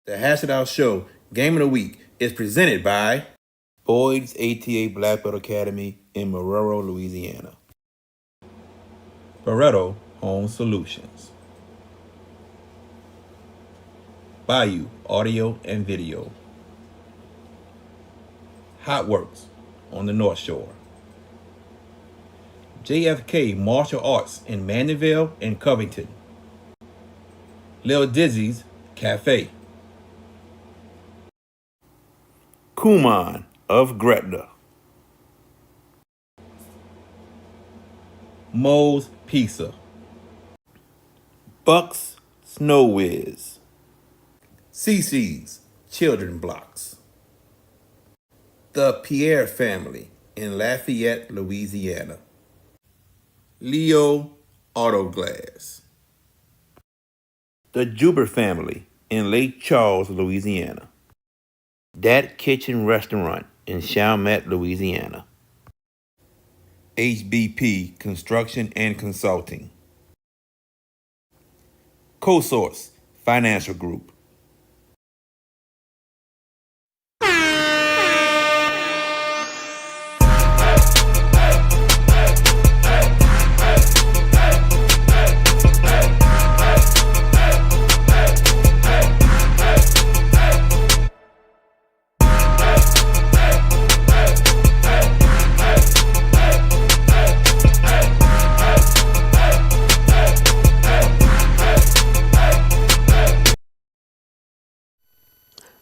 The Hash It Out Show Game of the Week is presented by Boyd's ATA Black Belt Academy in Marrero, Louisiana. Barreto Home Solutions. Bayou Audio and Video. Hot Works on the North Shore. JFK Martial Arts in Mandeville and Covington. Lil Dizzy's Cafe. Kuman of Gretna. Moe's Pizza. Buck's Snow Whiz. CC's Children Blocks. The Pierre Family in Lafayette, Louisiana. Leo Auto Glass. The Juber Family in Lake Charles, Louisiana. Dat Kitchen Restaurant in Chalmette, Louisiana. HBP Construction and Consulting. CoSource Financial Group.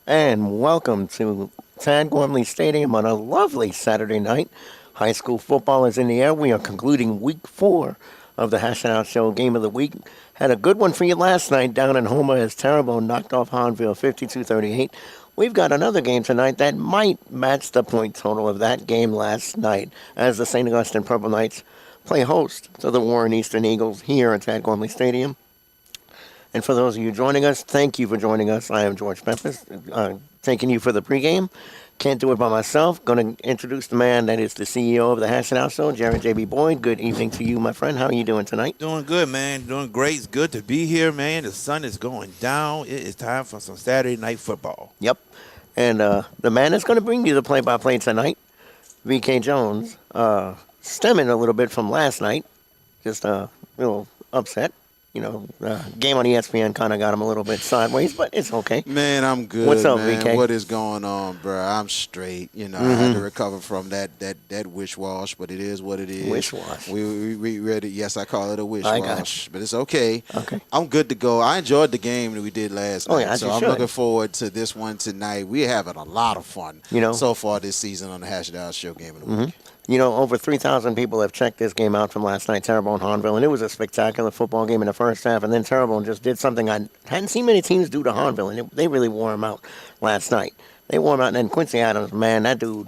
And welcome to Tad Gormley Stadium on a lovely Saturday night. High school football is in the air. We are concluding week 4 of the Hash It Out Show Game of the Week. Had a good one for you last night down in Homer as Terrebonne knocked off Hahnville 52-38. We've got another game tonight that might match the point total of that game last night as the St. Augustine Purple Knights play host to the Warren Easton Eagles here at Tad Gormley Stadium. And for those of you joining us, thank you for joining us. I am George Memphis, taking you for the pregame. Can't do it by myself. Going to introduce the man that is the CEO of the Hash It Out Show, Jared J.B. Boyd. Good evening to you, my friend. How are you doing tonight? Doing good, man. Doing great. It's good to be here, man. The sun is going down. It is time for some Saturday night football. Yep. And the man that's going to bring you the play-by-play tonight, VK Jones, stemming a little bit from last night. Just a little upset. You know, game on ESPN kind of got him a little bit sideways, but it's okay. Man, I'm good. What's up, man? VK? What is going on, bro? I'm straight. You know, I had to recover from that wish wash, but it is what it is. Wish wash. We read it. Yes, I call it a wish I wash, got you. but it's okay. Okay. I'm good to go. I enjoyed the game that we did last night, yeah, so I'm looking forward to this one tonight. We're having a lot of fun, so far this season on the Hash It Out Show Game of the Week. You know, over 3,000 people have checked this game out from last night, Terrebonne-Hahnville, and it was a spectacular football game in the first half. And then Terrebonne just did something I hadn't seen many teams do to Hahnville, and they really wore him out last night. They wore him out, and then Quincy Adams, man, that dude,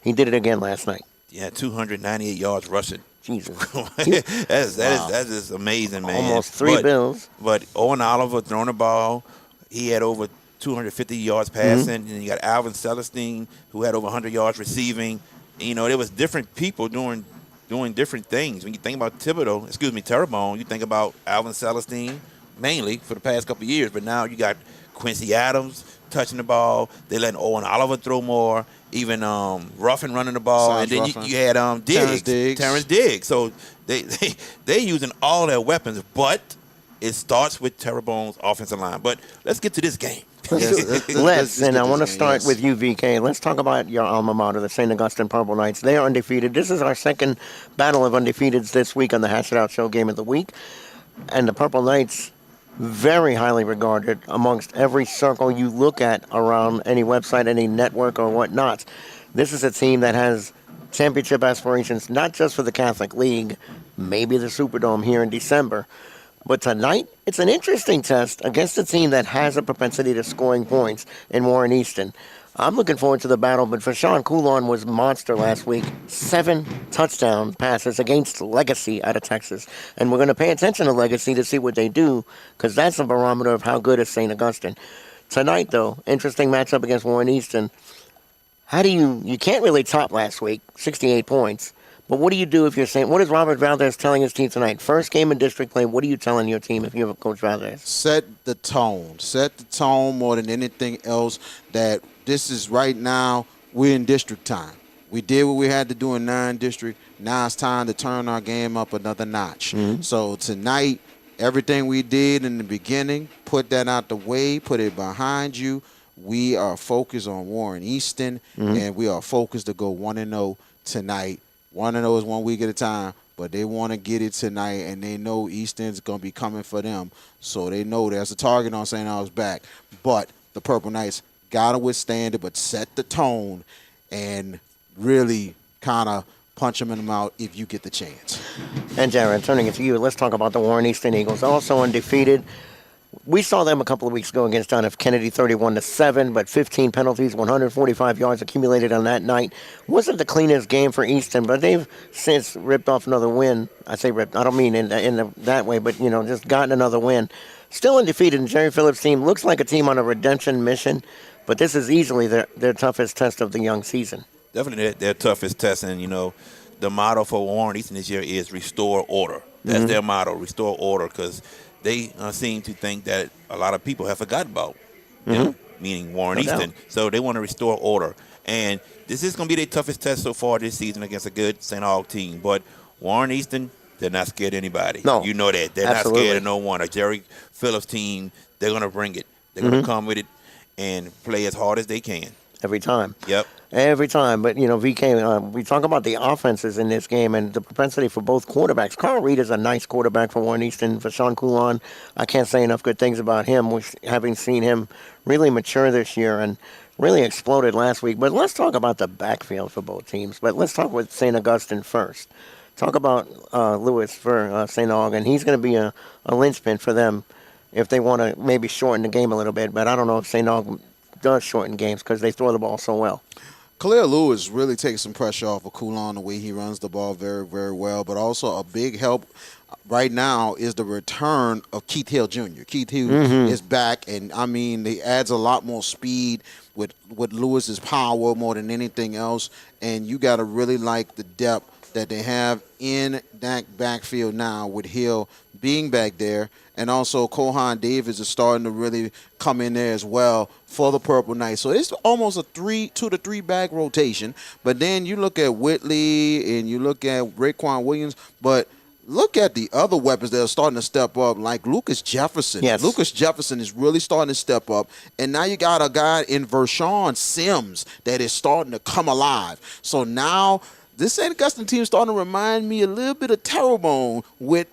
he did it again last night. Yeah, 298 yards rushing. Jesus. That is amazing, man. Almost three bills. But Owen Oliver throwing the ball, he had over 250 yards passing, and you got Alvin Celestine, who had over 100 yards receiving. You know, there was different people doing different things. When you think about Terrebonne, you think about Alvin Celestine mainly for the past couple of years. But now you got Quincy Adams touching the ball. They letting Owen Oliver throw more. Even Ruffin running the ball. Sounds and then you had Terrence Diggs. So they using all their weapons. But it starts with Terrebonne's offensive line. But let's get to this game. Let's and I want to start with you, VK. Let's talk about your alma mater, the St. Augustine Purple Knights. They are undefeated. This is our second battle of undefeateds this week on the Hash It Out Show Game of the Week. And the Purple Knights, very highly regarded amongst every circle you look at around any website, any network or whatnot. This is a team that has championship aspirations, not just for the Catholic League, maybe the Superdome here in December. But tonight, it's an interesting test against a team that has a propensity to scoring points in Warren Easton. I'm looking forward to the battle, but for Sean Coulon was monster last week. 7 touchdown passes against Legacy out of Texas. And we're going to pay attention to Legacy to see what they do, because that's a barometer of how good is St. Augustine. Tonight, though, interesting matchup against Warren Easton. How do you can't really top last week, 68 points. But what do you do if you're saying, what is Robert Valdez telling his team tonight? First game in district play, what are you telling your team if you're Coach Valdez? Set the tone. Set the tone more than anything else, that this is right now, we're in district time. We did what we had to do in 9 district. Now it's time to turn our game up another notch. So tonight, everything we did in the beginning, put that out the way, put it behind you. We are focused on Warren Easton, and we are focused to go 1-0 tonight. 1-0 is 1 week at a time, but they want to get it tonight, and they know Easton's going to be coming for them. So they know there's a target on St. Aug's back. But the Purple Knights got to withstand it, but set the tone and really kind of punch them in the mouth if you get the chance. And Jared, turning it to you, let's talk about the Warren Easton Eagles. Also undefeated. We saw them a couple of weeks ago against John F. Kennedy, 31-7, but 15 penalties, 145 yards accumulated on that night. Wasn't the cleanest game for Easton, but they've since ripped off another win. I say ripped, I don't mean in that way, but, just gotten another win. Still undefeated, and Jerry Phillips' team looks like a team on a redemption mission, but this is easily their toughest test of the young season. Definitely their toughest test, and, the motto for Warren Easton this year is restore order. That's their motto, restore order, because they seem to think that a lot of people have forgotten about them, meaning Warren Easton. So they want to restore order. And this is going to be their toughest test so far this season against a good St. Aug team. But Warren Easton, they're not scared of anybody. No. You know that. They're Absolutely. not scared of no one. A Jerry Phillips team, they're going to bring it. They're going to come with it and play as hard as they can. Every time. Yep. Every time. But, VK, we talk about the offenses in this game and the propensity for both quarterbacks. Carl Reed is a nice quarterback for Warren Easton. For Sean Coulon, I can't say enough good things about him, having seen him really mature this year and really exploded last week. But let's talk about the backfield for both teams. But let's talk with St. Augustine first. Talk about Lewis for St. Aug, and he's going to be a linchpin for them if they want to maybe shorten the game a little bit. But I don't know if St. Aug does shorten games because they throw the ball so well. Khalil Lewis really takes some pressure off of Coulon, the way he runs the ball very, very well. But also a big help right now is the return of Keith Hill Jr. Keith Hill is back, and, he adds a lot more speed with Lewis's power more than anything else. And you got to really like the depth that they have in that backfield now with Hill being back there. And also Kohan Davis is starting to really come in there as well for the Purple Knights. So it's almost a 2 to 3 back rotation. But then you look at Whitley and you look at Raekwon Williams, but look at the other weapons that are starting to step up, like Lucas Jefferson. Yes. Lucas Jefferson is really starting to step up. And now you got a guy in Vershawn Sims that is starting to come alive. So now this St. Augustine team is starting to remind me a little bit of Terrebonne with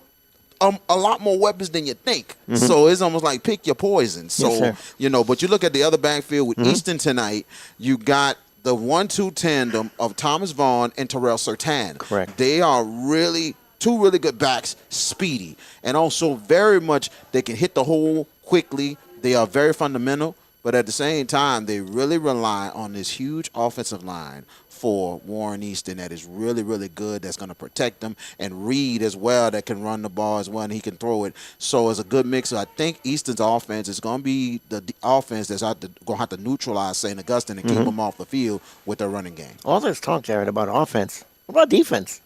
a lot more weapons than you think. So it's almost like pick your poison. So, Yes, but you look at the other backfield with Easton tonight, you got the 1-2 tandem of Thomas Vaughn and Terrell Sertan. Correct. They are really two really good backs, speedy, and also very much they can hit the hole quickly. They are very fundamental, but at the same time, they really rely on this huge offensive line for Warren Easton that is really, really good, that's going to protect them, and Reed as well that can run the ball as well, and he can throw it. So it's a good mix. So I think Easton's offense is going to be the offense that's going to have to neutralize St. Augustine and keep them off the field with their running game. All this talk, Jared, about offense. What about defense?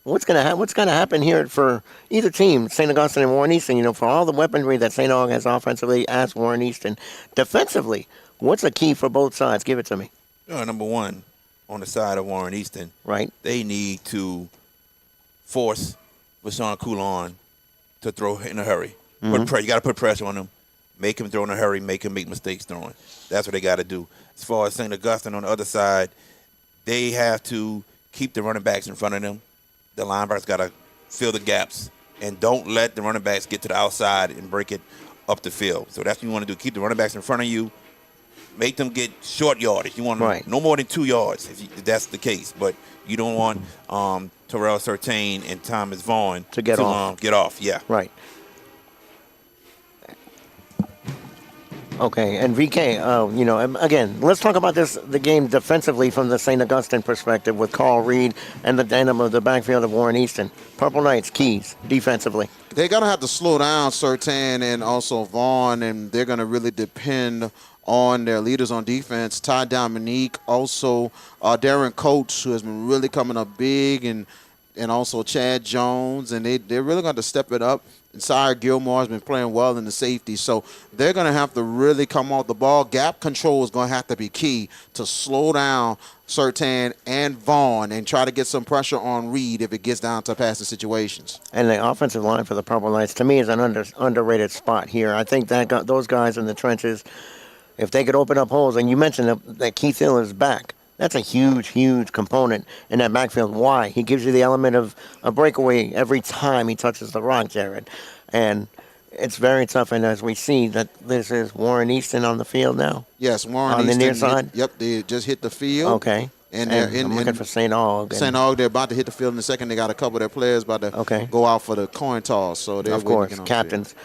What's going to happen here for either team, St. Augustine and Warren Easton? For all the weaponry that St. Aug has offensively as Warren Easton, defensively, what's the key for both sides? Give it to me. Number one, on the side of Warren Easton, right? They need to force Vashawn Coulon to throw in a hurry. You got to put pressure on him. Make him throw in a hurry. Make him make mistakes throwing. That's what they got to do. As far as St. Augustine on the other side, they have to keep the running backs in front of them. The linebackers got to fill the gaps and don't let the running backs get to the outside and break it up the field. So that's what you want to do. Keep the running backs in front of you. Make them get short yardage. You want no more than 2 yards if that's the case. But you don't want Terrell Sertain and Thomas Vaughn to get off. Get off, yeah. Right. Okay, and VK, again, let's talk about the game defensively from the St. Augustine perspective with Carl Reed and the dynamo of the backfield of Warren Easton. Purple Knights, keys, defensively. They're going to have to slow down Sertan and also Vaughn, and they're going to really depend on their leaders on defense, Ty Dominique, also Darren Coates, who has been really coming up big and and also Chad Jones, and they're really going to step it up. And Sire Gilmore has been playing well in the safety, so they're going to have to really come off the ball. Gap control is going to have to be key to slow down Surtain and Vaughn and try to get some pressure on Reed if it gets down to passing situations. And the offensive line for the Purple Knights, to me, is an underrated spot here. I think that those guys in the trenches, if they could open up holes, and you mentioned that Keith Hill is back. That's a huge, huge component in that backfield. Why? He gives you the element of a breakaway every time he touches the rock, Jared. And it's very tough. And as we see, that this is Warren Easton on the field now. Yes, Warren on Easton. The near side? Yep, they just hit the field. Okay. And they're I'm looking for St. Aug. St. Aug, they're about to hit the field in a second. They got a couple of their players about to go out for the coin toss. So they're of course, captains.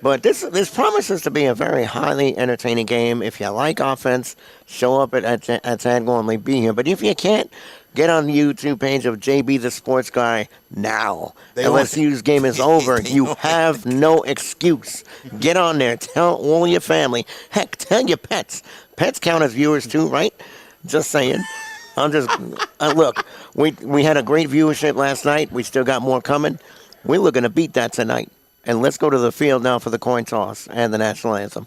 But this promises to be a very highly entertaining game. If you like offense, show up at Tad Gormley, be here. But if you can't, get on the YouTube page of JB the Sports Guy now. LSU's game is over. You have no excuse. Get on there. Tell all your family. Heck, tell your pets. Pets count as viewers too, right? Just saying. I'm just look. We had a great viewership last night. We still got more coming. We're looking to beat that tonight. And let's go to the field now for the coin toss and the national anthem.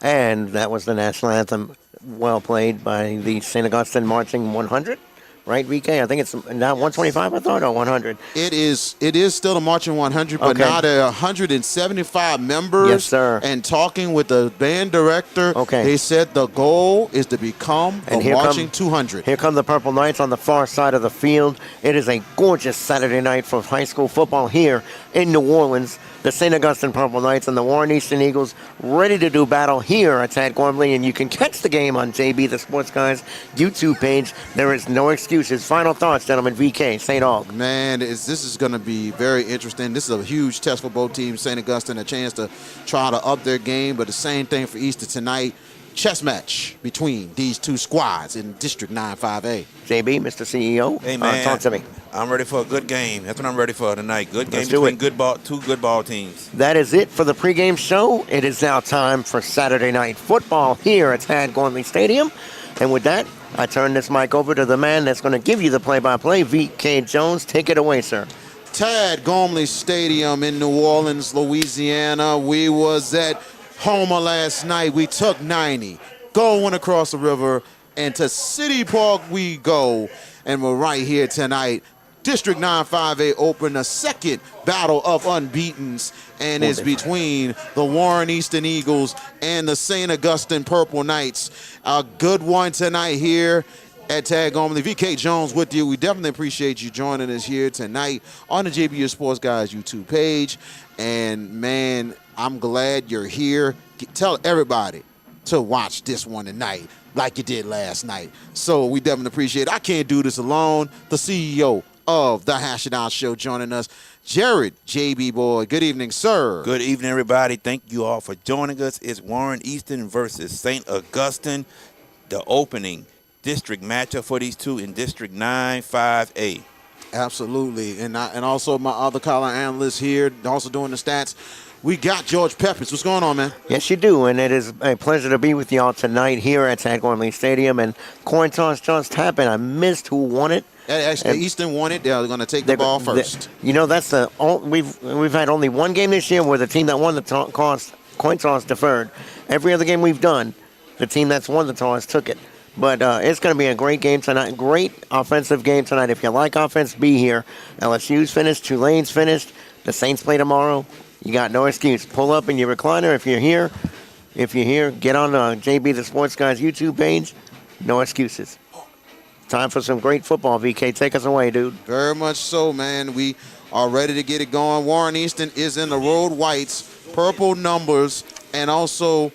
And that was the national anthem, well played by the St. Augustine Marching 100, right, VK? I think it's now 125, I thought, or 100. It is still the Marching 100, but now there are 175 members. Yes, sir. And talking with the band director, they said the goal is to become the Marching 200. Here come the Purple Knights on the far side of the field. It is a gorgeous Saturday night for high school football here in New Orleans. The St. Augustine Purple Knights and the Warren Easton Eagles ready to do battle here at Tad Gormley, and you can catch the game on JB the Sports Guy's YouTube page. There is no excuses. Final thoughts, gentlemen. VK, St. Aug. Man, this is going to be very interesting. This is a huge test for both teams. St. Augustine, a chance to try to up their game, but the same thing for Easton tonight. Chess match between these two squads in District 9-5A. JB, Mr. CEO, hey man, talk to me. I'm ready for a good game. That's what I'm ready for tonight. Good game between two good ball teams. That is it for the pregame show. It is now time for Saturday night football here at Tad Gormley Stadium. And with that, I turn this mic over to the man that's going to give you the play-by-play, VK Jones. Take it away, sir. Tad Gormley Stadium in New Orleans, Louisiana. We was at Homer last night. We took 90, going across the river, and to City Park we go. And we're right here tonight. District 9-5A open a second battle of unbeatens, and it's between the Warren Easton Eagles and the St. Augustine Purple Knights. A good one tonight here at Tad Gormley. VK Jones with you. We definitely appreciate you joining us here tonight on the JBU Sports Guys YouTube page. And man, I'm glad you're here. Tell everybody to watch this one tonight like you did last night. So we definitely appreciate it. I can't do this alone. The CEO of the Hash It Out Show joining us, Jared JB Boyd. Good evening, sir. Good evening, everybody. Thank you all for joining us. It's Warren Easton versus St. Augustine, the opening district matchup for these two in District 9-5A. Absolutely. And also my other color analyst here, also doing the stats. We got George Peppers. What's going on, man? Yes, you do, and it is a pleasure to be with y'all tonight here at Tad Gormley Stadium. And coin toss just happened. I missed who won it. Actually, Easton won it. They're going to take the ball first. That's we've had only one game this year where the team that won the coin toss deferred. Every other game we've done, the team that's won the toss took it. But it's going to be a great game tonight. Great offensive game tonight. If you like offense, be here. LSU's finished. Tulane's finished. The Saints play tomorrow. You got no excuse. Pull up in your recliner if you're here. Get on JB the Sports Guy's YouTube page. No excuses. Time for some great football, VK. Take us away, dude. Very much so, man. We are ready to get it going. Warren Easton is in the road whites, purple numbers, and also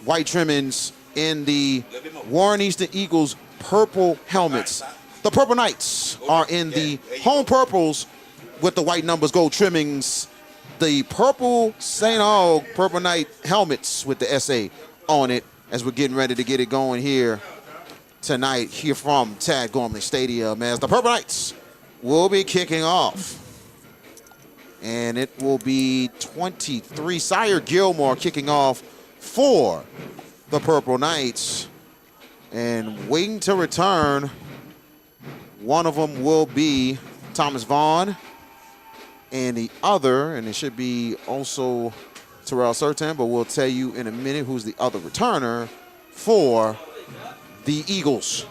white trimmings in the Warren Easton Eagles purple helmets. The Purple Knights are in the home purples with the white numbers, gold trimmings. The purple St. Aug Purple Knight helmets with the SA on it as we're getting ready to get it going here tonight here from Tad Gormley Stadium as the Purple Knights will be kicking off. And it will be 23. Sire Gilmore kicking off for the Purple Knights. And waiting to return, one of them will be Thomas Vaughn. And the other, and it should be also Terrell Sertan, but we'll tell you in a minute who's the other returner for the Eagles.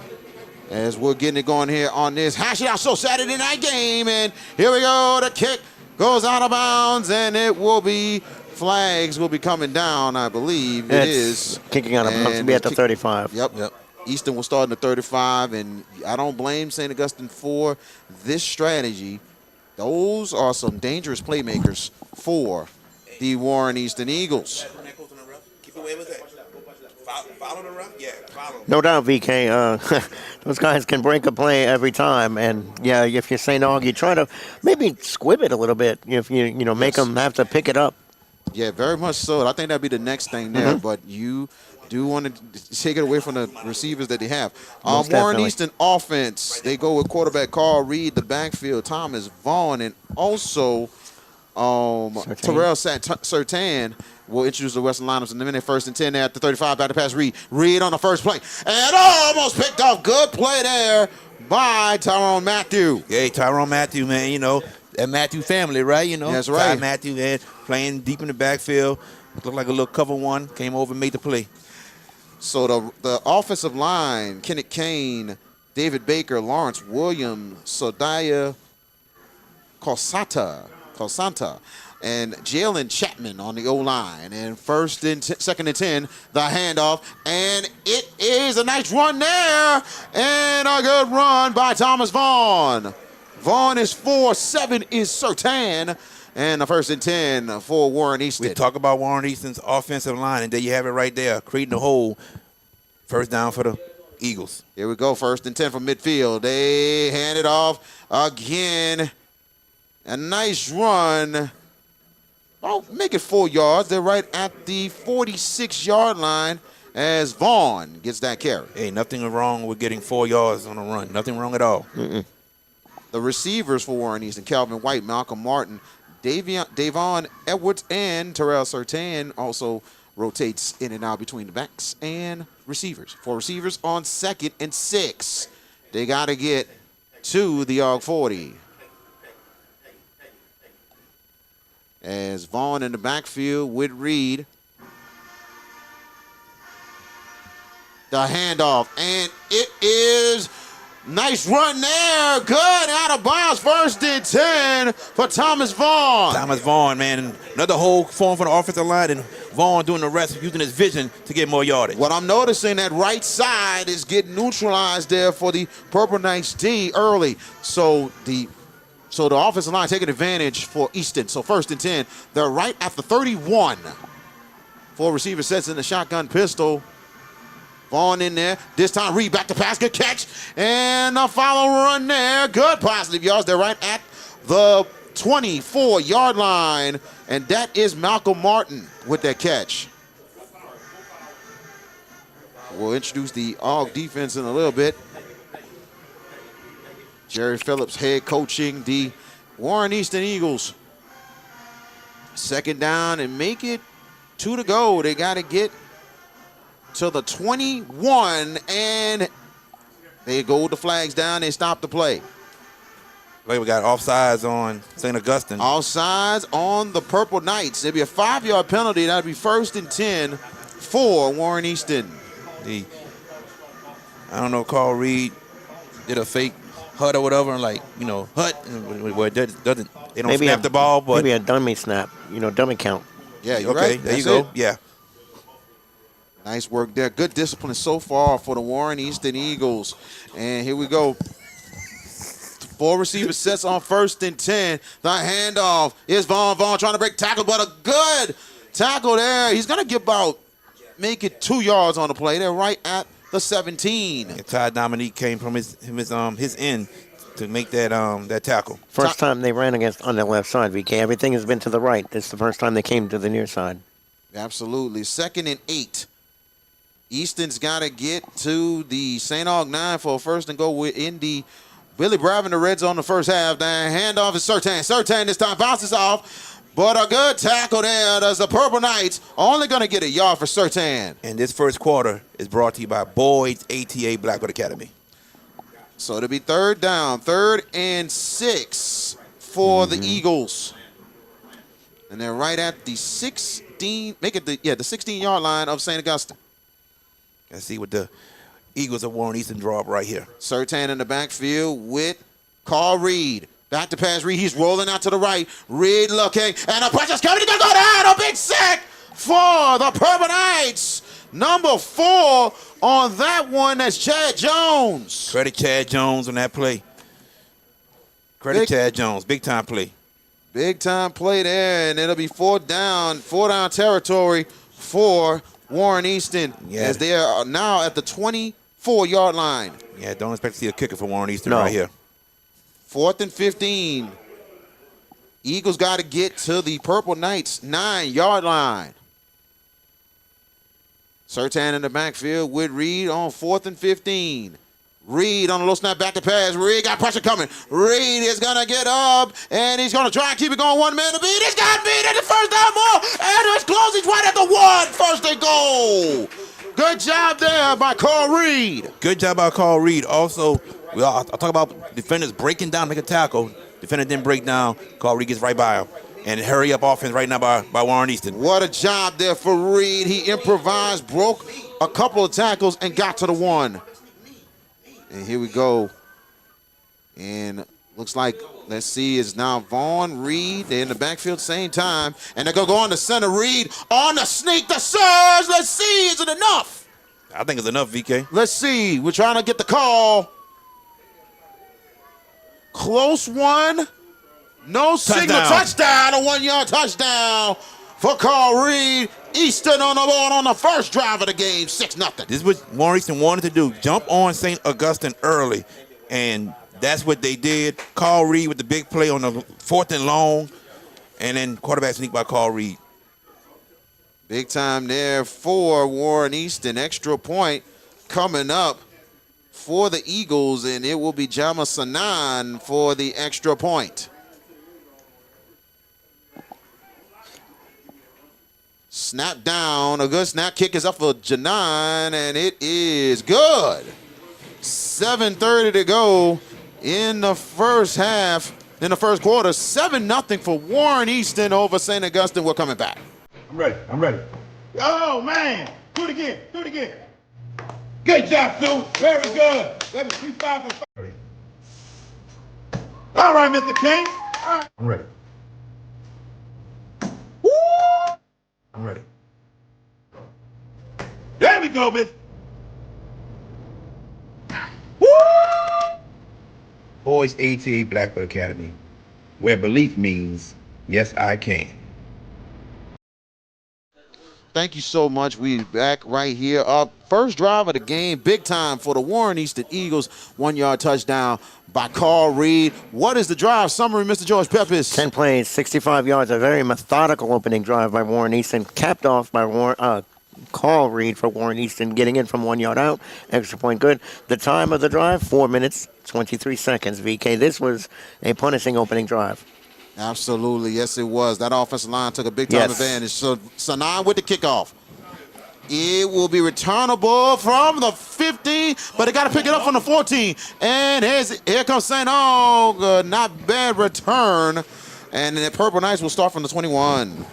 As we're getting it going here on this Hash It Out Show Saturday night game. And here we go. The kick goes out of bounds, and it will be flags will be coming down, I believe. It is. Kicking out of bounds. It'll be at the 35. Yep. Easton will start in the 35, and I don't blame St. Augustine for this strategy. Those are some dangerous playmakers for the Warren Easton Eagles. No doubt, VK. Those guys can break a play every time, and yeah, if you're St. Aug, you try to maybe squib it a little bit. If you make them have to pick it up. Yeah, very much so. I think that'd be the next thing there, but you do want to take it away from the receivers that they have. Warren Easton offense, they go with quarterback Carl Reed, the backfield, Thomas Vaughn, and also Terrell Sertan will introduce the Western lineups in a minute. 1st and 10 there at the 35, back to pass Reed. Reed on the first play, and almost picked off. Good play there by Tyrone Matthew. Hey, Tyrone Matthew, man, that Matthew family, right? That's right. Ty Matthew, man, playing deep in the backfield. Looked like a little cover one. Came over and made the play. So the offensive line, Kenneth Kane, David Baker, Lawrence Williams, Sodaya Cosanta, and Jalen Chapman on the O-line. And 2nd and 10, the handoff. And it is a nice run there. And a good run by Thomas Vaughn. Vaughn is 4, 7 is Sertan. And the 1st and 10 for Warren Easton. We talk about Warren Easton's offensive line, and there you have it right there, creating the hole. 1st down for the Eagles. Here we go, 1st and 10 from midfield. They hand it off again. A nice run. Oh, make it 4 yards. They're right at the 46-yard line as Vaughn gets that carry. Hey, nothing wrong with getting 4 yards on a run. Nothing wrong at all. The receivers for Warren Easton, Calvin White, Malcolm Martin, Davon Edwards, and Terrell Sertan also rotates in and out between the backs and receivers. 4 receivers on 2nd and 6. They got to get to the Aug 40. As Vaughn in the backfield with Reed. The handoff, and it is nice run there. Good out of bounds. 1st and 10 for Thomas Vaughn. Thomas Vaughn, man. Another hole formed for the offensive line, and Vaughn doing the rest, using his vision to get more yardage. What I'm noticing, that right side is getting neutralized there for the Purple Knights D early. So the So the offensive line taking advantage for Easton. So 1st and 10. They're right at the 31. 4 receiver sets in the shotgun pistol. Vaughn in there. This time Reed back to pass. Good catch. And a follow run there. Good positive yards. They're right at the 24-yard line. And that is Malcolm Martin with that catch. We'll introduce the AUG defense in a little bit. Jerry Phillips head coaching the Warren Easton Eagles. 2nd down and make it 2 to go. They got to get to the 21, and they go with the flags down. They stop the play. Like we got offsides on St. Augustine. Offsides on the Purple Knights. There'll be a 5-yard penalty. That'll be 1st and 10 for Warren Easton. I don't know, Carl Reed did a fake hut or whatever, and hut, where it doesn't, they don't snap the ball, but maybe a dummy snap, dummy count. Yeah, you're okay, right. there you go. It. Yeah. Nice work there. Good discipline so far for the Warren Easton Eagles. And here we go. 4 receiver sets on 1st and 10. The handoff is Vaughn. Vaughn trying to break tackle, but a good tackle there. He's going to make it 2 yards on the play. They're right at the 17. And Ty Dominique came from his end to make that tackle. First time they ran on the left side, VK. Everything has been to the right. This is the first time they came to the near side. Absolutely. 2nd and 8. Easton's got to get to the St. Aug 9 for a 1st and go in the Billy Bravin, the red zone the first half. The handoff is Surtain. Surtain this time bounces off, but a good tackle there. Does the Purple Knights only going to get a yard for Surtain. And this first quarter is brought to you by Boyd's ATA Blackwood Academy. So it'll be 3rd down, 3rd and 6 for the Eagles. And they're right at the 16, the 16-yard line of St. Augustine. Let's see what the Eagles of Warren Easton draw up right here. Surtain in the backfield with Carl Reed. Back to pass Reed. He's rolling out to the right. Reed looking, and a pressure's coming. He's going to go down. A big sack for the Purple Knights. Number 4 on that one. That's Chad Jones. Credit Chad Jones on that play. Chad Jones. Big time play. Big time play there, and it'll be 4th down territory for Warren Easton, as they are now at the 24-yard line. Yeah, don't expect to see a kicker for Warren Easton right here. 4th and 15. Eagles got to get to the Purple Knights 9-yard line. Surtain in the backfield with Reed on 4th and 15. Reed on a low snap, back to pass. Reed got pressure coming. Reed is going to get up, and he's going to try and keep it going. 1 man to beat. He's got beat at the 1st down more, and it's close. He's right at the 1. 1st and goal. Good job there by Carl Reed. Good job by Carl Reed. Also, I talk about defenders breaking down, make a tackle. Defender didn't break down. Carl Reed gets right by him. And hurry up offense right now by Warren Easton. What a job there for Reed. He improvised, broke a couple of tackles, and got to the 1. And here we go. And looks like, let's see, it's now Vaughn, Reed. They're in the backfield same time. And they're going to go on the center. Reed on the sneak, the surge. Let's see, is it enough? I think it's enough, VK. Let's see. We're trying to get the call. Close one. No signal. Touchdown. A 1-yard touchdown for Carl Reed. Easton on the board on the first drive of the game, 6-0. This is what Warren Easton wanted to do, jump on St. Augustine early, and that's what they did. Carl Reed with the big play on the 4th and long, and then quarterback sneak by Carl Reed. Big time there for Warren Easton. Extra point coming up for the Eagles, and it will be Jama Sanan for the extra point. Snap down. A good snap kick is up for Janan, and it is good. 7:30 to go in the first half, in the first quarter. 7-0 for Warren Easton over St. Augustine. We're coming back. I'm ready. Oh, man. Do it again. Good job, Sue. Very good. Let me 3-5 for 5. All right, Mr. King. All right. I'm ready. Woo! I'm ready. There we go, bitch. Woo! Boys ATA Blackwood Academy. where belief means, yes, I can. Thank you so much. We back right here. First drive of the game, big time for the Warren Easton Eagles. 1-yard touchdown by Carl Reed. What is the drive summary, Mr. George Peppis? 10 plays, 65 yards, a very methodical opening drive by Warren Easton, capped off by Carl Reed for Warren Easton, getting in from 1 yard out. Extra point good. The time of the drive, 4 minutes, 23 seconds, VK. This was a punishing opening drive. Absolutely. Yes, it was. That offensive line took a big-time advantage. So Sanaa with the kickoff. It will be returnable from the 15, but they got to pick it up from the 14. And here comes St. Aug. Not bad return. And the Purple Knights will start from the 21.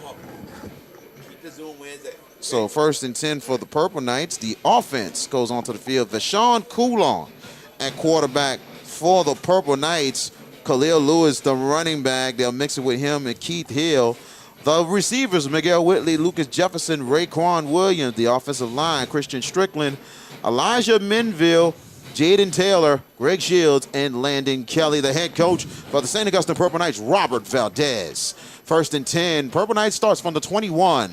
So 1st and 10 for the Purple Knights. The offense goes onto the field. Vashon Coulon at quarterback for the Purple Knights. Khalil Lewis, the running back. They'll mix it with him and Keith Hill. The receivers, Miguel Whitley, Lucas Jefferson, Raekwon Williams. The offensive line, Christian Strickland, Elijah Minville, Jaden Taylor, Greg Shields, and Landon Kelly. The head coach for the St. Augustine Purple Knights, Robert Valdez. 1st and 10. Purple Knights starts from the 21.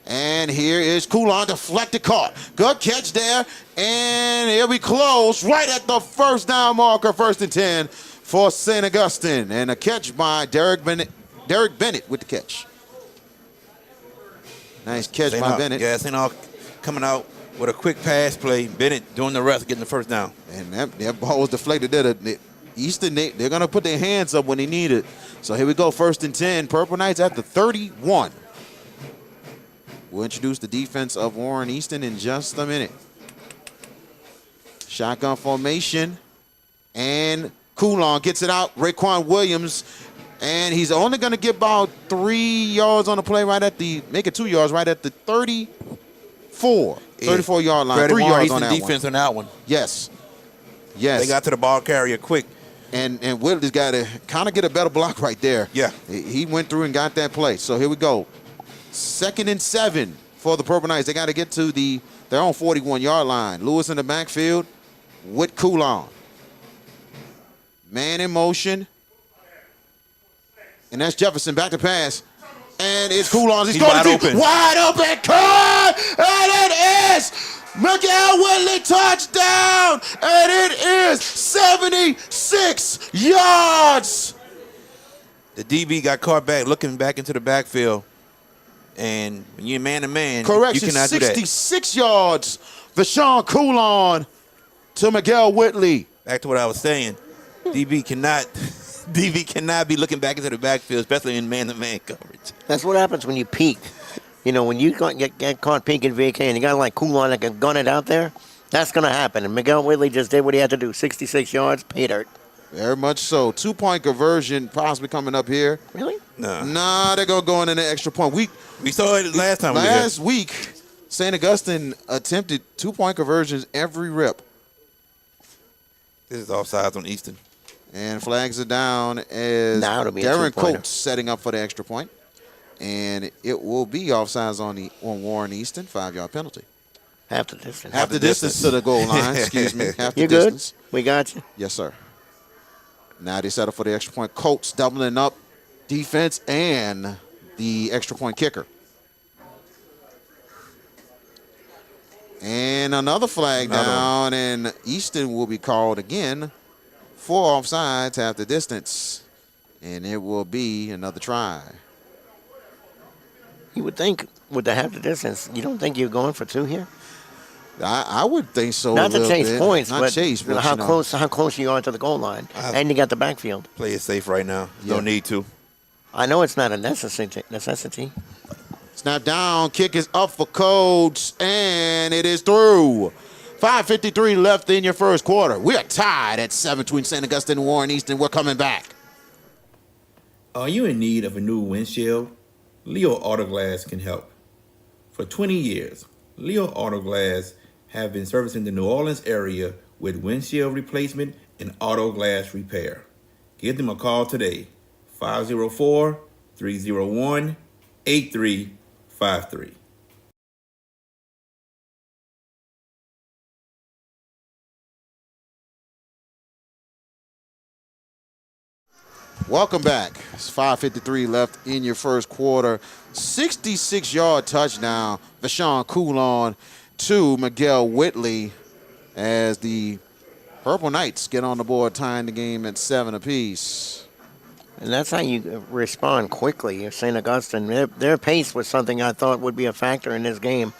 And here is Coulon, deflected, caught. Good catch there. And here we close right at the first down marker, 1st and 10 for St. Augustine. And a catch by Derek Bennett with the catch. Nice catch by Bennett. Yeah, St. Aug coming out with a quick pass play. Bennett doing the rest, getting the first down. And that ball was deflected there. Easton, they're going to put their hands up when they need it. So here we go, 1st and 10. Purple Knights at the 31. We'll introduce the defense of Warren Easton in just a minute. Shotgun formation. And Coulon gets it out. Raekwon Williams. And he's only going to get about 3 yards on the play make it 2 yards right at the 34-yard line. 3 yards on that defense on that one. Yes. They got to the ball carrier quick. And Whitley's got to kind of get a better block right there. Yeah. He went through and got that play. So here we go. 2nd and 7 for the Purple Knights. They got to get to their own 41-yard line. Lewis in the backfield with Coulon. Man in motion. And that's Jefferson back to pass. And it's Coulon. He's going wide open. Wide open. Cut! And it is Miguel Whitley touchdown. And it is 76 yards. The DB got caught back, looking back into the backfield. And when you're man-to-man, correction, you cannot do that. 66 yards. Vashon Coulon to Miguel Whitley. Back to what I was saying. DB cannot be looking back into the backfield, especially in man-to-man coverage. That's what happens when you peek. You know, when you get caught peeking VK and you got like Coulon that can gun it out there, that's going to happen. And Miguel Whitley just did what he had to do. 66 yards, pay dirt. Very much so. 2-point conversion possibly coming up here. Really? No. Nah, they're going to go in the extra point. We saw it last time. Last week, St. Augustine attempted 2-point conversions every rep. This is offsides on Easton. And flags are down as Darren Coates setting up for the extra point. And it will be offsides on Warren Easton, 5-yard penalty. Half the distance. Half the distance to the goal line, excuse me. Half the You're distance. Good? We got you. Yes, sir. Now they settle for the extra point. Coates doubling up defense and the extra point kicker. And another flag down, and Easton will be called again for offsides, half the distance. And it will be another try. You would think with the half the distance, you don't think you're going for 2 here? I would think so. Not to chase bit. points, Not but chase, but how close you are to the goal line, and you got the backfield. Play it safe right now. Yeah. Don't need to. I know it's not a necessity. Snap down, kick is up for Coates, and it is through. 5:53 left in your first quarter. We are tied at 7 between St. Augustine and Warren Easton. We're coming back. Are you in need of a new windshield? Leo Autoglass can help. For 20 years, Leo Autoglass have been servicing the New Orleans area with windshield replacement and auto glass repair. Give them a call today, 504-301-8353. Welcome back. It's 5:53 left in your first quarter. 66-yard touchdown, Vashawn Coulon to Miguel Whitley as the Purple Knights get on the board, tying the game at 7 apiece. And that's how you respond quickly. St. Augustine, their pace was something I thought would be a factor in this game.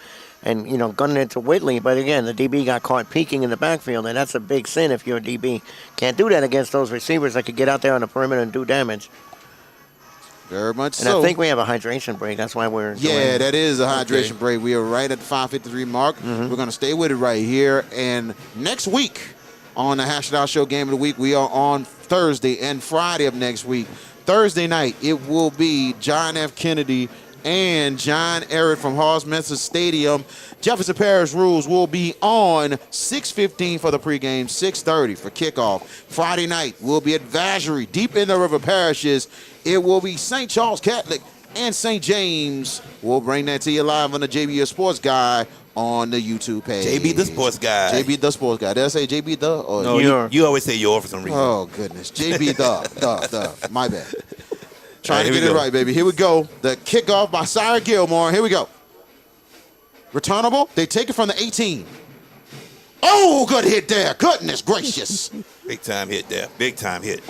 And, gunning it to Whitley. But, again, the DB got caught peeking in the backfield, and that's a big sin if you're a DB. Can't do that against those receivers that could get out there on the perimeter and do damage. Very much and so. I think we have a hydration break. That's why we're Yeah, that is a hydration break. We are right at the 5:53 mark. We're going to stay with it right here. And next week on the Hash It Out Show Game of the Week, we are on Thursday and Friday of next week. Thursday night, it will be John F. Kennedy and John Ehret from Hall's-Mensa Stadium. Jefferson Parish Rules will be on 6:15 for the pregame, 6:30 for kickoff. Friday night will be at Vacherie, deep in the river parishes. It will be St. Charles Catholic and St. James. We'll bring that to you live on the JB Sports Guy on the YouTube page. JB the Sports Guy. JB the Sports Guy. Did I say JB the? Or No, you always say your for some reason. Oh, goodness. JB the. My bad. Trying to get it right, baby. Here we go. The kickoff by Sire Gilmore. Here we go. Returnable. They take it from the 18. Oh, good hit there. Goodness gracious. Big time hit there. Big time hit.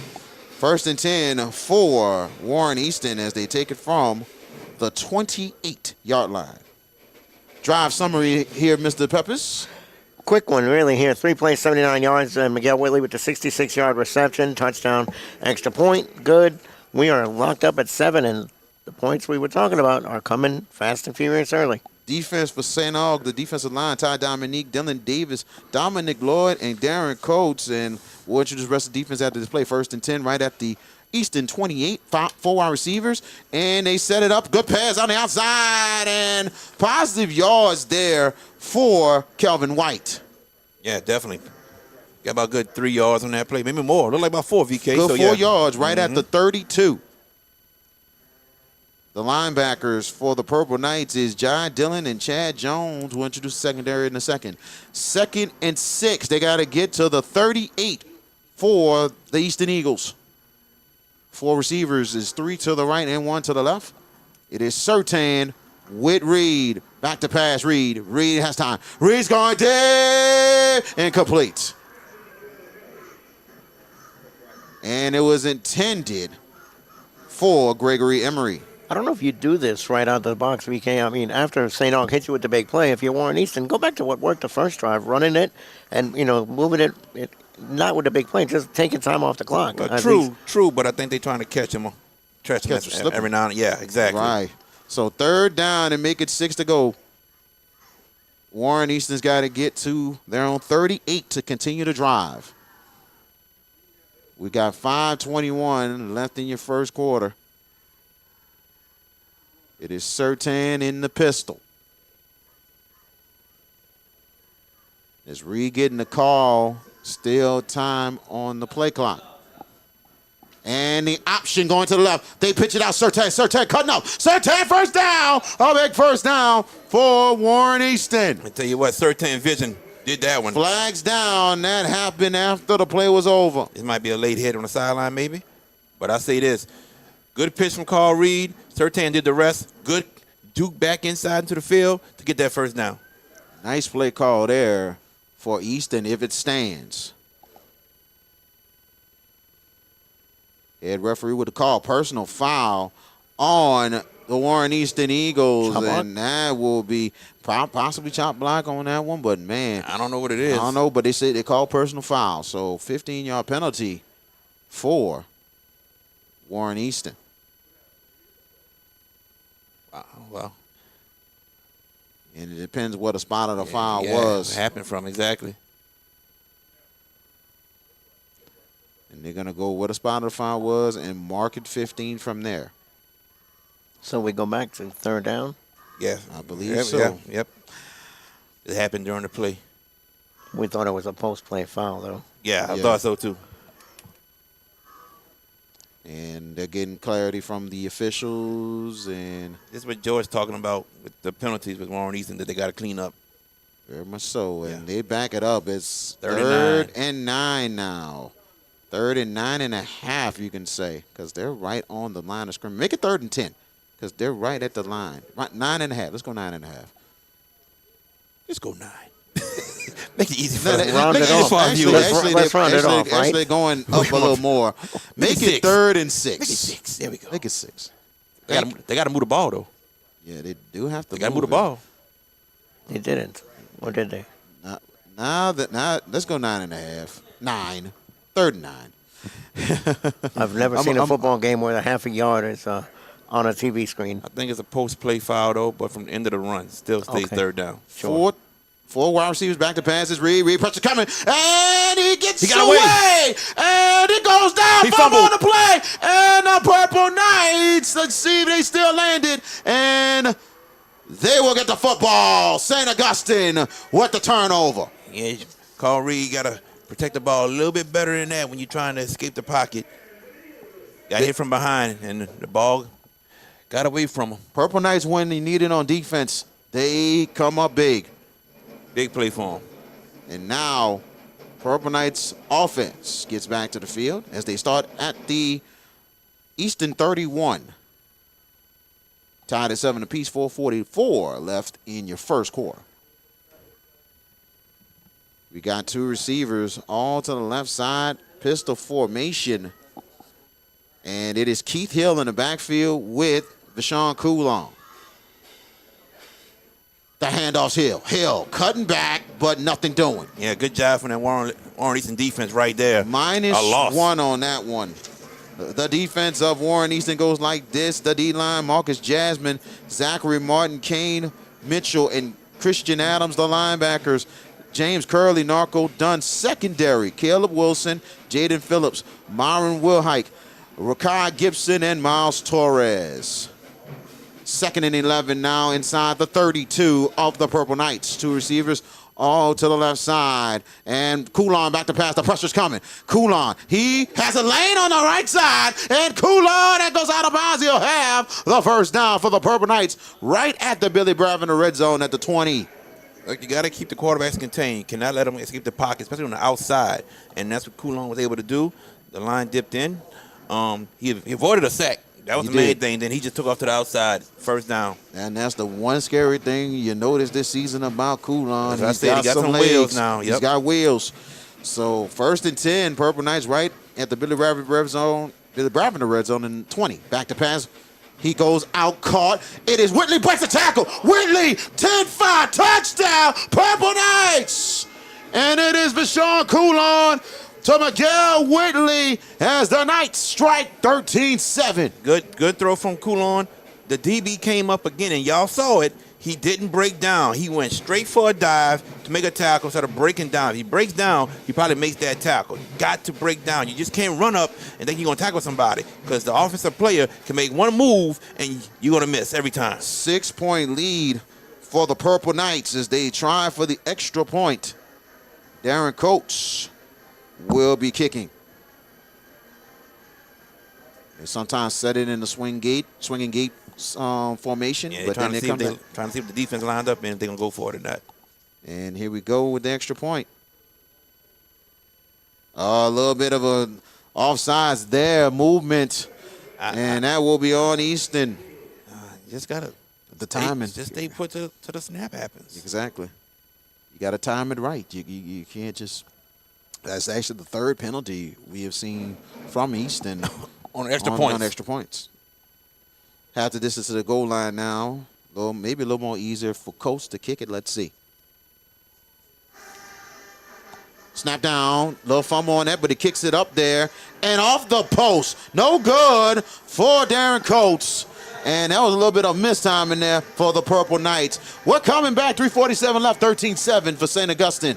1st and 10 for Warren Easton as they take it from the 28-yard line. Drive summary here, Mr. Peppers. Quick one, really, here. 3 plays, 79 yards. Miguel Whitley with the 66-yard reception. Touchdown, extra point. Good. We are locked up at 7, and the points we were talking about are coming fast and furious early. Defense for St. Aug, the defensive line, Ty Dominique, Dylan Davis, Dominic Lloyd, and Darren Coates. And we'll introduce the rest of the defense after this play. 1st and 10 right at the Easton 28, 4 wide receivers. And they set it up. Good pass on the outside. And positive yards there for Kelvin White. Yeah, definitely. Got about good 3 yards on that play. Maybe more. Look like about 4, VK. Good 4 yards right at the 32. The linebackers for the Purple Knights is John Dillon and Chad Jones. We'll introduce the secondary in a second. 2nd and 6. They got to get to the 38 for the Easton Eagles. 4 receivers is 3 to the right and 1 to the left. It is Surtain with Reed. Back to pass, Reed. Reed has time. Reed's going dead and complete. And it was intended for Gregory Emery. I don't know if you do this right out of the box, VK. I mean, after St. Aug hits you with the big play, if you're Warren Easton, go back to what worked the first drive, running it and, moving it not with the big play, just taking time off the clock. True, but I think they're trying to catch him every now and then. Yeah, exactly. Right. So 3rd down and make it 6 to go. Warren Easton's got to get to their own 38 to continue to drive. We got 5:21 left in your first quarter. It is Surtain in the pistol. Is Reed getting the call? Still time on the play clock. And the option going to the left. They pitch it out. Surtain cutting up. Surtain first down. A big first down for Warren Easton. I tell you what, Surtain Vision did that one. Flags down. That happened after the play was over. This might be a late hit on the sideline maybe. But I say this. Good pitch from Carl Reed. Surtain did the rest. Good Duke back inside into the field to get that first down. Nice play call there for Easton if it stands. Head referee with a call. Personal foul on the Warren Easton Eagles. And that will be possibly chop block on that one. But, man. I don't know what it is. I don't know, but they said they called personal foul. So, 15-yard penalty for Warren Easton. Well. And it depends what the spot of the foul was. What happened from, exactly. And they're going to go where the spot of the foul was and mark it 15 from there. So we go back to 3rd down? Yeah, I believe so. Yep. It happened during the play. We thought it was a post-play foul, though. Yeah, I thought so, too. And they're getting clarity from the officials. And this is what George's talking about with the penalties with Warren Easton that they got to clean up. Very much so. And they back it up. It's 39. 3rd and 9 now. 3rd and 9.5, you can say, because they're right on the line of scrimmage. Make it 3rd and 10, because they're right at the line. Right, 9.5. Let's go 9.5. Let's go 9. Make it easy for us. Round it off. Let's round it off, right? Actually going up a little more. Make it 3rd and 6. Make it 6. There we go. Make it 6. They got to move the ball, though. Yeah, they do have to. They got to move the ball. They didn't. Or did they? Now let's go 9.5. 9. 3rd and 9. I've never seen a football game where the half a yard is on a TV screen. I think it's a post-play foul, though, but from the end of the run, still stays 3rd down. Sure. Four wide receivers back to passes. Reed pressure coming, and he gets away, and it goes down. He fumble fumbled on the play, and the Purple Knights. Let's see if they still landed, and they will get the football. St. Augustine with the turnover. Yeah, Carl Reed got to protect the ball a little bit better than that when you're trying to escape the pocket. Got hit from behind, and the ball got away from him. Purple Knights, when they need it on defense, they come up big. Big play for him. And now, Purple Knights offense gets back to the field as they start at the Easton 31. Tied at 7 apiece, 4:44 left in your first quarter. We got 2 receivers all to the left side, pistol formation. And it is Keith Hill in the backfield with Vashon Coulon. The handoff's Hill. Hill cutting back, but nothing doing. Yeah, good job from that Warren Easton defense right there. -1 on that one. The defense of Warren Easton goes like this. The D-line, Marcus Jasmine, Zachary Martin, Kane Mitchell, and Christian Adams, the linebackers. James Curley, Narco Dunn, secondary. Caleb Wilson, Jaden Phillips, Myron Wilhike, Rakai Gibson, and Miles Torres. 2nd and 11 now inside the 32 of the Purple Knights. 2 receivers all to the left side. And Coulon back to pass. The pressure's coming. Coulon, he has a lane on the right side. And Coulon, that goes out of bounds. He'll have the first down for the Purple Knights right at the Billy Bravin red zone at the 20. Look, you got to keep the quarterbacks contained. You cannot let them escape the pocket, especially on the outside. And that's what Coulon was able to do. The line dipped in. He avoided a sack. That was the main thing. Then he just took off to the outside. First down. And that's the one scary thing you notice this season about Coulon. As I said, he got some wheels now. Yep. He's got wheels. So 1st and 10, Purple Knights right at the Billy Bravin red zone. Billy Bravin red zone in 20. Back to pass. He goes out caught. It is Whitley breaks the tackle. Whitley, 10-5, touchdown, Purple Knights. And it is Vashon Coulon to Miguel Whitley as the Knights strike 13-7. Good throw from Coulon. The DB came up again, and y'all saw it. He didn't break down. He went straight for a dive to make a tackle instead of breaking down. If he breaks down, he probably makes that tackle. Got to break down. You just can't run up and think you're going to tackle somebody because the offensive player can make one move, and you're going to miss every time. 6-point lead for the Purple Knights as they try for the extra point. Darren Coates will be kicking. They sometimes set it in the swinging gate formation. Yeah, but trying to see if the defense lined up and if they're going to go for it or not. And here we go with the extra point. A little bit of a offsides there, movement, and that will be on Easton. Just got to the timing. Just stay put to the snap happens. Exactly. You got to time it right. You can't just. That's actually the 3rd penalty we have seen from Easton on extra points. Half the distance to the goal line now. Maybe a little more easier for Coates to kick it. Let's see. Snap down. Little fumble on that, but he kicks it up there. And off the post. No good for Darren Coates. And that was a little bit of mistiming there for the Purple Knights. We're coming back. 3:47 left. 13-7 for St. Augustine.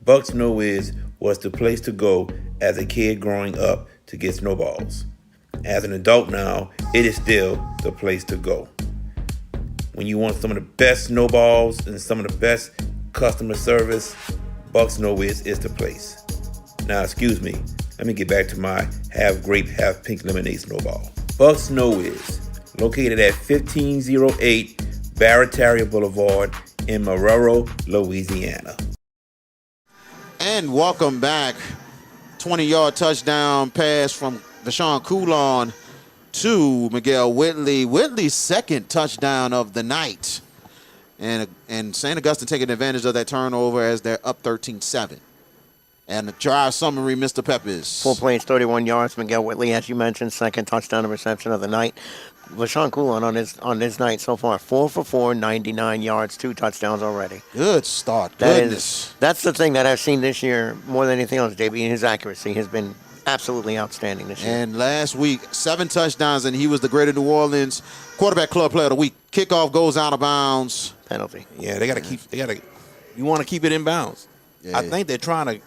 Bucks No Whiz was the place to go as a kid growing up to get snowballs. As an adult now, it is still the place to go. When you want some of the best snowballs and some of the best customer service, Bucks No Whiz is the place. Now, excuse me, let me get back to my half grape, half pink lemonade snowball. Bucks No Whiz, located at 1508 Barataria Boulevard in Marrero, Louisiana. And welcome back. 20-yard touchdown pass from Deshaun Coulon to Miguel Whitley. Whitley's second touchdown of the night. And St. Augustine taking advantage of that turnover as they're up 13-7. And the drive summary, Mr. Peppers. 4 plays, 31 yards. Miguel Whitley, as you mentioned, second touchdown and reception of the night. Deshaun Coulon on this night so far, 4 for 4, 99 yards, 2 touchdowns already. Good start. That's the thing that I've seen this year more than anything else, JB. His accuracy has been absolutely outstanding this year. And last week, 7 touchdowns, and he was the Greater New Orleans Quarterback Club Player of the Week. Kickoff goes out of bounds. Penalty. Yeah, you want to keep it in bounds. Yeah. I think they're trying to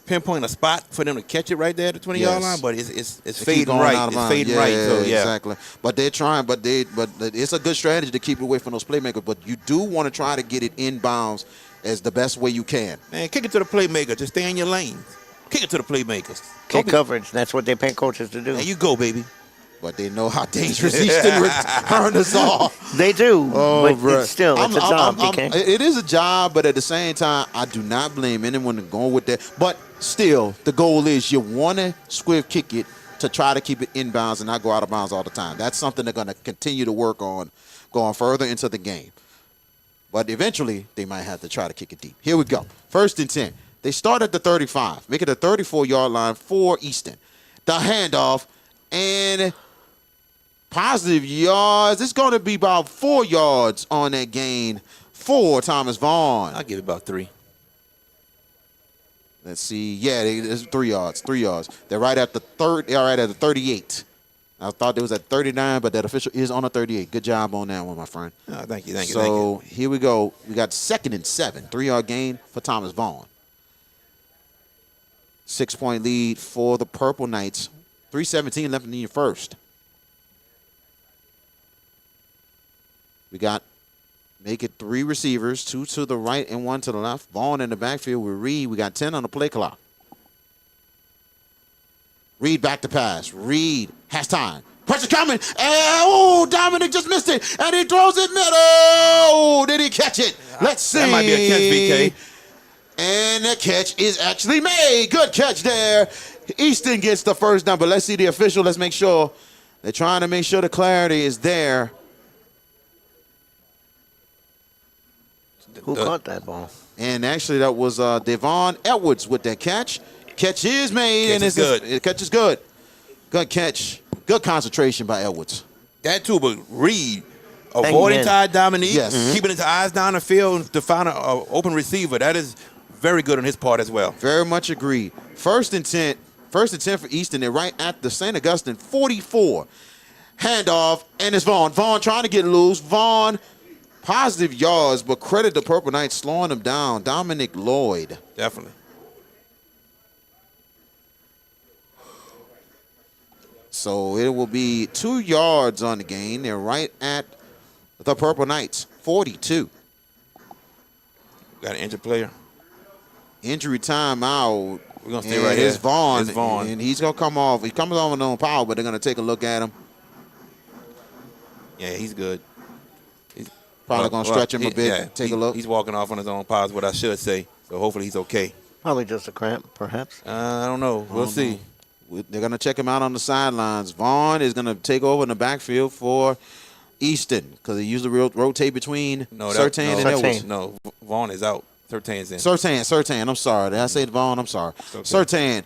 pinpoint a spot for them to catch it right there at the 20-yard line, but it's fading right. It's fading right. So yeah, exactly. But they're trying. But it's a good strategy to keep it away from those playmakers. But you do want to try to get it inbounds as the best way you can. Man, kick it to the playmaker. Just stay in your lane. Kick it to the playmakers. Kick coverage. That's what they pay coaches to do. There you go, baby. But they know how dangerous Easton return us all. They do. Oh, but it's a job, DK. It is a job, but at the same time, I do not blame anyone going with that. But still, the goal is you want to swift kick it to try to keep it inbounds and not go out of bounds all the time. That's something they're going to continue to work on going further into the game. But eventually, they might have to try to kick it deep. Here we go. 1st and 10. They start at the 35, make it a 34-yard line for Easton. The handoff and positive yards. It's going to be about 4 yards on that gain for Thomas Vaughn. I'll give it about 3. Let's see. Yeah, it's 3 yards. 3 yards. They're right at the 38. I thought it was at 39, but that official is on a 38. Good job on that one, my friend. Oh, thank you. So here we go. We got 2nd and 7. 3-yard gain for Thomas Vaughn. 6-point lead for the Purple Knights. 3:17 left in the first. We got, make it 3 receivers, 2 to the right and 1 to the left. Vaughn in the backfield with Reed. We got 10 on the play clock. Reed back to pass. Reed has time. Pressure coming. And, Dominic just missed it. And he throws it middle. Did he catch it? Let's see. That might be a catch, BK. And the catch is actually made. Good catch there. Easton gets the first down, but let's see the official. Let's make sure. They're trying to make sure the clarity is there. Who caught that ball? And actually, that was Devon Edwards with that catch. Catch is made. Catch is good. Catch is good. Good catch. Good concentration by Edwards. That too, but Reed avoiding Ty Dominique, Yes. keeping his eyes down the field to find an open receiver. That is very good on his part as well. Very much agreed. 1st and 10 for Easton. They're right at the St. Augustine 44. Handoff, and it's Vaughn. Vaughn trying to get loose. Vaughn, positive yards, but credit the Purple Knights slowing him down. Dominic Lloyd. Definitely. So it will be 2 yards on the gain. They're right at the Purple Knights, 42. Got an injured player. Injury time out. We're going to stay right here. It's Vaughn. It's Vaughn. And he's going to come off. He comes off on his own power, but they're going to take a look at him. Yeah, he's good. Probably going to stretch him a bit. Yeah, take a look. He's walking off on his own power is what I should say. So hopefully he's okay. Probably just a cramp, perhaps. I don't know. We'll see. They're going to check him out on the sidelines. Vaughn is going to take over in the backfield for Easton because he usually rotate between Surtain and Edwards. No, Vaughn is out. Surtain's in. Surtain. I'm sorry. Did I say Vaughn? I'm sorry. Okay. Surtain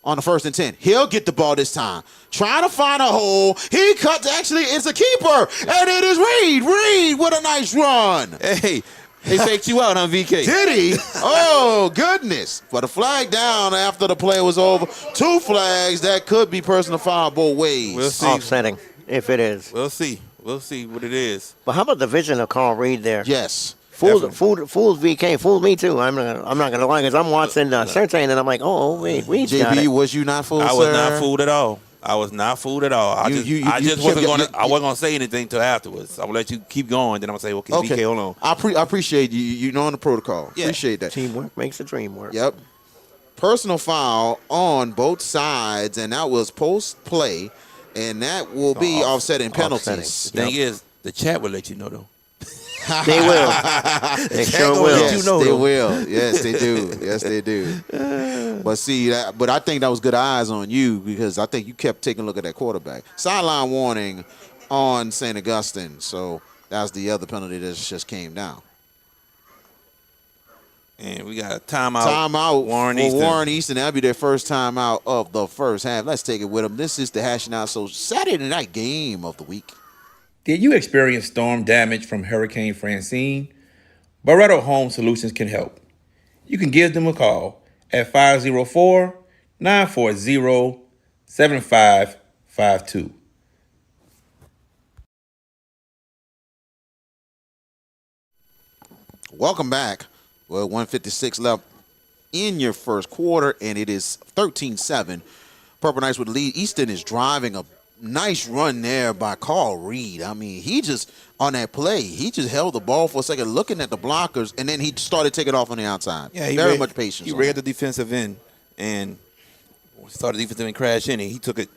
on the 1st and 10. He'll get the ball this time. Trying to find a hole. He cuts. Actually, it's a keeper. And it is Reed. Reed with a nice run. Hey, they faked you out on VK. Did he? Oh, goodness. But a flag down after the play was over. 2 flags. That could be personal foul both ways. We'll see. Offsetting, if it is. We'll see. We'll see what it is. But how about the vision of Carl Reed there? Yes. Fooled VK. Fooled me, too. I'm not going to lie, because I'm watching Surtain, and I'm like, wait, Reed's got it. JB, was you not fooled, I was not fooled at all. I I wasn't gonna say anything till afterwards. I will let you keep going. Then I'm gonna say, okay, BK, hold on. I appreciate you. You knowing the protocol. Yeah. Appreciate that. Teamwork makes the dream work. Yep. Personal foul on both sides, and that was post play, and that will be offsetting penalties. The thing is, the chat will let you know though. They will. They sure will. Let you Yes, know, they though. will. Yes, they do. Yes, they do. But see, but I think that was good eyes on you because I think you kept taking a look at that quarterback. Sideline warning on St. Augustine. So that's the other penalty that just came down. And we got a timeout. Timeout Warren for Easton. Warren Easton. That'll be their first timeout of the first half. Let's take it with them. This is the Hashing Out So Saturday night game of the week. Did you experience storm damage from Hurricane Francine? Barretto Home Solutions can help. You can give them a call at 504-940-7552. Welcome back. Well, 156 left in your first quarter, and it is 13-7. Purple Knights with the lead. Easton is driving a nice run there by Carl Reed. I mean, he just, on that play, he just held the ball for a second, looking at the blockers, and then he started taking off on the outside. Yeah, he Very read, much patience. He on read that. the defensive end and started the defensive end crash in, and he took it.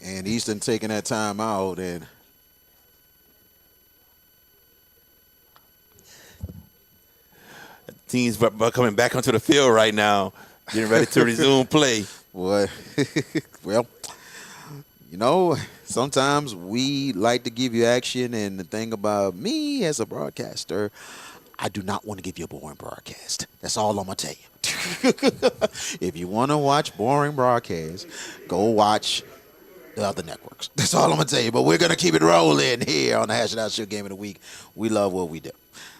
And Easton taking that time out, and Teams coming back onto the field right now, getting ready to resume play. boy, well, you know, sometimes we like to give you action, and the thing about me as a broadcaster, I do not want to give you a boring broadcast. That's all I'm going to tell you. If you want to watch boring broadcasts, go watch the other networks. That's all I'm going to tell you. But we're going to keep it rolling here on the Hash It Out Show Game of the Week. We love what we do.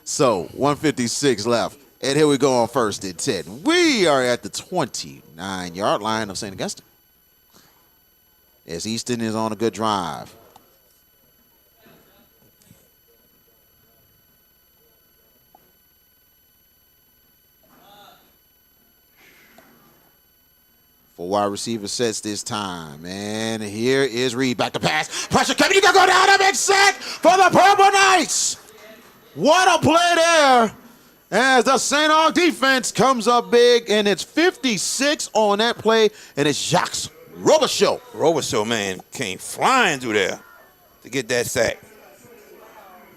So, 156 left. And here we go on 1st and 10. We are at the 29-yard line of St. Augustine. As Easton is on a good drive. For wide receiver sets this time. And here is Reed. Back to pass. Pressure coming. You got to go down. A big sack for the Purple Knights. What a play there. As the St. Aug defense comes up big, and it's 56 on that play, and it's Jacques Robichaud. Robichaud, man, came flying through there to get that sack.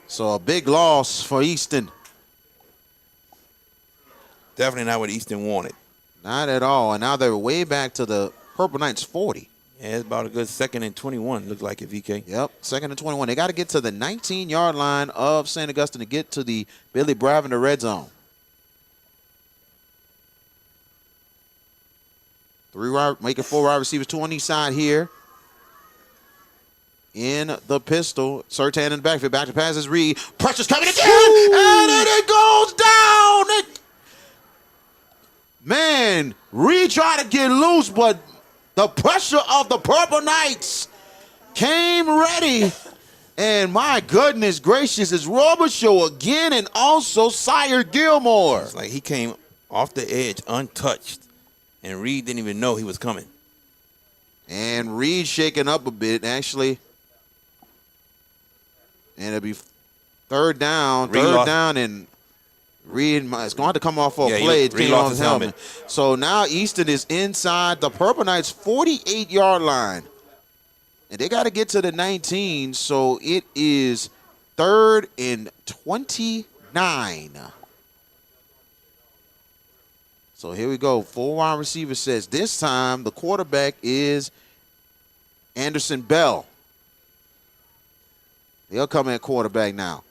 So a big loss for Easton. Definitely not what Easton wanted. Not at all. And now they're way back to the Purple Knights 40. Yeah, it's about a good 2nd and 21, looks like it, VK. Yep, 2nd and 21. They got to get to the 19-yard line of St. Augustine to get to the Billy Bravender red zone. 4 wide receivers, 2 on each side here. In the pistol, Sertan in the backfield, back to passes, Reed. Pressure's coming again, and then it goes down. Man, Reed tried to get loose, but the pressure of the Purple Knights came ready. And my goodness gracious, it's Robichaud again, and also Sire Gilmore. It's like he came off the edge untouched, and Reed didn't even know he was coming. And Reed shaking up a bit, actually. And it'll be third down, and Reed is going to come off for a play. It Reed came lost off his his helmet. So now Easton is inside the Purple Knights' 48-yard line. And they got to get to the 19, so it is 3rd and 29. So here we go. 4 wide receiver sets. This time the quarterback is Anderson Bell. He'll come at quarterback now.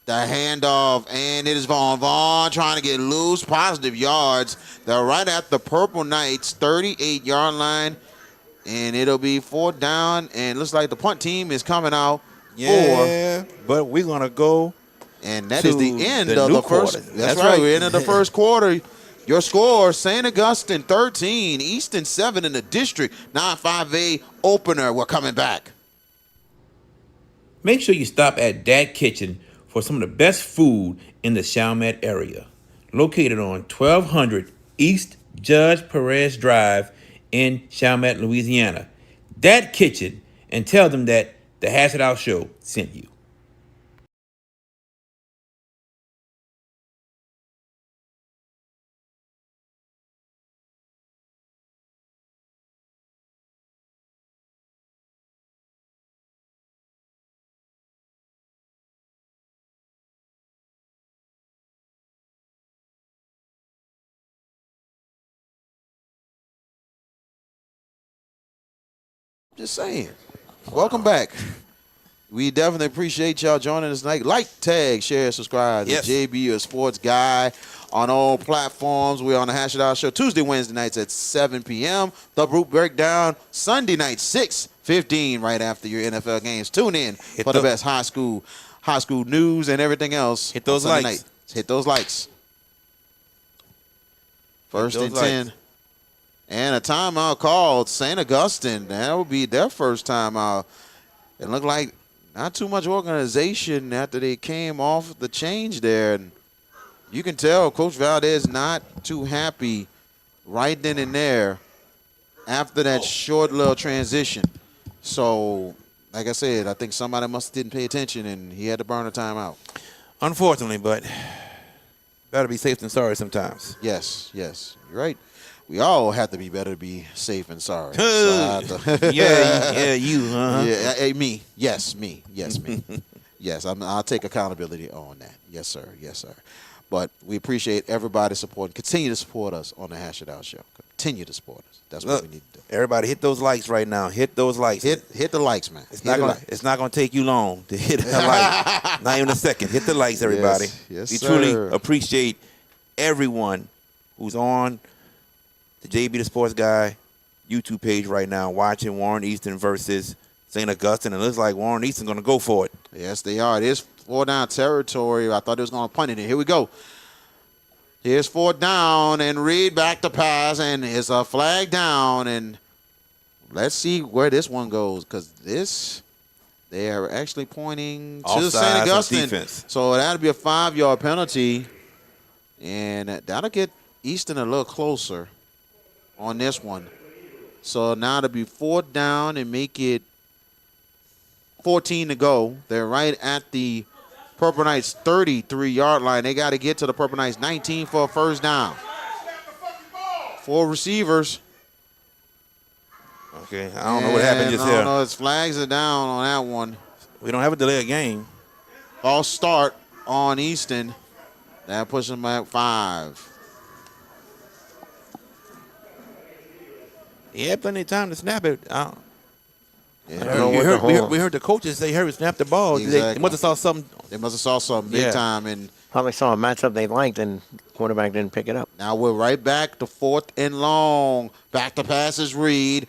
The handoff, and it is Vaughn. Vaughn trying to get loose, positive yards. They're right at the Purple Knights' 38-yard line, and it'll be 4th down, and looks like the punt team is coming out. Yeah, but we're going to go. And that is the end the of new the first. quarter. That's right. We're in the first quarter. Your score, St. Augustine 13, Easton 7 in the district. 9-5A opener. We're coming back. Make sure you stop at Dat Kitchen for some of the best food in the Chalmette area. Located on 1200 East Judge Perez Drive in Chalmette, Louisiana. Dat Kitchen, and tell them that the Hash It Out Show sent you. Just saying. Welcome back. We definitely appreciate y'all joining us tonight. Like, tag, share, subscribe to JB, a sports guy, on all platforms. We're on the Hash It Out Show Tuesday, Wednesday nights at 7 p.m. The Root Breakdown Sunday night, 6:15, right after your NFL games. Tune in for the best high school news and everything else. Hit those likes. Night. Hit those likes. First and 10. And a timeout called St. Augustine. That will be their first timeout. It looked like not too much organization after they came off the change there. And you can tell Coach Valdez not too happy right then and there after that short little transition. So, like I said, I think somebody must didn't pay attention and he had to burn a timeout. Unfortunately, but better be safe than sorry sometimes. Yes, you're right. We all have to be better to be safe and sorry. Yeah, you. Yeah, me. Yes, me. Yes, I'll take accountability on that. Yes, sir. But we appreciate everybody supporting. Continue to support us on the Hash It Out Show. Continue to support us. That's what we need to do. Everybody, hit those likes right now. Hit those likes. Hit the likes, man. It's not going to take you long to hit a like. Not even a second. Hit the likes, everybody. Yes, we sir. truly appreciate everyone who's on the JB the Sports Guy YouTube page right now watching Warren Easton versus St. Augustine. It looks like Warren Easton going to go for it. Yes, they are. It is 4-down territory. I thought it was going to punt it in. Here we go. Here's 4th down, and Reed back to pass, and it's a flag down. And let's see where this one goes, because they are actually pointing to St. Augustine. So that'll be a 5-yard penalty, and that'll get Easton a little closer on this one. So now it'll be 4th down and make it 14 to go. They're right at the Purple Knights 33-yard line. They got to get to the Purple Knights 19 for a first down. 4 receivers. Okay, I don't know what happened just here. No, his flags are down on that one. We don't have a delay of game. False start on Easton. That pushes them at 5. He had plenty of time to snap it. We heard the coaches say, "Hurry, snap the ball." Exactly. They must have saw something. They must have saw something big time. And probably saw a matchup they liked, and quarterback didn't pick it up. now we're right back to 4th and long. Back to passes Reed.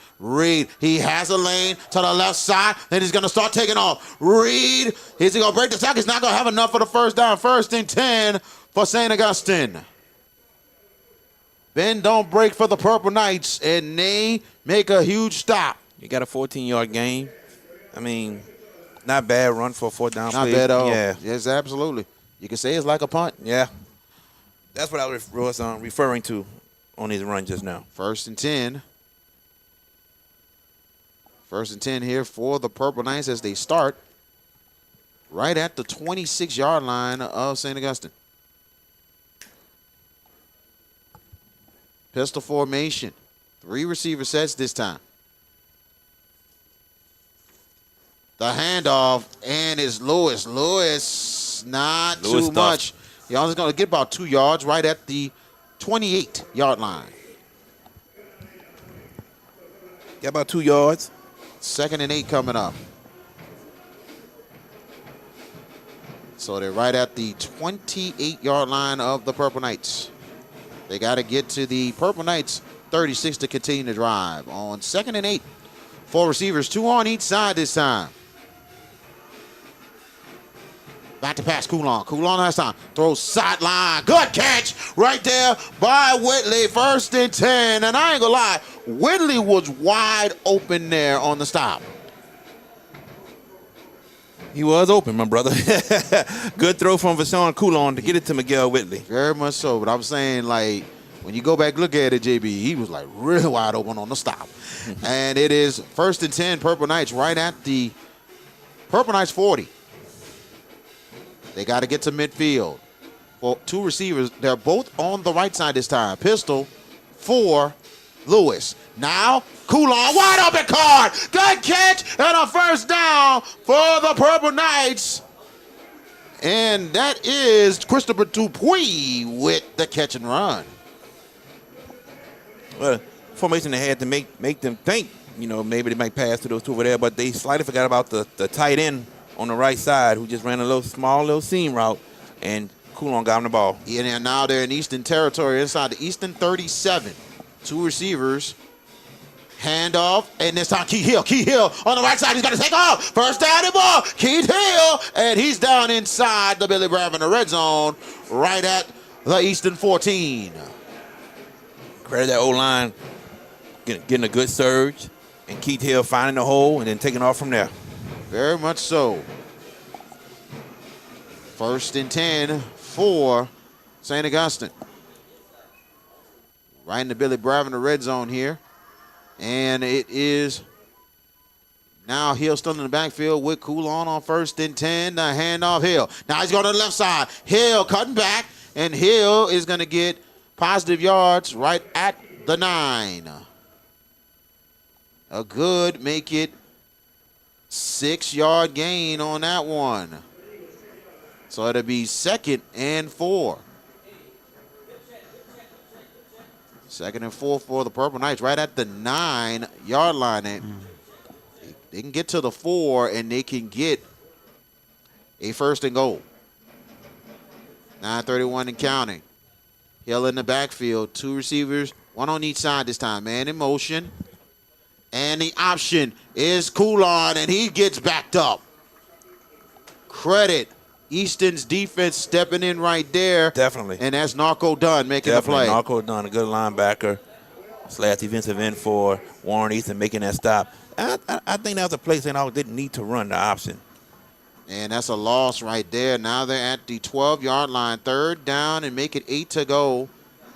He has a lane to the left side. Then he's going to start taking off. Reed, is he going to break the tackle? He's not going to have enough for the first down. 1st and 10 for St. Augustine. Bend don't break for the Purple Knights, and they make a huge stop. You got a 14-yard gain. I mean, not bad run for a 4th down Not play. bad at all. Yeah. Yes, absolutely. You can say it's like a punt. Yeah. That's what I was referring to on his run just now. 1st and 10. 1st and 10 here for the Purple Knights as they start right at the 26-yard line of St. Augustine. Pistol formation. 3 receiver sets this time. The handoff, and it's Lewis. Lewis, not too much. He's only going to get about 2 yards right at the 28-yard line. Got about 2 yards. 2nd and 8 coming up. So they're right at the 28-yard line of the Purple Knights. They got to get to the Purple Knights 36 to continue the drive. On 2nd and 8, 4 receivers, 2 on each side this time. Back to pass, Coulon. Coulon last time. Throws sideline. Good catch right there by Whitley. 1st and 10. And I ain't going to lie, Whitley was wide open there on the stop. He was open, my brother. Good throw from Vashawn Coulon to get it to Miguel Whitley. Very much so. But I'm saying, like, when you go back look at it, JB, he was, like, real wide open on the stop. And it is 1st and 10, Purple Knights right at the Purple Knights 40. They got to get to midfield. Well, 2 receivers, they're both on the right side this time. Pistol for Lewis. Now, Coulon, wide open card. Good catch and a first down for the Purple Knights. And that is Christopher Dupuis with the catch and run. Well, formation they had to make them think maybe they might pass to those two over there, but they slightly forgot about the tight end on the right side who just ran a small seam route, and Coulon got him the ball. Yeah, and now they're in Easton territory inside the Easton 37. Two receivers. Handoff, and this time Keith Hill on the right side. He's got to take off. First down and ball. Keith Hill, and he's down inside the Billy Brown in the red zone, right at the Easton 14. Credit that O-line getting a good surge, and Keith Hill finding the hole and then taking off from there. Very much so. 1st and 10 for St. Augustine. Right in the Billy Brown in the red zone here. And it is now Hill still in the backfield with Coulon on 1st and 10. The handoff Hill. Now he's going to the left side. Hill cutting back, and Hill is going to get positive yards right at the 9. A good make it 6-yard gain on that one. So it'll be 2nd and 4. 2nd and 4 for the Purple Knights, right at the 9-yard line. And they can get to the 4, and they can get a 1st and goal. 9:31 and counting. Hill in the backfield, 2 receivers, 1 on each side this time. Man in motion. And the option is Coulon, and he gets backed up. Credit Easton's defense stepping in right there. Definitely. And that's Narco Dunn making the play. Narco Dunn, a good linebacker / defensive end for Warren Easton, making that stop. I think that was a place St. Augustine didn't need to run the option. And that's a loss right there. Now they're at the 12-yard line. 3rd down, and make it 8 to go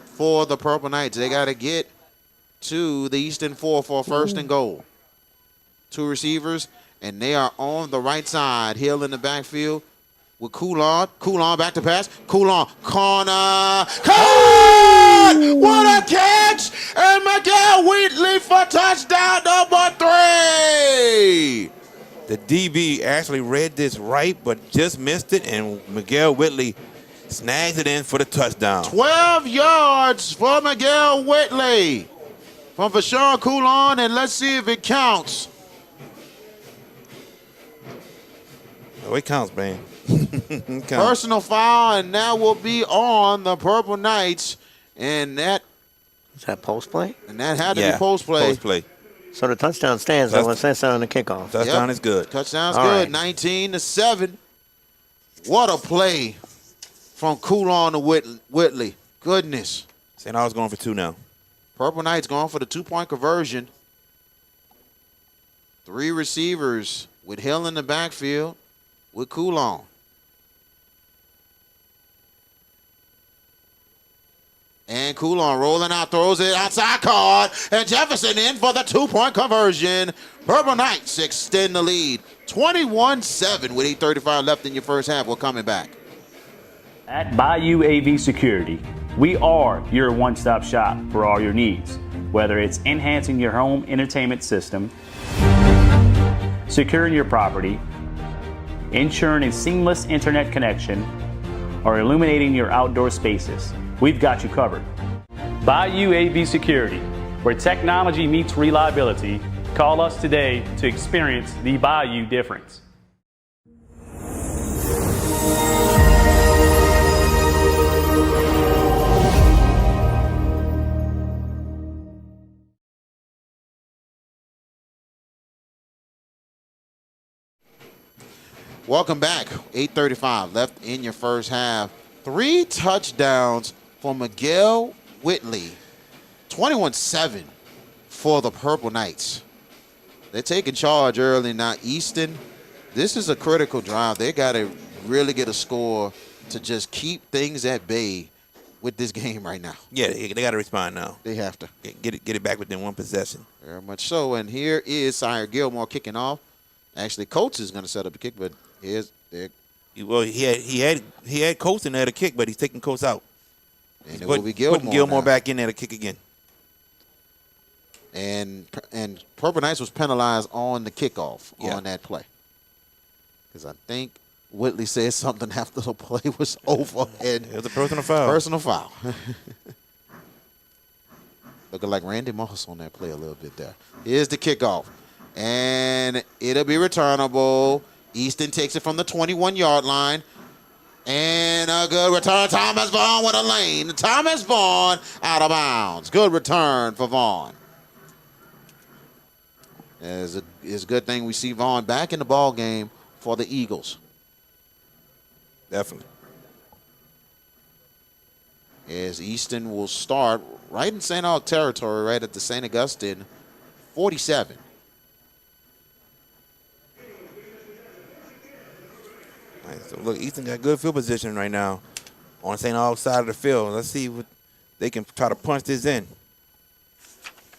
for the Purple Knights. They got to get to the Easton 4 for a 1st and goal. 2 receivers, and they are on the right side. Hill in the backfield with Coulon. Coulon back to pass. Coulon, corner. Caught! What a catch! And Miguel Wheatley for touchdown number 3. The DB actually read this right, but just missed it, and Miguel Whitley snags it in for the touchdown. 12 yards for Miguel Whitley from Vashawn Coulon, and let's see if it counts. Oh, it counts, man. It counts. Personal foul, and that will be on the Purple Knights, and that Is that post play? had to be post play. Post play. So the touchdown stands unless that's on the kickoff. Touchdown is good. Touchdown's All good. right. 19-7. What a play from Coulon to Whitley. Goodness. St. Augustine going for 2 now. Purple Knights going for the 2-point conversion. 3 receivers with Hill in the backfield with Coulon. And Coulon rolling out, throws it outside card, and Jefferson in for the 2-point conversion. Purple Knights extend the lead. 21-7 with 8:35 left in your first half. We're coming back. At Bayou AV Security, we are your one-stop shop for all your needs, whether it's enhancing your home entertainment system, securing your property, ensuring a seamless internet connection, or illuminating your outdoor spaces. We've got you covered. Bayou AV Security, where technology meets reliability. Call us today to experience the Bayou difference. Welcome back. 8:35 left in your first half. 3 touchdowns for Miguel Whitley. 21-7 for the Purple Knights. They're taking charge early now. Easton, this is a critical drive. They got to really get a score to just keep things at bay with this game right now. Yeah, they got to respond now. They have to. Get it back within 1 possession. Very much so. And here is Sire Gilmore kicking off. Actually, Coates is going to set up the kick, but here's there. Well, he had Coates in there to kick, but he's taking Coates out. And it will be Gilmore. Putting Gilmore now. back in there to kick again. And Purple Knights was penalized on the kickoff on that play. Because I think Whitley said something after the play was over. And it was a personal foul. Personal foul. Looking like Randy Moss on that play a little bit there. Here's the kickoff. And it'll be returnable. Easton takes it from the 21-yard line. And a good return. Thomas Vaughn with a lane. Thomas Vaughn out of bounds. Good return for Vaughn. It's a good thing we see Vaughn back in the ball game for the Eagles. Definitely. As Easton will start right in St. Aug territory, right at the St. Augustine 47. Right, so look, Easton got good field position right now on St. Aug's side of the field. Let's see what they can try to punch this in.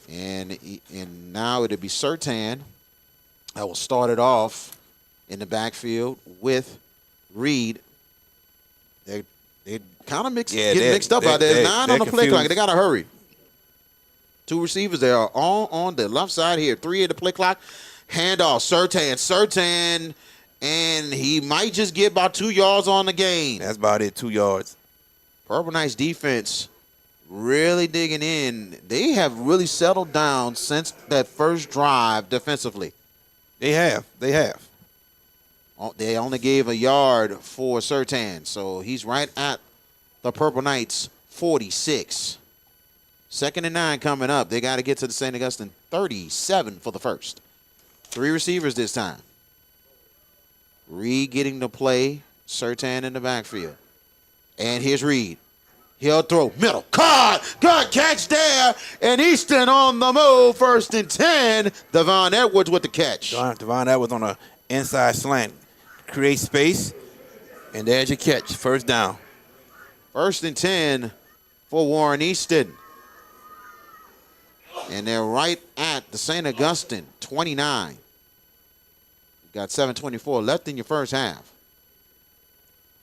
And now it'll be Surtain that will start it off in the backfield with Reed. They kind of getting mixed up out there. There's 9 on the play clock. They got to hurry. 2 receivers. They are all on the left side here. 3 at the play clock. Handoff. Surtain. And he might just get about 2 yards on the gain. That's about it, 2 yards. Purple Knights defense really digging in. They have really settled down since that first drive defensively. They have. They only gave a yard for Surtain, so he's right at the Purple Knights 46. 2nd and 9 coming up. They got to get to the St. Augustine 37 for the first. 3 receivers this time. Reed getting the play. Surtain in the backfield. And here's Reed. He'll throw middle. Caught. Good catch there. And Easton on the move. 1st and 10. Devon Edwards with the catch. Devon Edwards on an inside slant. Create space. And there's your catch. 1st down. 1st and 10 for Warren Easton. And they're right at the St. Augustine 29. Got 7:24 left in your first half.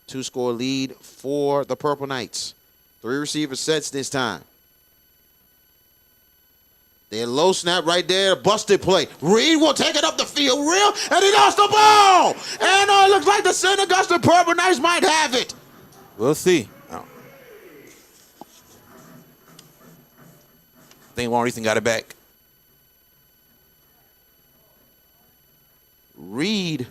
2-score lead for the Purple Knights. 3 receiver sets this time. Their low snap right there, busted play. Reed will take it up the field, and he lost the ball. And it looks like the St. Augustine Purple Knights might have it. We'll see. I think Warren Easton got it back. Reed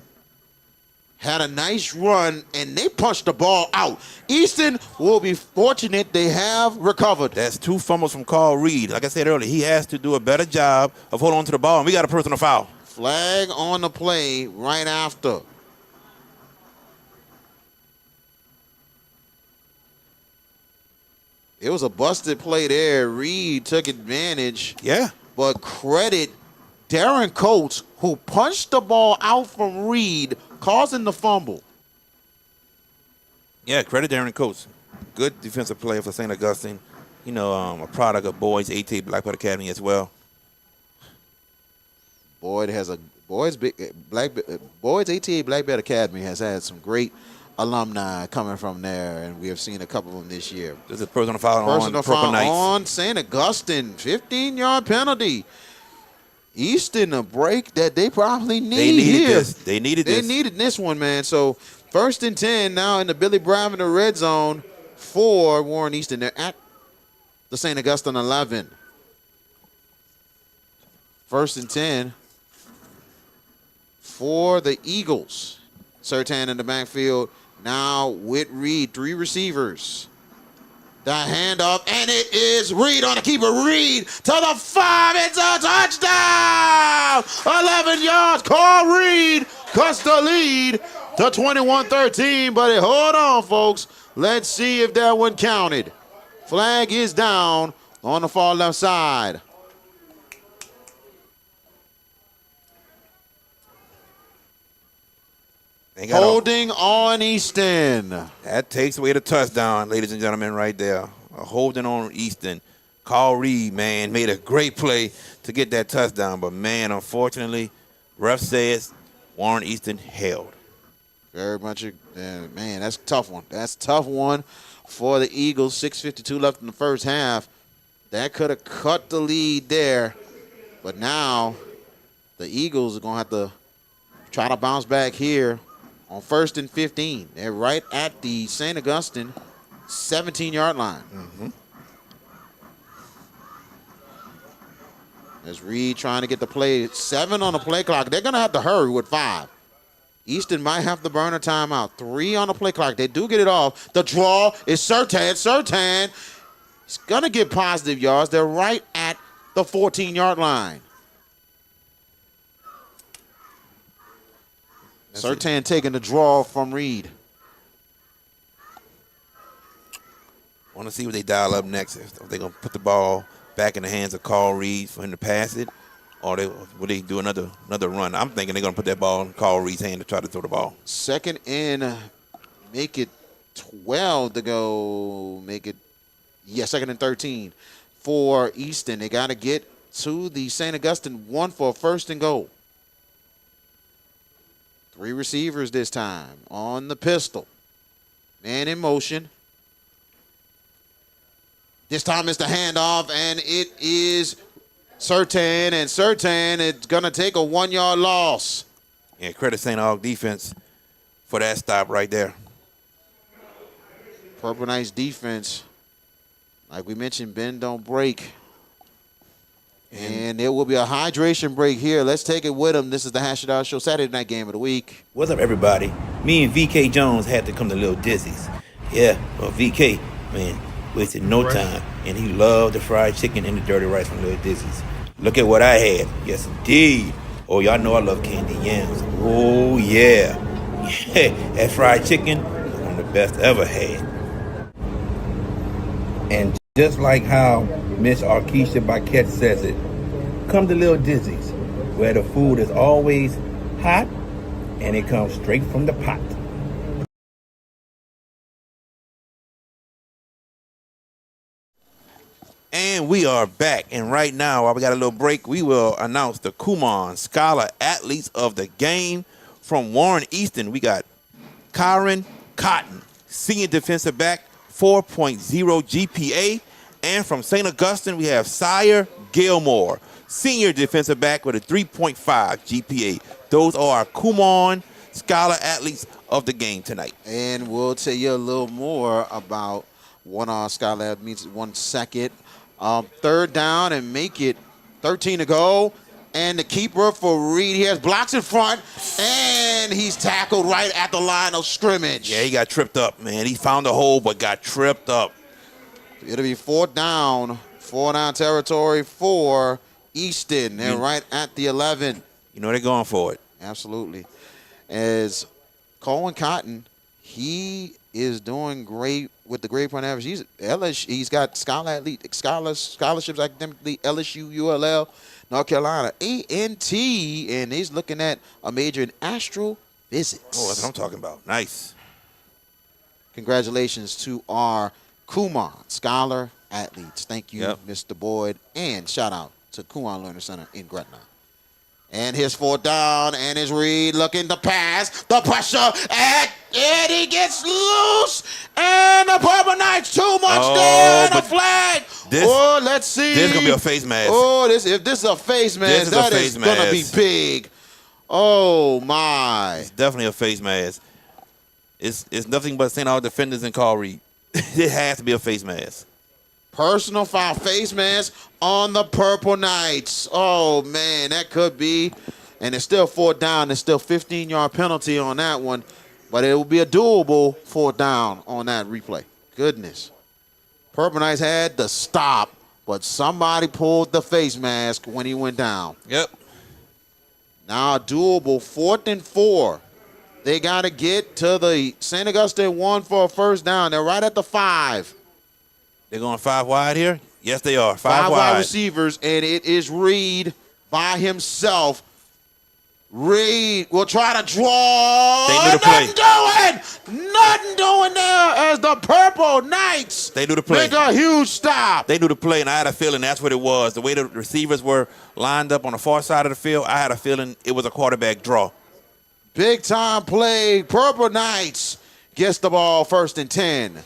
had a nice run, and they punched the ball out. Easton will be fortunate they have recovered. That's 2 fumbles from Carl Reed. Like I said earlier, he has to do a better job of holding on to the ball, and we got a personal foul. Flag on the play right after. It was a busted play there. Reed took advantage. Yeah. But credit Darren Coates, who punched the ball out from Reed, causing the fumble. Yeah, credit Darren Coates. Good defensive player for St. Augustine. You know, a product of Boyd's AT Black Belt Academy as well. Boyd's ATA Black Belt Academy has had some great alumni coming from there, and we have seen a couple of them this year. This is personal foul on Purple Knights. On St. Augustine, 15-yard penalty. Easton, a break that they probably need. They needed this one, man. So 1st and 10 now in the Billy Bravender red zone for Warren Easton. They're at the St. Augustine 11. 1st and 10 for the Eagles. Surtain in the backfield now with Reed. 3 receivers. The handoff, and it is Reed on the keeper. Reed to the 5. It's a touchdown! 11 yards. Carl Reed cuts the lead to 21-13. But hold on, folks. Let's see if that one counted. Flag is down on the far left side. Holding on Easton. That takes away the touchdown, ladies and gentlemen, right there. A holding on Easton. Carl Reed, man, made a great play to get that touchdown. But, man, unfortunately, ref says Warren Easton held. Very much, man, that's a tough one. That's a tough one for the Eagles. 6:52 left in the first half. That could have cut the lead there. But now the Eagles are going to have to try to bounce back here. On 1st and 15, they're right at the St. Augustine 17-yard line. As Reed trying to get the play. 7 on the play clock. They're going to have to hurry with 5. Easton might have to burn a timeout. 3 on the play clock. They do get it off. The draw is Surtan. Surtan is going to get positive yards. They're right at the 14-yard line. Surtan taking the draw from Reed. Want to see what they dial up next. If they're going to put the ball back in the hands of Carl Reed for him to pass it, or will they do another run? I'm thinking they're going to put that ball in Carl Reed's hand to try to throw the ball. Second and make it 12 to go. Second and 13 for Easton. They got to get to the St. Augustine 1 for a first and goal. 3 receivers this time on the pistol. Man in motion. This time it's the handoff, and it is Surtan, and Surtan is going to take a 1-yard loss. Yeah, credit St. Aug defense for that stop right there. Purple Knights defense, like we mentioned, bend don't break. And there will be a hydration break here. Let's take it with them. This is the Hash It Out Show, Saturday night game of the week. What's up, everybody? Me and VK Jones had to come to Little Dizzy's. Yeah, well, VK, man, wasted no time. And he loved the fried chicken and the dirty rice from Little Dizzy's. Look at what I had. Yes, indeed. Oh, y'all know I love candy yams. Oh, yeah. That fried chicken was one of the best I ever had. And just like how Miss Arkisha Baquette says it, come to Little Dizzy's, where the food is always hot and it comes straight from the pot. And we are back. And right now, while we got a little break, we will announce the Kumon Scholar Athletes of the Game. From Warren Easton, we got Kyron Cotton, senior defensive back, 4.0 GPA. And from St. Augustine, we have Sire Gilmore, senior defensive back with a 3.5 GPA. Those are our Kumon Scholar Athletes of the Game tonight. And we'll tell you a little more about one of our Scholar Athletes in 1 second. Third down and make it 13 to go. And the keeper for Reed, he has blocks in front, and he's tackled right at the line of scrimmage. Yeah, he got tripped up, man. He found a hole but got tripped up. It'll be 4th down territory for Easton. They're right at the 11. You know they're going for it. Absolutely. As Colin Cotton, he is doing great with the grade point average. He's got scholarships academically, LSU, ULL, North Carolina, A&T, and he's looking at a major in astrophysics. Oh, that's what I'm talking about. Nice. Congratulations to our Kumon Scholar Athletes. Thank you, Mr. Boyd, and shout out to Kumon Learning Center in Gretna. And here's 4th down, and it's Reed looking to pass. The pressure, and he gets loose. And the Purple Knights, too much there, and a flag. Let's see. This is going to be a face mask. If this is a face mask, that is going to be big. Oh, my. It's definitely a face mask. It's nothing but St. Aug defenders and Carl Reed. It has to be a face mask. Personal foul, face mask on the Purple Knights. Oh, man, that could be. And it's still 4th down. There's still 15-yard penalty on that one. But it will be a doable 4th down on that replay. Goodness. Purple Knights had the stop, but somebody pulled the face mask when he went down. Yep. Now a doable 4th and 4. They got to get to the St. Augustine 1 for a first down. They're right at the 5. They're going 5 wide here? Yes, they are. 5 wide receivers, and it is Reed by himself. Reed will try to draw. They knew the play. Nothing doing there as the Purple Knights. They knew the play. Make a huge stop. They knew the play, and I had a feeling that's what it was. The way the receivers were lined up on the far side of the field, I had a feeling it was a quarterback draw. Big time play. Purple Knights gets the ball 1st and 10.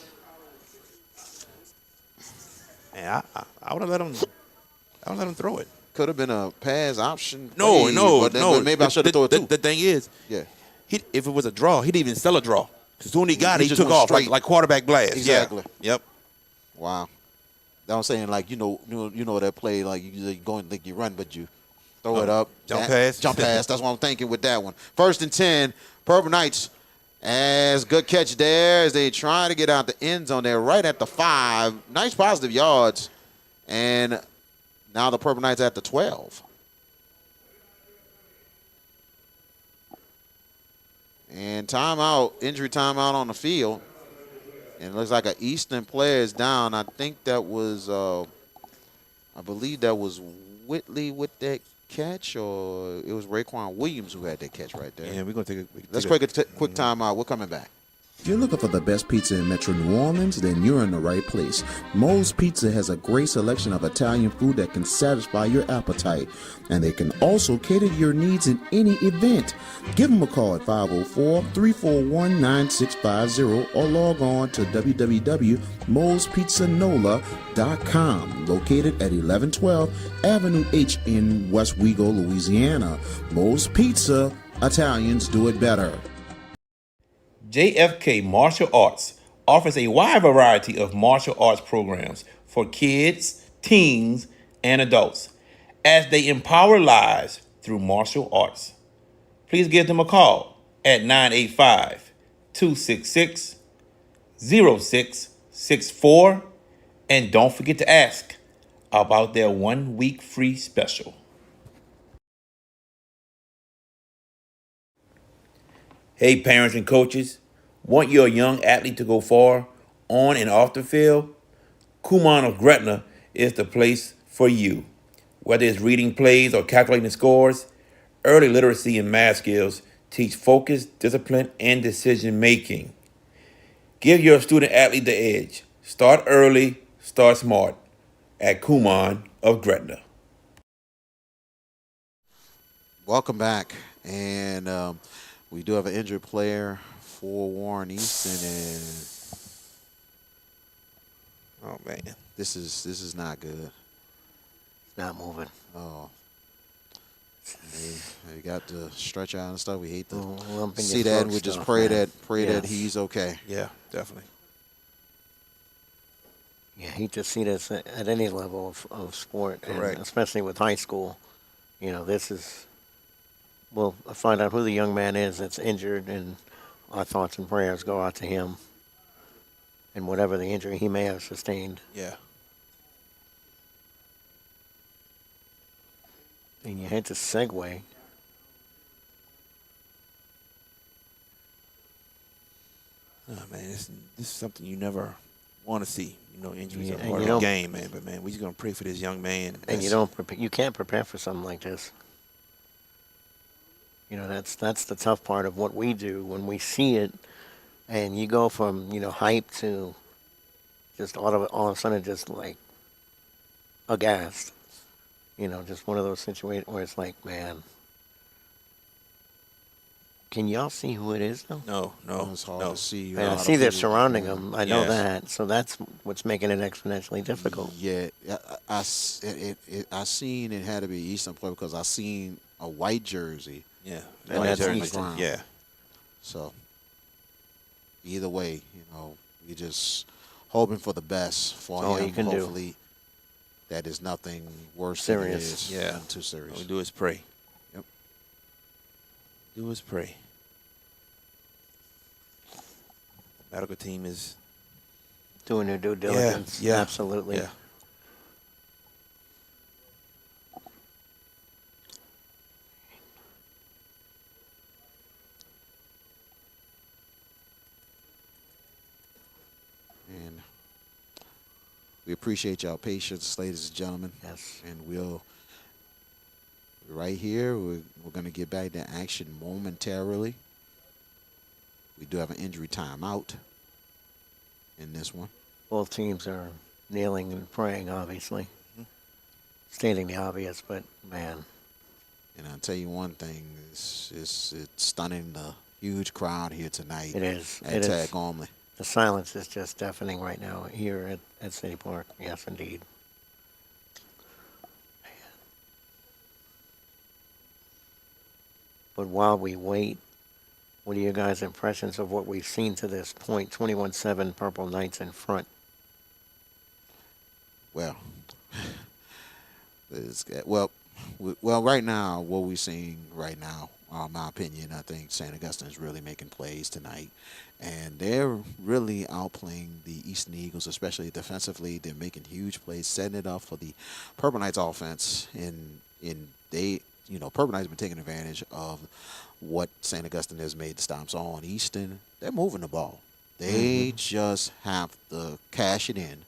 Man, I would have let him throw it. Could have been a pass option. No. But maybe I should have thrown it too. The thing is, if it was a draw, he didn't even sell a draw. Because when he got it, he took off like quarterback blast. Exactly. Yeah. Yep. Wow. I'm saying, like, you know that play, like you go and think you run, but you throw it up. Jump pass. Jump pass. That's what I'm thinking with that one. 1st and 10, Purple Knights. As good catch there as they try to get out the end zone there, right at the 5. Nice positive yards. And now the Purple Knights at the 12. And injury timeout on the field. And it looks like an Easton player is down. I think that was, I believe that was Whitley with that catch, or it was Raekwon Williams who had that catch right there. Yeah, we're going to take Let's take a quick timeout. We're coming back. If you're looking for the best pizza in Metro New Orleans, then you're in the right place. Moe's Pizza has a great selection of Italian food that can satisfy your appetite, and they can also cater to your needs in any event. Give them a call at 504-341-9650 or log on to www.moespizzanola.com, located at 1112 Avenue H in West Wego, Louisiana. Moe's Pizza, Italians do it better. JFK Martial Arts offers a wide variety of martial arts programs for kids, teens, and adults as they empower lives through martial arts. Please give them a call at 985-266-0664, and don't forget to ask about their 1-week free special. Hey, parents and coaches, want your young athlete to go far on and off the field? Kumon of Gretna is the place for you. Whether it's reading plays or calculating scores, early literacy and math skills teach focus, discipline, and decision making. Give your student athlete the edge. Start early, start smart at Kumon of Gretna. Welcome back. And we do have an injured player for Warren Easton, and Oh, man. this is not good. It's not moving. Oh, they got to stretch out and stuff. We hate to Lump in see your that, throat and we just stuff, pray man. that Yes. he's okay. Yeah, definitely. Yeah, hate to see this at any level of sport, and Correct. especially with high school. You know, this is. We'll find out who the young man is that's injured, and our thoughts and prayers go out to him and whatever the injury he may have sustained. Yeah. And you hate to segue. Oh, man, this is something you never want to see. You know, injuries Yeah, are and part you of the know- game, man. But, man, we're just going to pray for this young man. And you can't prepare for something like this. You know, that's the tough part of what we do when we see it, and you go from hype to just all of a sudden just like aghast. You know, just one of those situations where it's like, man, can y'all see who it is though? No. It's hard no. to see. And I see they're surrounding him. I know Yes. that, so that's what's making it exponentially difficult. Yeah, I seen it had to be Easton player because I seen a white jersey. Yeah. And White that's jersey. Easton. Yeah. So either way, we just hoping for the best for All him. you can do. Hopefully, that is nothing worse Serious. than it is. Yeah. Nothing too serious. All we do is pray. Yep. Do is pray. Medical team is. Doing their due diligence. Yeah. Absolutely. Yeah. And we appreciate y'all patience, ladies and gentlemen. Yes. And we'll right here. We're going to get back to action momentarily. We do have an injury timeout in this one. Both teams are kneeling and praying, obviously. Stating the obvious, but man, And I'll tell you one thing, it's stunning the huge crowd here tonight. it is. At It Tag is. Gormley. The silence is just deafening right now here at City Park. Yes, indeed. But while we wait, what are your guys' impressions of what we've seen to this point? 21-7 Purple Knights in front. Well, well, right now, what we're seeing right now, my opinion, I think St. Augustine is really making plays tonight, and they're really outplaying the Easton Eagles, especially defensively. They're making huge plays, setting it up for the Purple Knights offense, and Purple Knights have been taking advantage of what St. Augustine has made the stops on. Easton, they're moving the ball. They just have to cash it in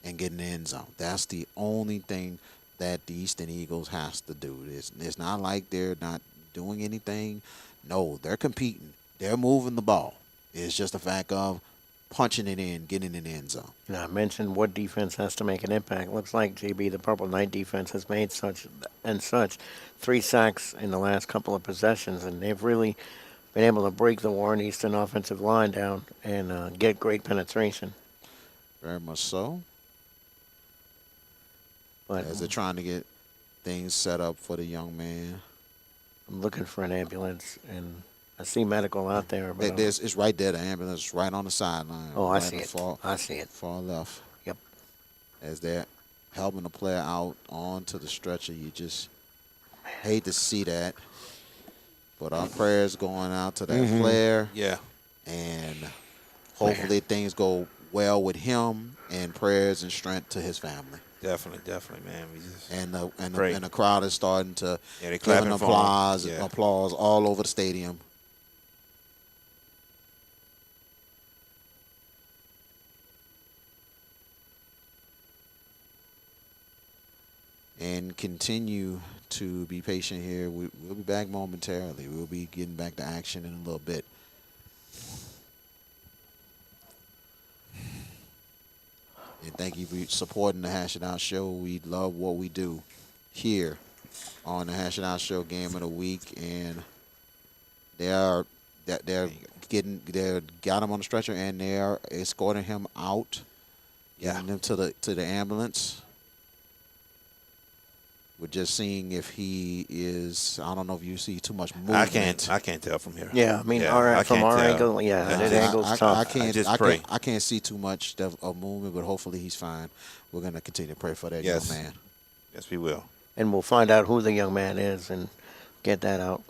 and get in the end zone. That's the only thing that the Easton Eagles has to do. It's not like they're not doing anything. No, they're competing. They're moving the ball. It's just a fact of punching it in, getting in the end zone. Now, I mentioned what defense has to make an impact. Looks like, JB, the Purple Knight defense has made such 3 sacks in the last couple of possessions, and they've really been able to break the Warren Easton offensive line down and get great penetration. Very much so. But as they're trying to get things set up for the young man. I'm looking for an ambulance, and I see medical out there. But it's right there. The ambulance is right on the sideline. Oh, I right see it. I see it. Far left. Yep. As they're helping the player out onto the stretcher, you just hate to see that. But our prayers going out to that player. Yeah. And hopefully things go well with him, and prayers and strength to his family. Definitely, man. We just and the crowd is starting to they give an applause all over the stadium. And continue to be patient here. We'll be back momentarily. We'll be getting back to action in a little bit. And thank you for supporting the Hash It Out Show. We love what we do here on the Hash It Out Show Game of the Week, and they got him on the stretcher, and they are escorting him out, getting him to the ambulance. We're just seeing if he is. I don't know if you see too much movement. I can't tell from here. Yeah, I mean, from our angle, that angle's tough. I can't see too much of movement, but hopefully he's fine. We're going to continue to pray for that young man. Yes, we will. And we'll find out who the young man is and get that out.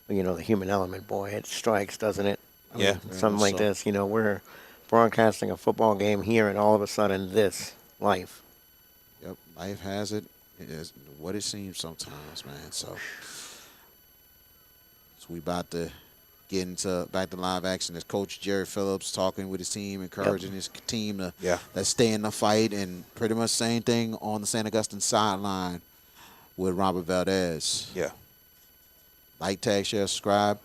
You know, the human element, boy, it strikes, doesn't it? I mean, something like this. You know, we're broadcasting a football game here, and all of a sudden, life. Yep, life has it. It is what it seems sometimes, man. So we about to get into back to live action as Coach Jerry Phillips talking with his team, encouraging his team to stay in the fight, and pretty much same thing on the St. Augustine sideline with Robert Valdez. Yeah. Like, tag, share, subscribe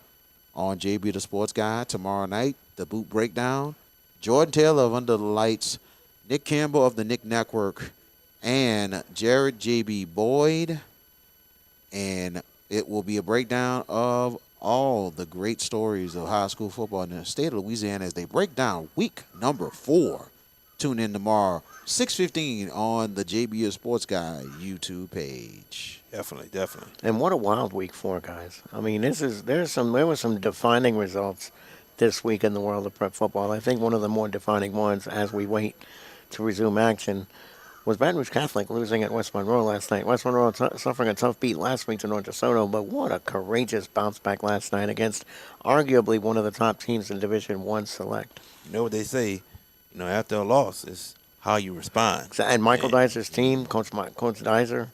on JB the Sports Guy tomorrow night. The Boot Breakdown. Jordan Taylor of Under the Lights, Nick Campbell of the Nick Network, and Jared J.B. Boyd. And it will be a breakdown of all the great stories of high school football in the state of Louisiana as they break down week number 4. Tune in tomorrow, 6:15 on the JB Sports Guy YouTube page. Definitely. And what a wild week 4, guys. I mean, there were some defining results this week in the world of prep football. I think one of the more defining ones as we wait to resume action was Baton Rouge Catholic losing at West Monroe last night. West Monroe suffering a tough beat last week to North DeSoto, but what a courageous bounce back last night against arguably one of the top teams in Division I Select. You know what they say, after a loss is how you respond. And Michael Dizer's team, Coach Dizer,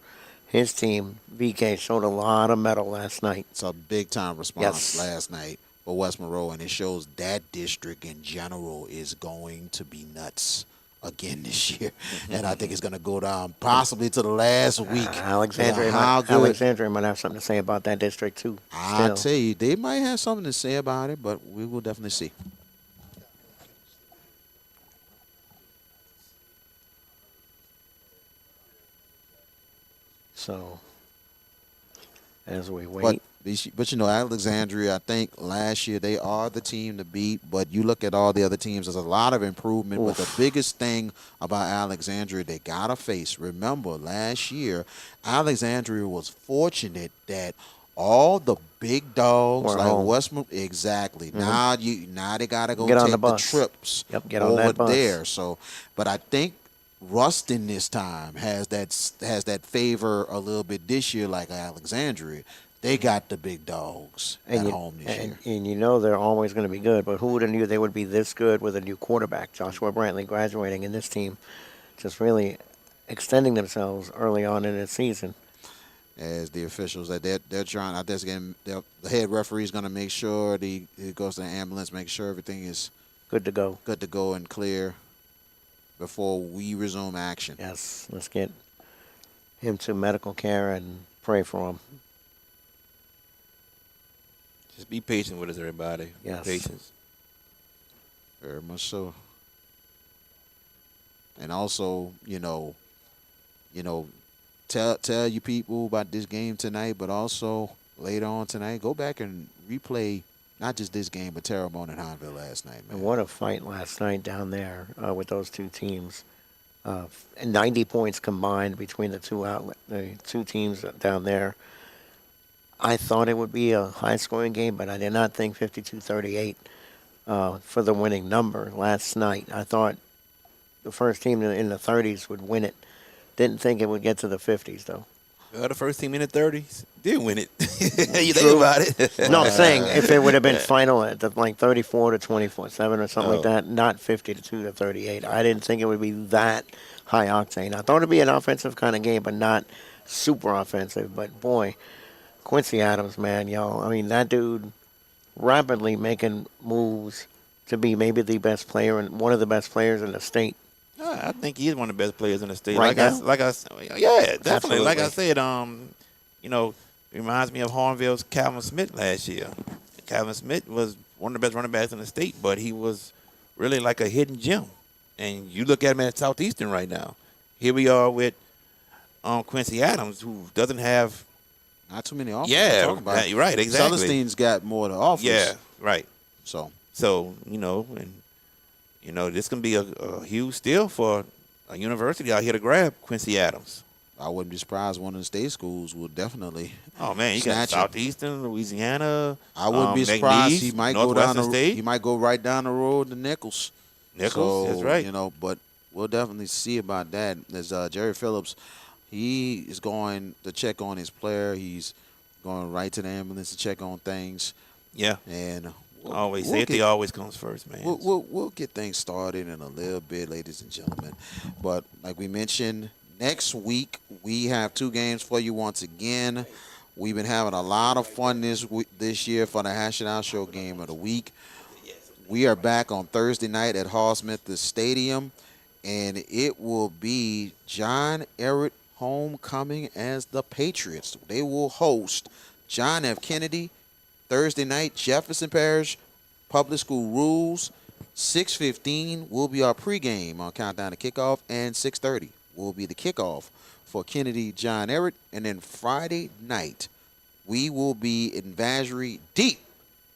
his team, VK, showed a lot of mettle last night. It's a big-time response last night for West Monroe, and it shows that district in general is going to be nuts again this year. And I think it's going to go down possibly to the last week. Alexandria might have something to say about that district, too. I tell you, they might have something to say about it, but we will definitely see. So, as we wait. But Alexandria, I think last year they are the team to beat, but you look at all the other teams, there's a lot of improvement. But the biggest thing about Alexandria they got to face, remember last year, Alexandria was fortunate that all the big dogs We're like home. Westmont, exactly. Now they gotta go Get on take the the bus. trips Yep, get on over that bus. there. So, but I think Ruston this time has that favor a little bit this year, like Alexandria. They got the big dogs at home this year. And you know they're always going to be good, but who would have knew they would be this good with a new quarterback, Joshua Brantley, graduating, and this team just really extending themselves early on in the season. As the officials that they're trying, I guess again, the head referee is going to make sure he goes to the ambulance, make sure everything is Good to go. and clear before we resume action. Yes, let's get him to medical care and pray for him. Just be patient with us, everybody. Yes. Patience. Very much so. And also, tell you people about this game tonight, but also later on tonight, go back and replay not just this game, but Terrebonne and Hineville last night, man. And what a fight last night down there with those two teams. 90 points combined between the two teams down there. I thought it would be a high-scoring game, but I did not think 52-38 for the winning number last night. I thought the first team in the 30s would win it. Didn't think it would get to the 50s, though. Well, the first team in the 30s did win it. You think about it. No, I'm saying if it would have been final at like 34-24-7 or something like that, not 52-38. I didn't think it would be that high octane. I thought it'd be an offensive kind of game, but not super offensive. But boy, Quincy Adams, man, y'all. I mean, that dude rapidly making moves to be maybe the best player and one of the best players in the state. I think he is one of the best players in the state. Right now? Yeah, definitely. Absolutely. Like I said, reminds me of Hornville's Calvin Smith last year. Calvin Smith was one of the best running backs in the state, but he was really like a hidden gem. And you look at him at Southeastern right now. Here we are with Quincy Adams, who doesn't have not too many offers. Yeah, to talk about. right, exactly. Celestine's got more to offer. Yeah, right. So this can be a huge steal for a university out here to grab Quincy Adams. I wouldn't be surprised one of the state schools will definitely. Oh man, you got snatch him. Southeastern, Louisiana. I wouldn't be surprised. He might go down State. He might go right down the road to Nichols. Nichols, that's right. But we'll definitely see about that. There's Jerry Phillips. He is going to check on his player. He's going right to the ambulance to check on things. Yeah, and safety always comes first, man. We'll get things started in a little bit, ladies and gentlemen. But like we mentioned, next week we have 2 games for you once again. We've been having a lot of fun this year for the Hash It Out Show game of the week. We are back on Thursday night at Hall Smith Stadium, and it will be John Ehret homecoming as the Patriots. They will host John F. Kennedy Thursday night, Jefferson Parish Public School Rules. 6:15 will be our pregame on Countdown to Kickoff, and 6:30 will be the kickoff for Kennedy John Ehret. And then Friday night, we will be in Vacherie, deep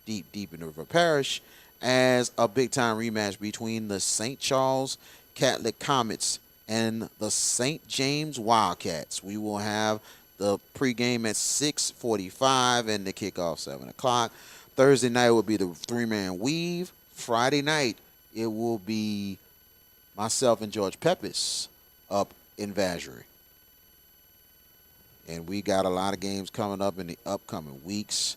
in the River Parish, as a big-time rematch between the St. Charles Catholic Comets and the St. James Wildcats. We will have the pregame at 6:45 and the kickoff 7 o'clock. Thursday night will be the 3-man weave. Friday night, it will be myself and George Peppis up in Vacherie. And we got a lot of games coming up in the upcoming weeks.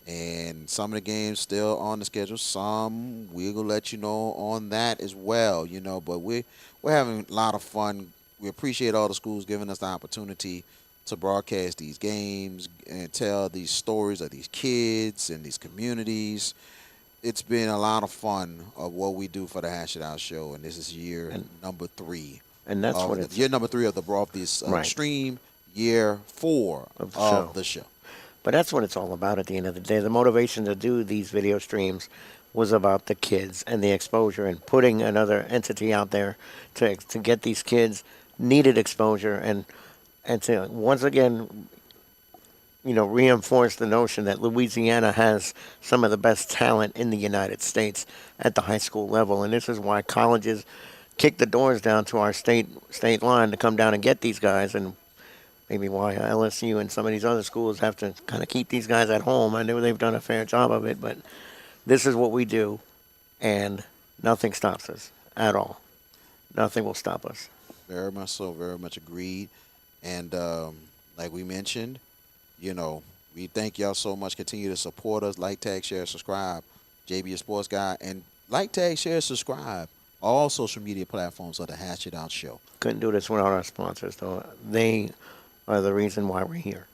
And some of the games still on the schedule. Some we're going to let you know on that as well, But we're having a lot of fun. We appreciate all the schools giving us the opportunity to broadcast these games and tell these stories of these kids and these communities. It's been a lot of fun of what we do for the Hash It Out Show, and this is year number 3. And that's what it's year number 3 of this stream, year 4 of the show. But that's what it's all about at the end of the day. The motivation to do these video streams was about the kids and the exposure and putting another entity out there to get these kids needed exposure and to once again, reinforce the notion that Louisiana has some of the best talent in the United States at the high school level. And this is why colleges kick the doors down to our state line to come down and get these guys. And maybe why LSU and some of these other schools have to kind of keep these guys at home. I know they've done a fair job of it, but this is what we do, and nothing stops us at all. Nothing will stop us. Very much so. Very much agreed. And like we mentioned, we thank y'all so much. Continue to support us. Like, tag, share, subscribe. JB, a sports guy. And like, tag, share, subscribe. All social media platforms of the Hash It Out Show. Couldn't do this without our sponsors, though. They are the reason why we're here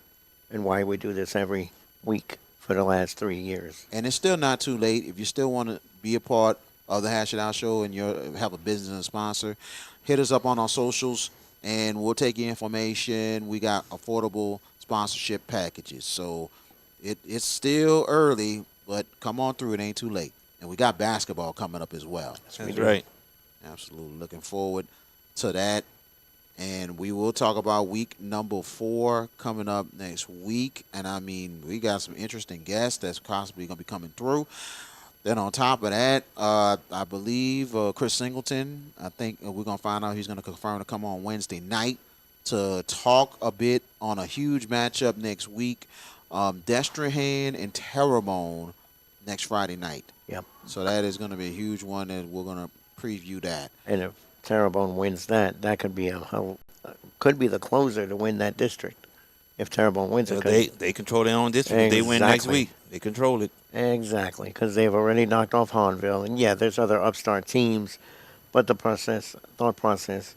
and why we do this every week for the last 3 years. And it's still not too late. If you still want to be a part of the Hash It Out Show and you have a business and a sponsor, hit us up on our socials and we'll take your information. We got affordable sponsorship packages. So it's still early, but come on through. It ain't too late. And we got basketball coming up as well. That's right. Absolutely. Looking forward to that. And we will talk about week number 4 coming up next week. And, I mean, we got some interesting guests that's possibly going to be coming through. Then on top of that, I believe Chris Singleton, I think we're going to find out he's going to confirm to come on Wednesday night to talk a bit on a huge matchup next week. Destrehan and Terrebonne next Friday night. Yep. So that is going to be a huge one, and we're going to preview that. And if Terrebonne wins that could be could be the closer to win that district. If Terrebonne wins it, they control their own district. If they win next week, they control it. Exactly, because they've already knocked off Hahnville, and yeah, there's other upstart teams, but the thought process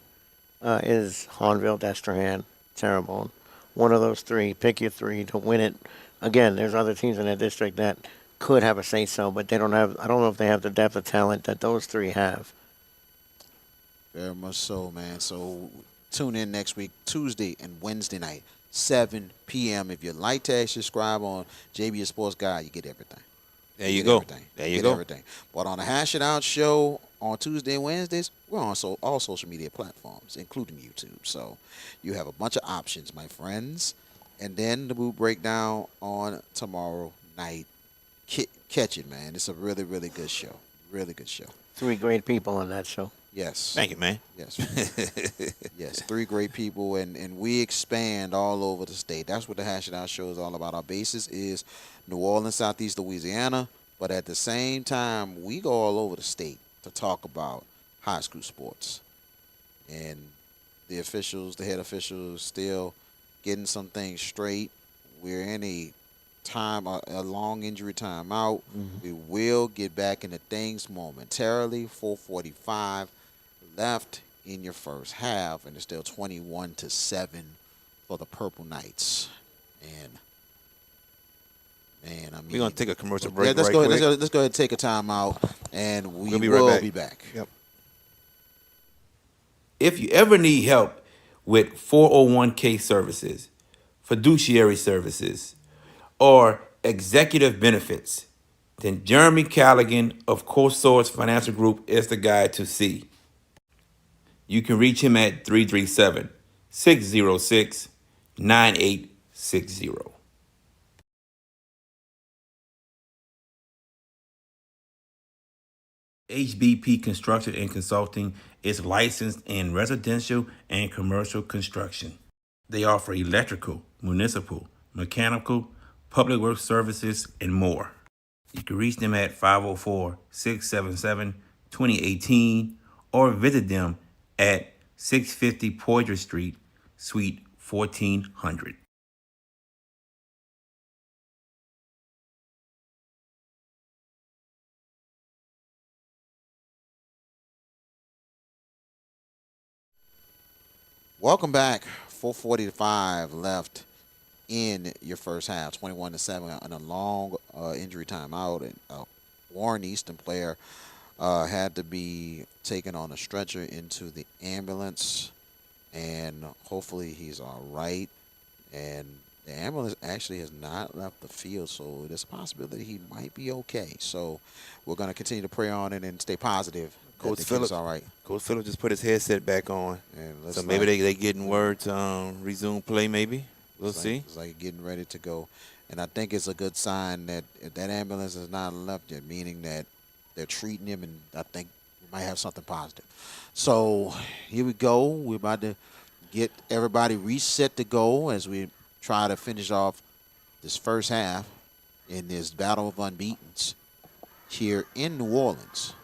is Hahnville, Destrehan, Terrebonne. One of those 3, pick your 3 to win it. Again, there's other teams in that district that could have a say-so, but they don't have. I don't know if they have the depth of talent that those 3 have. Very much so, man. So tune in next week, Tuesday and Wednesday night, 7 p.m. If you like, tag, subscribe on JB Sports Guy, you get everything. There you go. Everything. There you go. Everything. But on the Hash It Out Show on Tuesday and Wednesdays, we're on all social media platforms, including YouTube. So you have a bunch of options, my friends. And then the Boot Breakdown on tomorrow night. Catch it, man. It's a really, really good show. Really good show. 3 great people on that show. Yes. Thank you, man. Yes. Yes, 3 great people, and we expand all over the state. That's what the Hash It Out Show is all about. Our basis is New Orleans, Southeast Louisiana, but at the same time, we go all over the state to talk about high school sports. And the officials, the head officials, still getting some things straight. We're in a long injury timeout. We will get back into things momentarily. 4:45 left in your first half, and it's still 21-7 for the Purple Knights. And man, I mean, We're gonna take a commercial break. Yeah, let's right go. quick. Let's go ahead and take a timeout, and we'll be right back. be back. Yep. If you ever need help with 401k services, fiduciary services, or executive benefits, then Jeremy Callaghan of CoSource Financial Group is the guy to see. You can reach him at 337-606-9860. HBP Construction and Consulting is licensed in residential and commercial construction. They offer electrical, municipal, mechanical, public works services, and more. You can reach them at 504-677-2018 or visit them at 650 Poydras Street, Suite 1400. Welcome back. 4:45 left in your first half. 21-7 on a long injury timeout. And Warren Easton player had to be taken on a stretcher into the ambulance, and hopefully he's all right. And the ambulance actually has not left the field, so there's a possibility he might be okay. So we're going to continue to pray on it and stay positive. Coach Phillips, all right. Coach Phillips just put his headset back on. And So maybe they getting word to resume play. Maybe we'll see. It's like getting ready to go, and I think it's a good sign that if that ambulance has not left yet, meaning that they're treating him, and I think we might have something positive. So here we go. We're about to get everybody reset to go as we try to finish off this first half in this battle of unbeatens here in New Orleans.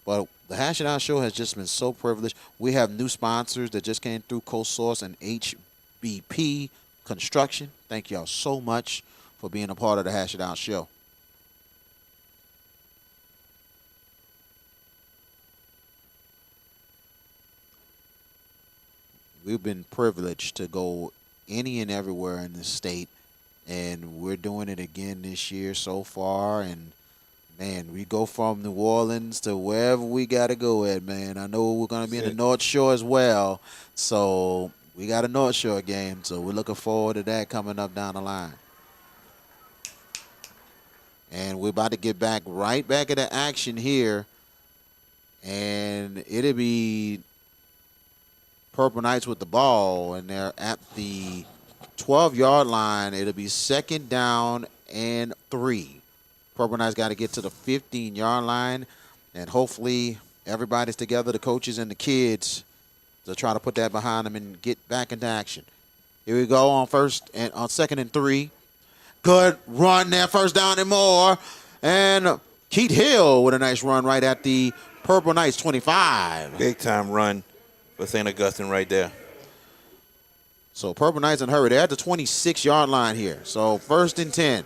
But the Hash It Out Show has just been so privileged. We have new sponsors that just came through, CoSource and HBP Construction. Thank y'all so much for being a part of the Hash It Out Show. We've been privileged to go any and everywhere in the state, and we're doing it again this year so far. And man, we go from New Orleans to wherever we got to go at, man. I know we're going to be in the North Shore as well, so we got a North Shore game, so we're looking forward to that coming up down the line. And we're about to get right back into action here, and it'll be Purple Knights with the ball, and they're at the 12-yard line. It'll be 2nd down and 3. Purple Knights got to get to the 15-yard line, and hopefully everybody's together, the coaches and the kids, to try to put that behind them and get back into action. Here we go on 2nd and 3. Good run there, 1st down and more. And Keith Hill with a nice run right at the Purple Knights 25. Big time run for St. Augustine right there. So Purple Knights in a hurry. They're at the 26-yard line here. So 1st and 10.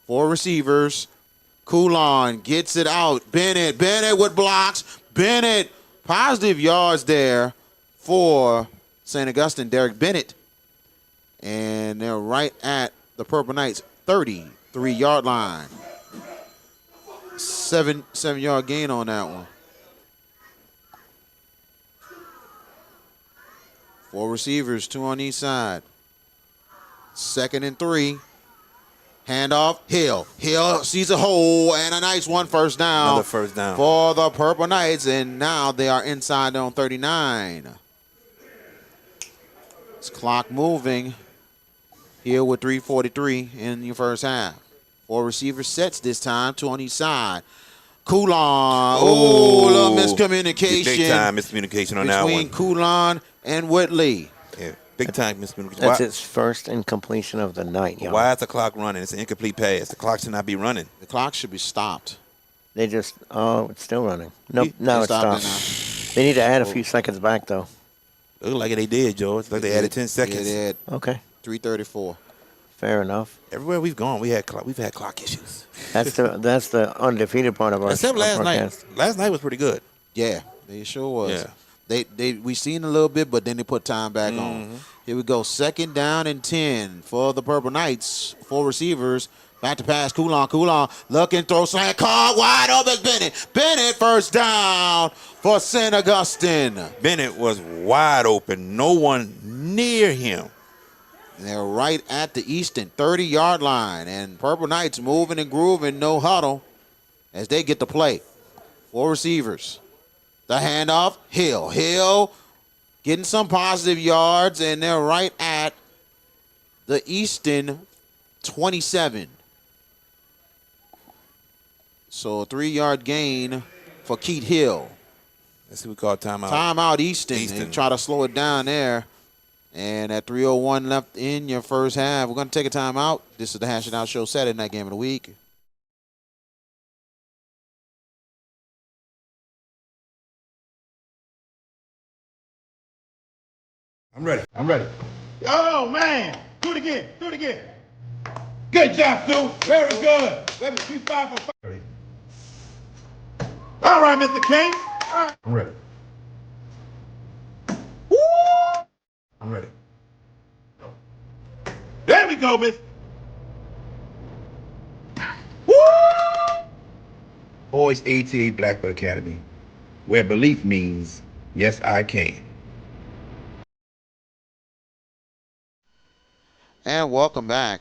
4 receivers. Coulon gets it out. Bennett with blocks. Bennett, positive yards there for St. Augustine, Derek Bennett. And they're right at the Purple Knights 33-yard line. 7-yard gain on that one. 4 receivers, 2 on each side. 2nd and 3. Handoff, Hill. Hill sees a hole and a nice one, 1st down. Another 1st down for the Purple Knights, and now they are inside on 39. It's clock moving here with 3:43 in your first half. 4 receiver sets this time, 2 on each side. Coulon. Oh, little miscommunication. Big time miscommunication on that one. Between Coulon and Whitley. Yeah, big time miscommunication. That's its first incompletion of the night, y'all. Why is the clock running? It's an incomplete pass. The clock should not be running. The clock should be stopped. They just, it's still running. Nope, now it's stopped. They need to add a few seconds back, though. It looked like they did, George. Like they added 10 seconds. Yeah, they did. Okay. 3:34. Fair enough. Everywhere we've gone, we've had clock issues. That's the undefeated part of our Except last broadcast. night. Last night was pretty good. Yeah, they sure was. Yeah. We seen a little bit, but then they put time back on. Here we go. 2nd down and 10 for the Purple Knights. 4 receivers. Back to pass. Coulon. Look and throw. Slant. Caught wide open. Bennett 1st down for St. Augustine. Bennett was wide open. No one near him. And they're right at the Easton 30-yard line. And Purple Knights moving and grooving, no huddle, as they get the play. 4 receivers. The handoff, Hill getting some positive yards, and they're right at the Easton 27. So a 3-yard gain for Keith Hill. That's what we call timeout. Timeout Easton. And try to slow it down there. And at 3:01 left in your first half, we're going to take a timeout. This is the Hash It Out Show, Saturday Night Game of the Week. I'm ready. Oh, man. Do it again. Good job, Stu. Very good. Let me 3-5 for 5. All right, Mr. King. All right. I'm ready. Woo! I'm ready. There we go, miss. Woo! Boys ATA Blackbird Academy, where belief means, yes, I can. And welcome back.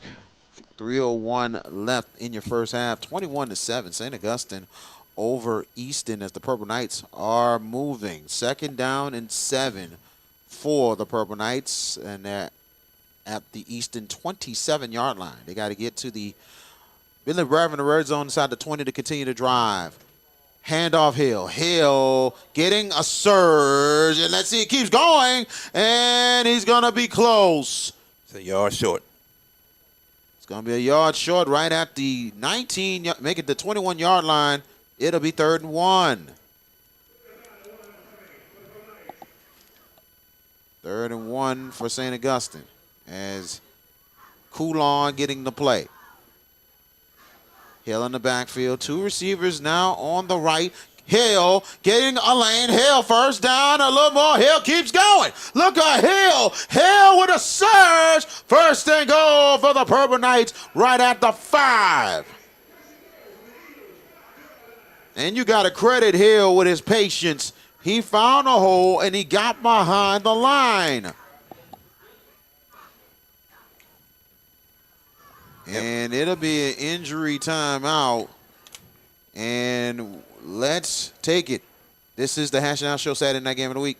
3:01 left in your first half. 21-7. St. Augustine over Easton as the Purple Knights are moving. 2nd down and 7 for the Purple Knights, and they're at the Easton 27-yard line. They got to get to the Billy Brevin, the red zone inside the 20 to continue to drive. Handoff Hill. Hill getting a surge. And let's see, it keeps going. And he's going to be close. It's a yard short. It's going to be a yard short right at the 19, make it the 21-yard line. It'll be 3rd and 1. 3rd and 1 for St. Augustine as Coulon getting the play. Hill in the backfield. 2 receivers now on the right. Hill getting a lane. Hill first down. A little more. Hill keeps going. Look at Hill. Hill with a surge. 1st and goal for the Purple Knights right at the 5. And you got to credit Hill with his patience. He found a hole and he got behind the line. And it'll be an injury timeout. And let's take it. This is the Hash Down Show Saturday Night Game of the Week.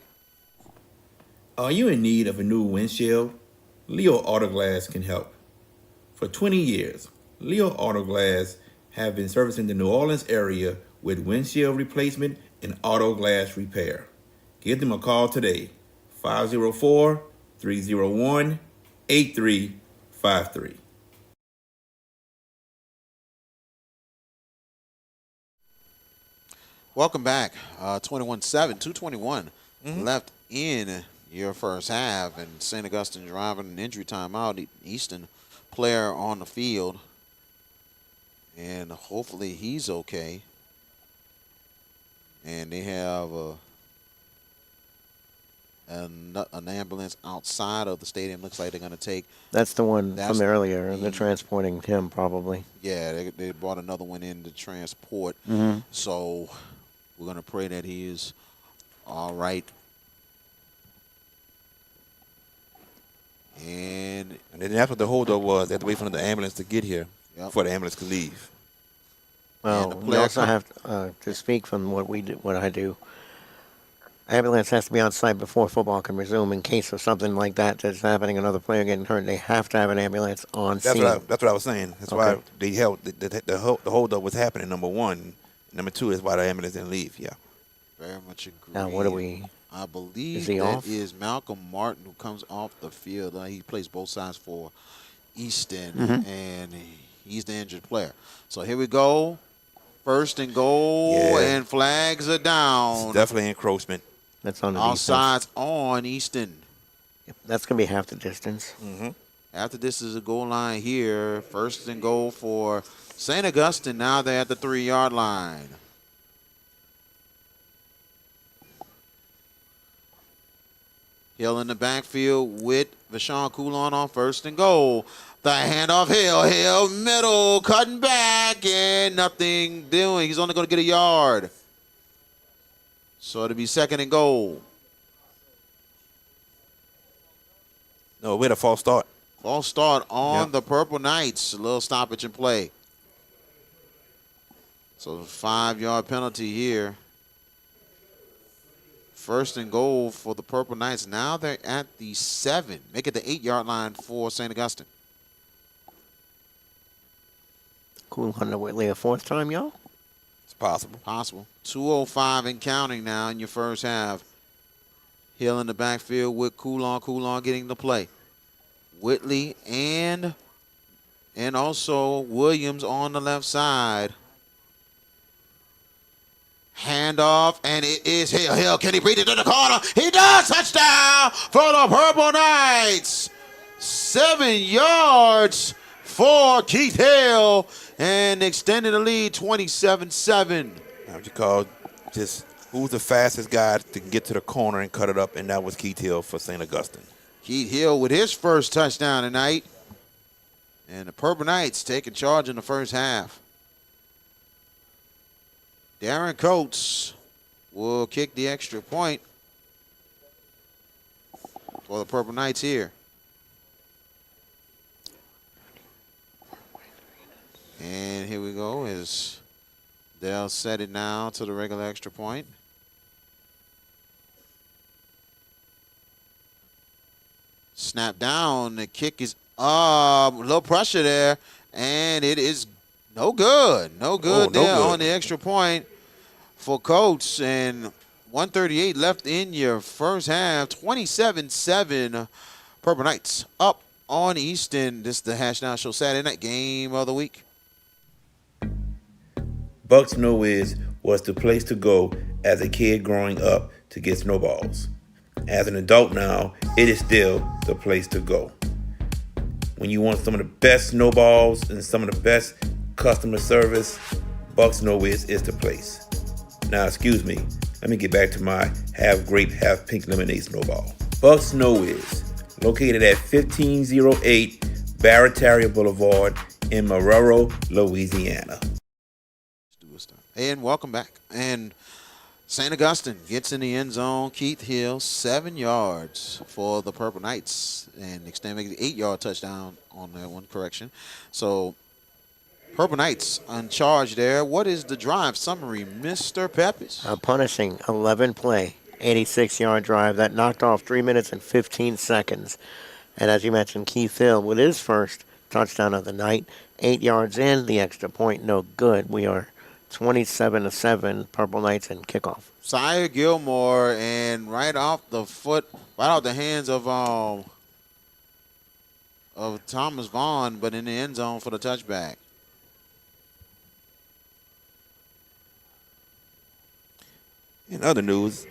Are you in need of a new windshield? Leo Autoglass can help. For 20 years, Leo Autoglass have been servicing the New Orleans area with windshield replacement and auto glass repair. Give them a call today, 504-301-8353. Welcome back. 21-7, 2:21 left in your first half, and St. Augustine driving an injury timeout. Easton player on the field, and hopefully he's okay. And they have an ambulance outside of the stadium. Looks like they're going to take. That's the one from earlier. They're transporting him probably. Yeah, they brought another one in to transport. So we're going to pray that he is all right. And then that's what the holdup was. They had to wait for the ambulance to get here before the ambulance could leave. Well, we also have to speak from what I do. Ambulance has to be on site before football can resume. In case of something like that's happening, another player getting hurt, they have to have an ambulance on scene. That's what I was saying. That's why they held the holdup was happening. Number 1, number 2 is why the ambulance didn't leave. Yeah. Very much agree. Now, what do we? I believe that off? Is Malcolm Martin, who comes off the field. He plays both sides for Easton, and he's the injured player. So here we go. 1st and goal, and flags are down. It's definitely encroachment. That's on the Offsides on Easton. Yep, that's going to be half the distance. After this is a goal line here. 1st and goal for St. Augustine. Now they're at the 3-yard line. Hill in the backfield with Vashon Coulon on 1st and goal. The handoff, Hill, middle, cutting back, and nothing doing. He's only going to get a yard. So it'll be 2nd and goal. No, we had a false start. False start on the Purple Knights. A little stoppage in play. So 5-yard penalty here. 1st and goal for the Purple Knights. Now they're at the 7. Make it the 8-yard line for St. Augustine. Cool, Hunter Whitley, a 4th time, y'all? It's possible. Possible. 2:05 and counting now in your first half. Hill in the backfield with Coulon getting the play. Whitley and also Williams on the left side. Handoff, and it is Hill. Hill, can he beat it to the corner? He does! Touchdown for the Purple Knights! 7 yards for Keith Hill, and extending the lead 27-7. What you call just who's the fastest guy to get to the corner and cut it up, and that was Keith Hill for St. Augustine. Keith Hill with his first touchdown tonight. And the Purple Knights taking charge in the first half. Darren Coates will kick the extra point for the Purple Knights here. And here we go as they'll set it now to the regular extra point. Snap down, the kick is up, a little pressure there, and it is no good. No good on the extra point. for Coach, and 138 left in your first half. 27-7, Purple Knights up on Easton. This is the Hash Now Show Saturday night game of the week. Bucks No Wiz was the place to go as a kid growing up to get snowballs. As an adult now, it is still the place to go. When you want some of the best snowballs and some of the best customer service, Bucks No Wiz is the place. Now, excuse me, let me get back to my half grape, half pink lemonade snowball. Bucks No Wiz, located at 1508 Barataria Boulevard in Marrero, Louisiana. And welcome back. And St. Augustine gets in the end zone. Keith Hill, 7 yards for the Purple Knights. And extending an 8-yard touchdown on that one, correction. So Purple Knights on charge there. What is the drive summary, Mr. Peppers? A punishing 11-play, 86-yard drive that knocked off 3 minutes and 15 seconds. And as you mentioned, Keith Hill with his first touchdown of the night. 8 yards in, the extra point no good. We are 27-7, Purple Knights and kickoff. Sire Gilmore, and right off the hands of Thomas Vaughn, but in the end zone for the touchback. In other news,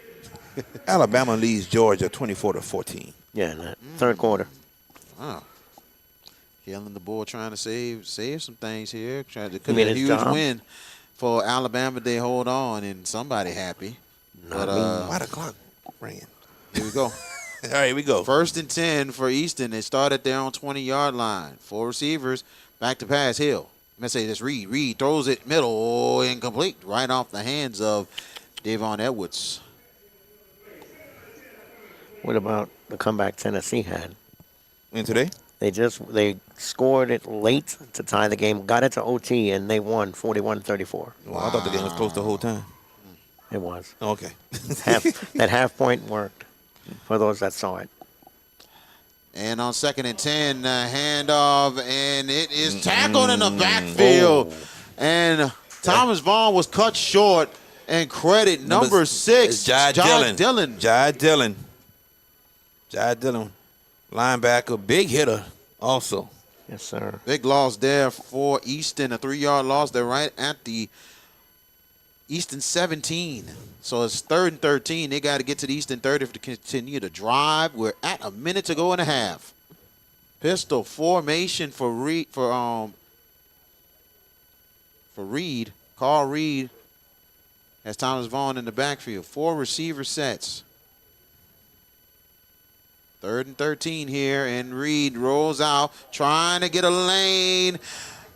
Alabama leads Georgia 24-14. Yeah, in that third quarter. Wow. Killing the bull, trying to save some things here. Trying to You mean a his huge job? win for Alabama. They hold on, and somebody happy. But Why the clock ran? here we go. All right, here we go. 1st and 10 for Easton. They started their own 20-yard line. 4 receivers, back to pass. Hill. Let's say this. Reed throws it middle, incomplete, right off the hands of Davon Edwards. What about the comeback Tennessee had? And today? They scored it late to tie the game, got it to OT, and they won 41-34. Well, I thought the game was close the whole time. It was. Okay. That half point worked for those that saw it. And on 2nd and 10, handoff, and it is tackled in the backfield. And Thomas Vaughn was cut short, and credit number 6, Jai Dillon. Jai Dillon, linebacker, big hitter also. Yes, sir. Big loss there for Easton, a 3-yard loss. They're right at the Easton 17. So it's 3rd and 13. They got to get to the Easton 30 to continue to drive. We're at a minute to go and a half. Pistol formation for Reed. Carl Reed has Thomas Vaughn in the backfield. 4 receiver sets. 3rd and 13 here, and Reed rolls out, trying to get a lane,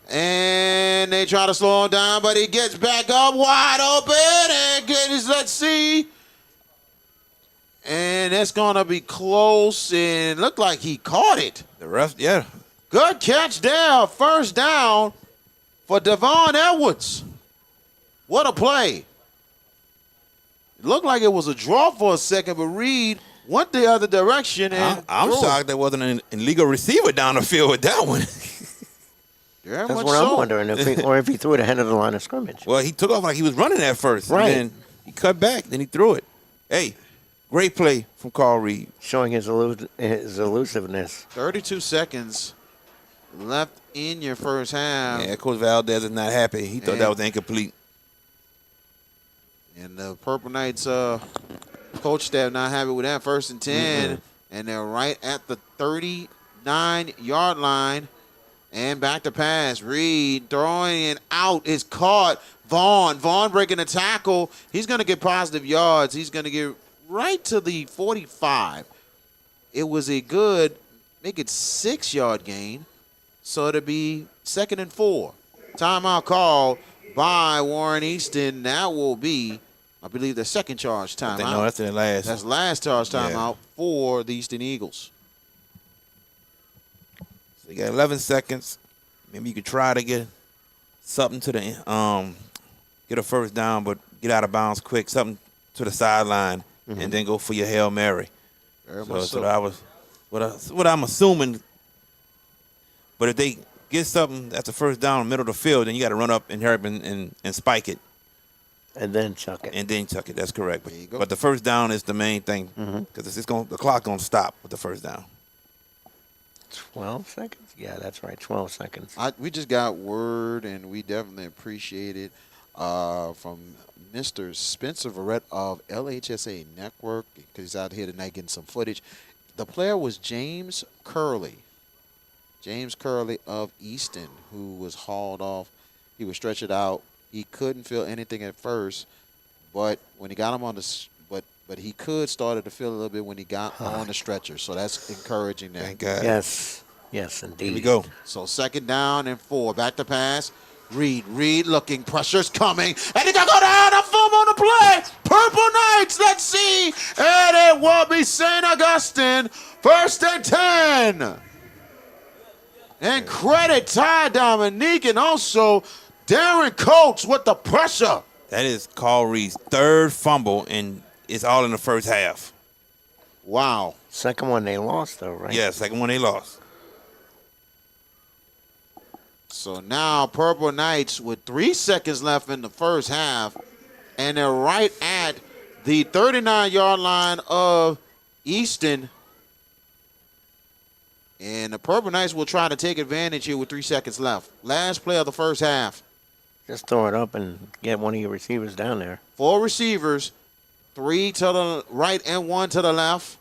and they try to slow him down, but he gets back up wide open, and let's see. And it's going to be close, and looked like he caught it. The rest, yeah. Good catch there, 1st down for Davon Edwards. What a play. It looked like it was a draw for a second, but Reed went the other direction. And I'm shocked there wasn't an illegal receiver down the field with that one. That's what I'm wondering, if he threw it ahead of the line of scrimmage. Well, he took off like he was running at first. Right. And then he cut back, then he threw it. Hey, great play from Carl Reed. Showing his elusiveness. 32 seconds left in your first half. Yeah, Coach Valdez is not happy. He thought that was incomplete. And the Purple Knights coach staff not happy with that. 1st and 10. And they're right at the 39-yard line. And back to pass. Reed throwing it out is caught. Vaughn breaking the tackle. He's going to get positive yards. He's going to get right to the 45. It was a good, make it 6-yard gain. So it'll be 2nd and 4. Timeout called by Warren Easton. That will be, I believe, the second charge timeout. No, that's the last. That's last charge timeout for the Easton Eagles. So you got 11 seconds. Maybe you could try to get something to the get a 1st down, but get out of bounds quick. Something to the sideline, and then go for your Hail Mary. So that was what I'm assuming. But if they get something at the 1st down in the middle of the field, then you got to run up and hurry and spike it. And then chuck it. And then chuck it. That's correct. There you go. But the first down is the main thing because the clock gonna stop with the first down. 12 seconds? Yeah, that's right. 12 seconds. We just got word, and we definitely appreciate it, from Mr. Spencer Verrett of LHSA Network, because he's out here tonight getting some footage. The player was James Curley. James Curley of Easton, who was hauled off. He was stretched out. He couldn't feel anything at first, but when he got him on the but he could started to feel a little bit when he got on the stretcher. So that's encouraging there. Thank God. Yes. Yes, indeed. Here we go. So 2nd down and 4. Back to pass. Reed looking. Pressure's coming. And he got to go down. A fumble on the play. Purple Knights. Let's see. And it will be St. Augustine. 1st and 10. And credit Ty Dominique and also Darren Coates with the pressure. That is Carl Reed's 3rd fumble, and it's all in the first half. Wow. Second one they lost, though, right? Yeah, second one they lost. So now Purple Knights with 3 seconds left in the first half, and they're right at the 39-yard line of Easton. And the Purple Knights will try to take advantage here with 3 seconds left. Last play of the first half. Just throw it up and get one of your receivers down there. 4 receivers, 3 to the right and 1 to the left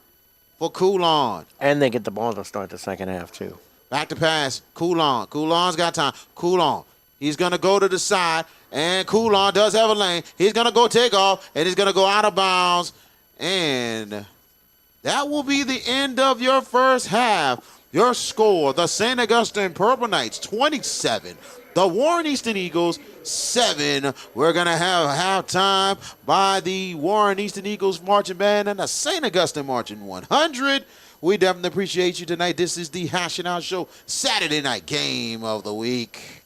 for Coulon. And they get the ball to start the second half, too. Back to pass. Coulon. Coulon's got time. Coulon. He's going to go to the side, and Coulon does have a lane. He's going to go take off, and he's going to go out of bounds. And that will be the end of your first half. Your score, the St. Augustine Purple Knights, 27. The Warren Easton Eagles, 7. We're going to have halftime by the Warren Easton Eagles Marching Band and the St. Augustine Marching 100. We definitely appreciate you tonight. This is the Hashing Out Show, Saturday night game of the week.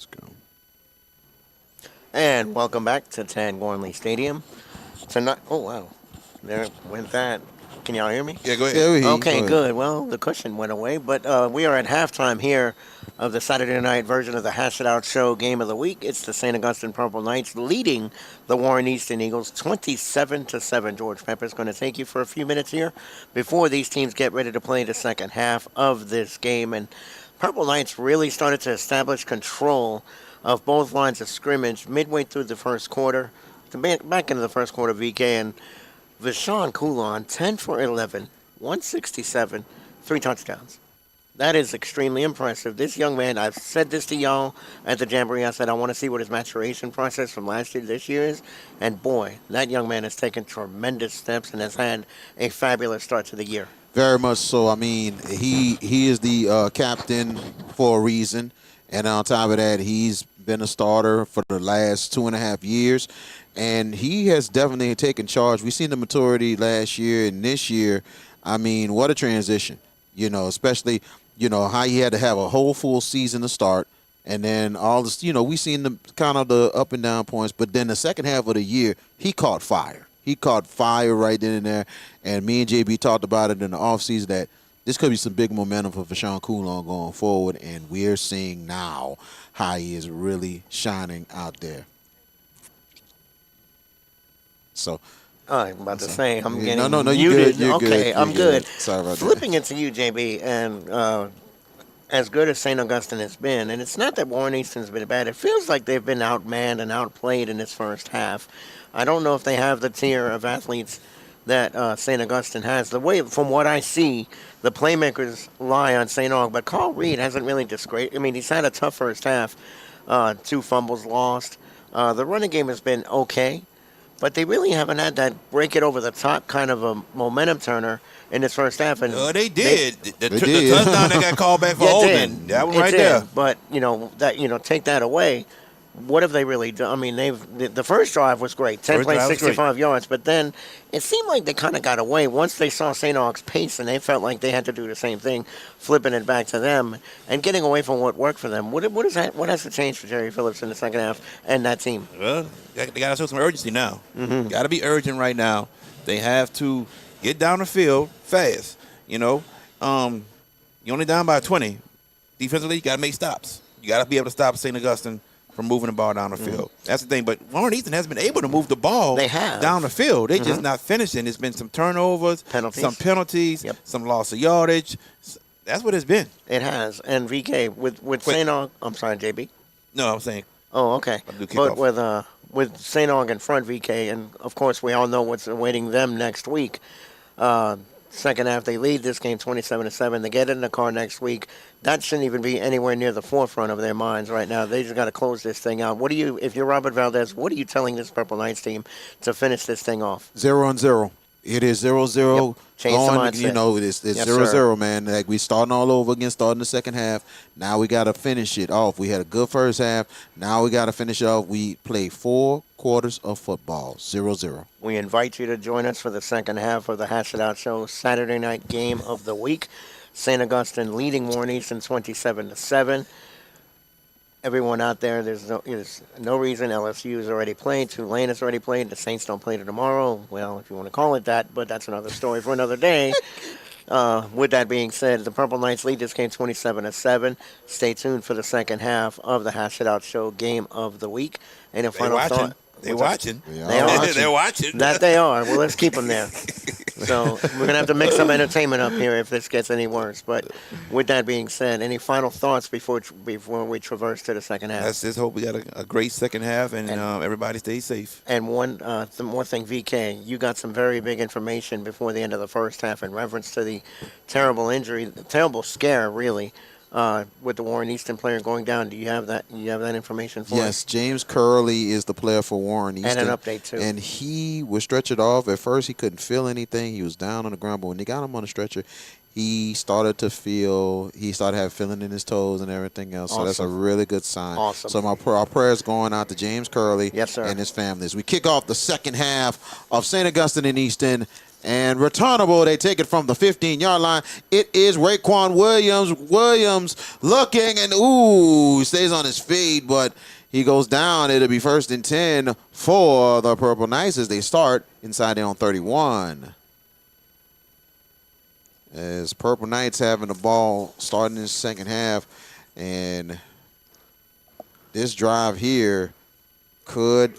Let's go. And welcome back to Tad Gormley Stadium. Tonight, oh wow, there went that. Can y'all hear me? Yeah, go ahead. Yeah, we hear you. Okay, Go ahead. good. Well, the cushion went away, but we are at halftime here of the Saturday night version of the Hash It Out Show Game of the Week. It's the St. Augustine Purple Knights leading the Warren Easton Eagles 27-7. George Pepper's going to take you for a few minutes here before these teams get ready to play the second half of this game. And Purple Knights really started to establish control of both lines of scrimmage midway through the first quarter. Back into the first quarter, VK, and Vishawn Coulon, 10 for 11, 167, 3 touchdowns. That is extremely impressive. This young man, I've said this to y'all at the Jamboree. I said I want to see what his maturation process from last year to this year is. And boy, that young man has taken tremendous steps and has had a fabulous start to the year. Very much so. I mean, he is the captain for a reason. And on top of that, he's been a starter for the last 2.5 years. And he has definitely taken charge. We've seen the maturity last year and this year. I mean, what a transition. Especially, how he had to have a whole full season to start. And then all this, we've seen the kind of the up and down points. But then the second half of the year, he caught fire. He caught fire right then and there. And me and JB talked about it in the offseason that this could be some big momentum for Vishawn Coulon going forward, and we're seeing now how he is really shining out there. So, I'm about to say, I'm Yeah, getting no, muted. you're Okay, good, I'm you're good. good. Sorry about that. Flipping it to you, JB, and as good as St. Augustine has been, and it's not that Warren Easton's been bad. It feels like they've been outmanned and outplayed in this first half. I don't know if they have the tier of athletes that St. Augustine has. The way, from what I see, the playmakers lie on St. Aug, but Carl Reed hasn't really disgraced. I mean, he's had a tough first half, 2 fumbles lost. The running game has been okay, but they really haven't had that break it over the top kind of a momentum turner in this first half. And They did. The did. touchdown that got called back for Yeah, it holding. did. That one It right did. there. But take that away. What have they really done? I mean, the first drive was great, 10 First plays, drive was 65 yards. But then it seemed like they kind of got away once they saw St. Aug's pace, and they felt like they had to do the same thing, flipping it back to them and getting away from what worked for them. What is that? What has to change for Jerry Phillips in the second half and that team? Well, they got to show some urgency now. Mm-hmm. Got to be urgent right now. They have to get down the field fast. You're only down by 20. Defensively, you got to make stops. You got to be able to stop St. Augustine from moving the ball down the field. That's the thing. But Warren Easton has been able to move the ball down the field. They're just not finishing. There's been some turnovers, some penalties, some loss of yardage. That's what it's been. It has. And VK, with St. Aug, I'm sorry, JB. No, I'm saying. Oh, okay. But with St. Aug in front, VK, and of course we all know what's awaiting them next week. Second half, they lead this game 27-7. They get in the car next week. That shouldn't even be anywhere near the forefront of their minds right now. They just got to close this thing out. If you're Robert Valdez, what are you telling this Purple Knights team to finish this thing off? 0-0. It is 0-0. Yep. Change the mindset. It's Yes, 0-0, man. Like, we starting all over again, starting the second half. Now we got to finish it off. We had a good first half. Now we got to finish it off. We play 4 quarters of football, 0-0. We invite you to join us for the second half of the Hash It Out Show Saturday night game of the week. St. Augustine leading Warren Easton 27-7. Everyone out there, there's no reason. LSU has already played. Tulane has already played. The Saints don't play tomorrow. Well, if you want to call it that, but that's another story for another day. With that being said, the Purple Knights lead this game 27-7. Stay tuned for the second half of the Hash It Out Show game of the week. And a final thought. They're watching. They are. They're watching. That they are. Well, let's keep them there. So we're going to have to mix some entertainment up here if this gets any worse. But with that being said, any final thoughts before we traverse to the second half? Let's just hope we got a great second half and everybody stays safe. And one more thing, VK, you got some very big information before the end of the first half in reference to the terrible injury, the terrible scare, really, with the Warren Easton player going down. Do you have that? You have that information for us? Yes, James Curley is the player for Warren Easton. And an update, too. And he was stretchered off. At first, he couldn't feel anything. He was down on the ground. But when they got him on the stretcher, he started having feeling in his toes and everything else. Awesome. So that's a really good sign. Awesome. So our prayers going out to James Curley Yes, sir. and his family as we kick off the second half of St. Augustine and Easton And returnable, they take it from the 15-yard line. It is Raekwon Williams. Williams looking and, stays on his feet, but he goes down. It'll be 1st and 10 for the Purple Knights as they start inside their own 31. As Purple Knights having the ball starting in the second half, and this drive here could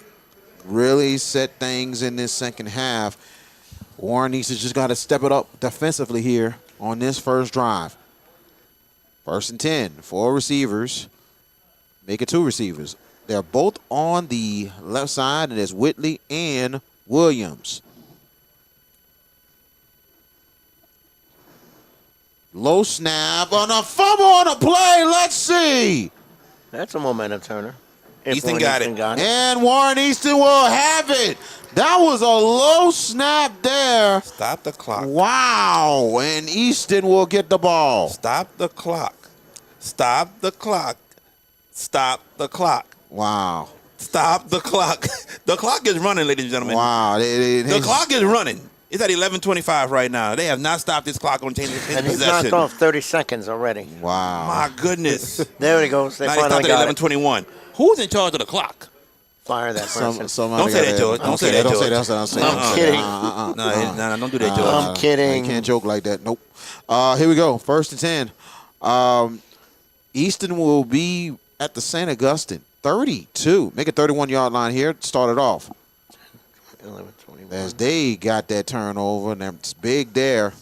really set things in this second half. Warren Easton just got to step it up defensively here on this first drive. 1st and 10, 4 receivers. Make it 2 receivers. They're both on the left side, and it's Whitley and Williams. Low snap on a fumble on a play. Let's see. That's a momentum turner. Easton got it. And Warren Easton will have it. That was a low snap there. Stop the clock. Wow. And Easton will get the ball. Stop the clock. Stop the clock. Stop the clock. Wow. Stop the clock. The clock is running, ladies and gentlemen. Wow. The clock is running. It's at 11:25 right now. They have not stopped this clock on changing and he's possession. knocked off 30 seconds already. Wow. My goodness. There he goes. They now finally they got stopped at 11:21. Who's in charge of the clock? Fire that person. Don't say that, George. Don't say that, George. I'm kidding. No, don't do that, George. I'm kidding. You can't joke like that. Nope. Here we go. 1st and 10. Easton will be at the St. Augustine 32. Make a 31-yard line here. Start it off. 11:21. As they got that turnover, and that's big there.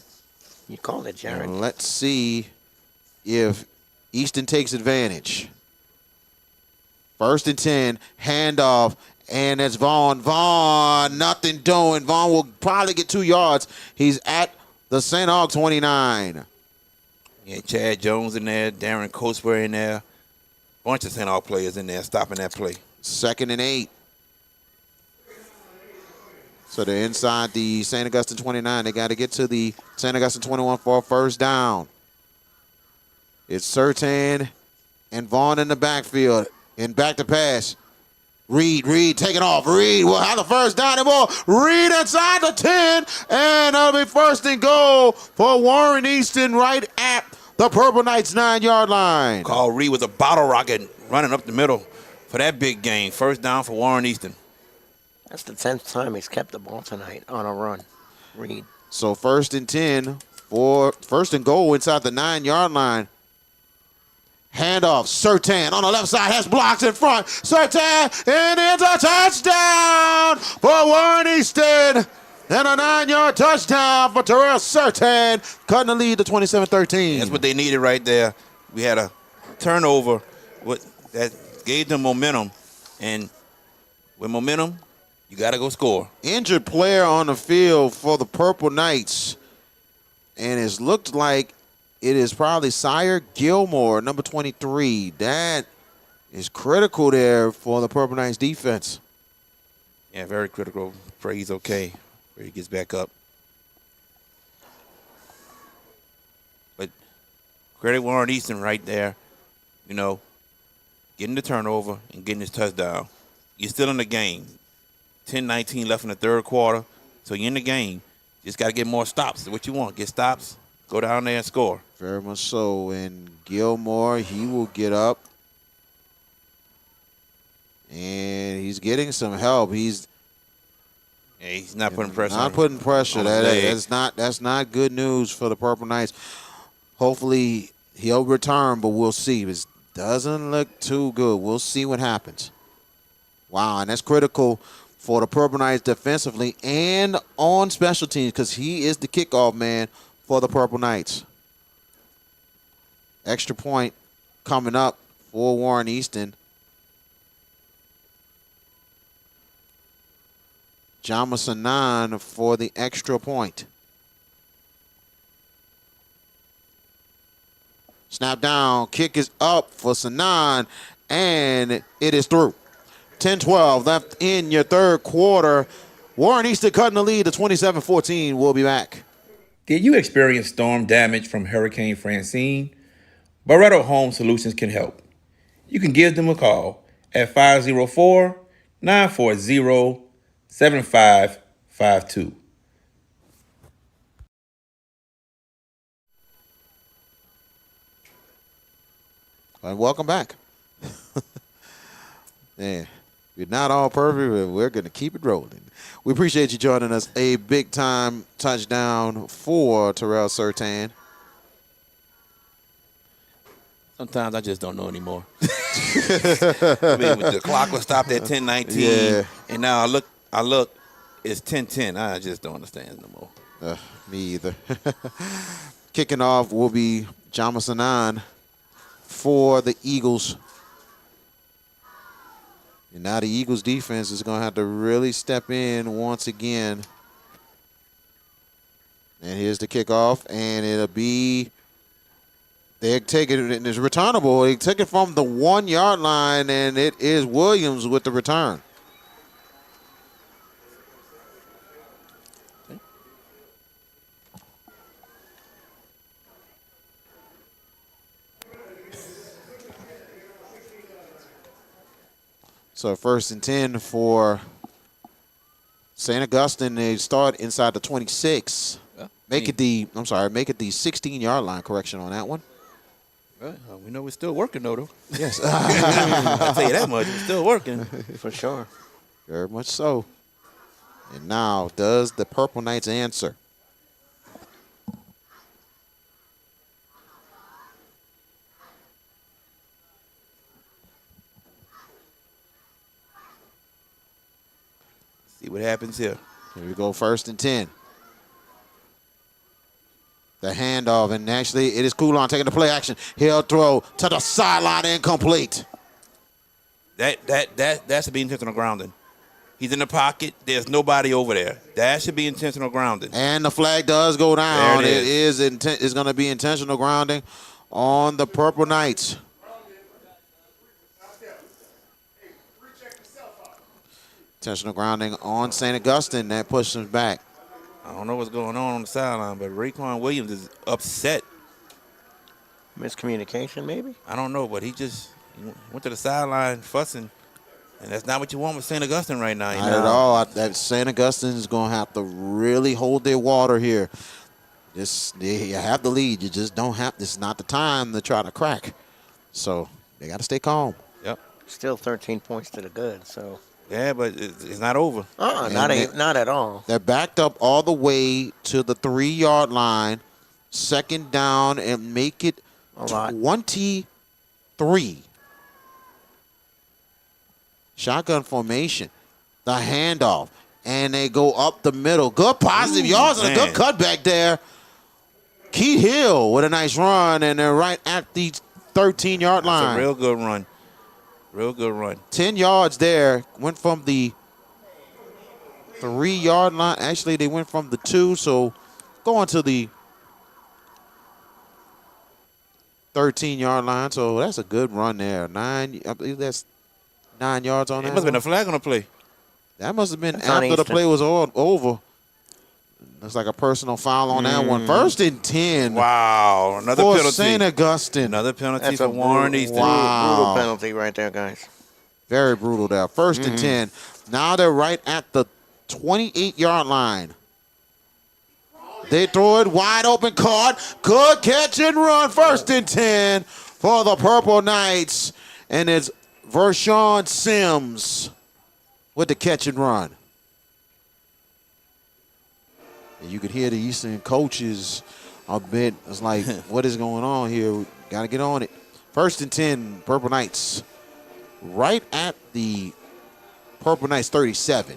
You called it, Jared. And let's see if Easton takes advantage. 1st and 10, handoff, and it's Vaughn. Vaughn, nothing doing. Vaughn will probably get 2 yards. He's at the St. Aug 29. Yeah, Chad Jones in there, Darren Cosper in there. Bunch of St. Aug players in there stopping that play. 2nd and 8. So they're inside the St. Augustine 29. They got to get to the St. Augustine 21 for a 1st down. It's Surtain and Vaughn in the backfield. And back to pass. Reed taking off. Reed will have the 1st down and ball. Reed inside the 10. And that'll be 1st and goal for Warren Easton right at the Purple Knights 9-yard line. Carl Reed with a bottle rocket running up the middle for that big game. 1st down for Warren Easton. That's the 10th time he's kept the ball tonight on a run. Reed. So 1st and 10 for 1st and goal inside the 9-yard line. Handoff, Surtain on the left side, has blocks in front. Surtain, and it's a touchdown for Warren Easton. And a 9-yard touchdown for Terrell Surtain, cutting the lead to 27-13. That's what they needed right there. We had a turnover that gave them momentum. And with momentum, you got to go score. Injured player on the field for the Purple Knights. And it's looked like it is probably Sire Gilmore, number 23. That is critical there for the Purple Knights defense. Yeah, very critical. Pray he's okay. Pray he gets back up. But credit Warren Easton right there. You know, getting the turnover and getting his touchdown. You're still in the game. 10-19 left in the 3rd quarter. So you're in the game. Just got to get more stops. That's what you want. Get stops. Go down there and score. Very much so. And Gilmore, he will get up. And he's getting some help. He's not putting pressure. Not putting pressure. That's not good news for the Purple Knights. Hopefully he'll return, but we'll see. It doesn't look too good. We'll see what happens. Wow, and that's critical for the Purple Knights defensively and on special teams because he is the kickoff man for the Purple Knights. Extra point coming up for Warren Easton. Jama Sanan for the extra point. Snap down, kick is up for Sanan, and it is through. 10-12 left in your 3rd quarter. Warren Easton cutting the lead to 27-14. We'll be back. Did you experience storm damage from Hurricane Francine? Barretto Home Solutions can help. You can give them a call at 504-940-7552. And welcome back. Man, we're not all perfect, but we're going to keep it rolling. We appreciate you joining us. A big-time touchdown for Terrell Surtain. Sometimes I just don't know anymore. I mean, the clock was stopped at 10:19, and now I look, it's 10:10. I just don't understand no more. Me either. Kicking off will be Jamasanan for the Eagles. And now the Eagles defense is going to have to really step in once again. And here's the kickoff, and it'll be, they take it, and it's returnable. They took it from the 1 yard line, and it is Williams with the return. So 1st and 10 for St. Augustine. They start inside the 26. Make it the 16-yard line. Correction on that one. Well, we know we're still working, though. Yes. I'll tell you that much. We're still working. For sure. Very much so. And now, does the Purple Knights answer? See what happens here. Here we go, 1st and 10. The handoff, and actually it is Coulon taking the play action. He'll throw to the sideline, incomplete. That should be intentional grounding. He's in the pocket. There's nobody over there. That should be intentional grounding. And the flag does go down. There it is. It's going to be intentional grounding on the Purple Knights. Intentional grounding on St. Augustine. That pushes him back. I don't know what's going on the sideline, but Raekwon Williams is upset. Miscommunication, maybe? I don't know, but he went to the sideline fussing, and that's not what you want with St. Augustine right now. Not at all. That St. Augustine is going to have to really hold their water here. You have the lead. You just don't have. This is not the time to try to crack. So they got to stay calm. Yep. Still 13 points to the good, so. Yeah, but it's not over. Not at all. They're backed up all the way to the 3-yard line. 2nd down, and make it 23. Shotgun formation. The handoff. And they go up the middle. Good positive yards and a good cutback there. Keith Hill with a nice run, and they're right at the 13-yard line. That's a real good run. Real good run. 10 yards there. Went from the 3-yard line. Actually, they went from the 2, so going to the 13-yard line. So that's a good run there. I believe that's 9 yards on that. It must have been a flag on the play. That must have been after the play was all over. Looks like a personal foul on that one. 1st and 10. Wow. Another for penalty. St. Augustine. Another penalty That's for Warren Easton. Brutal penalty right there, guys. Very brutal there. 1st and 10. Now they're right at the 28-yard line. They throw it wide open, caught. Good catch and run. 1st and 10 for the Purple Knights. And it's Vershawn Sims with the catch and run. And you could hear the Easton coaches a bit. It's like, what is going on here? We got to get on it. 1st and 10, Purple Knights. Right at the Purple Knights 37.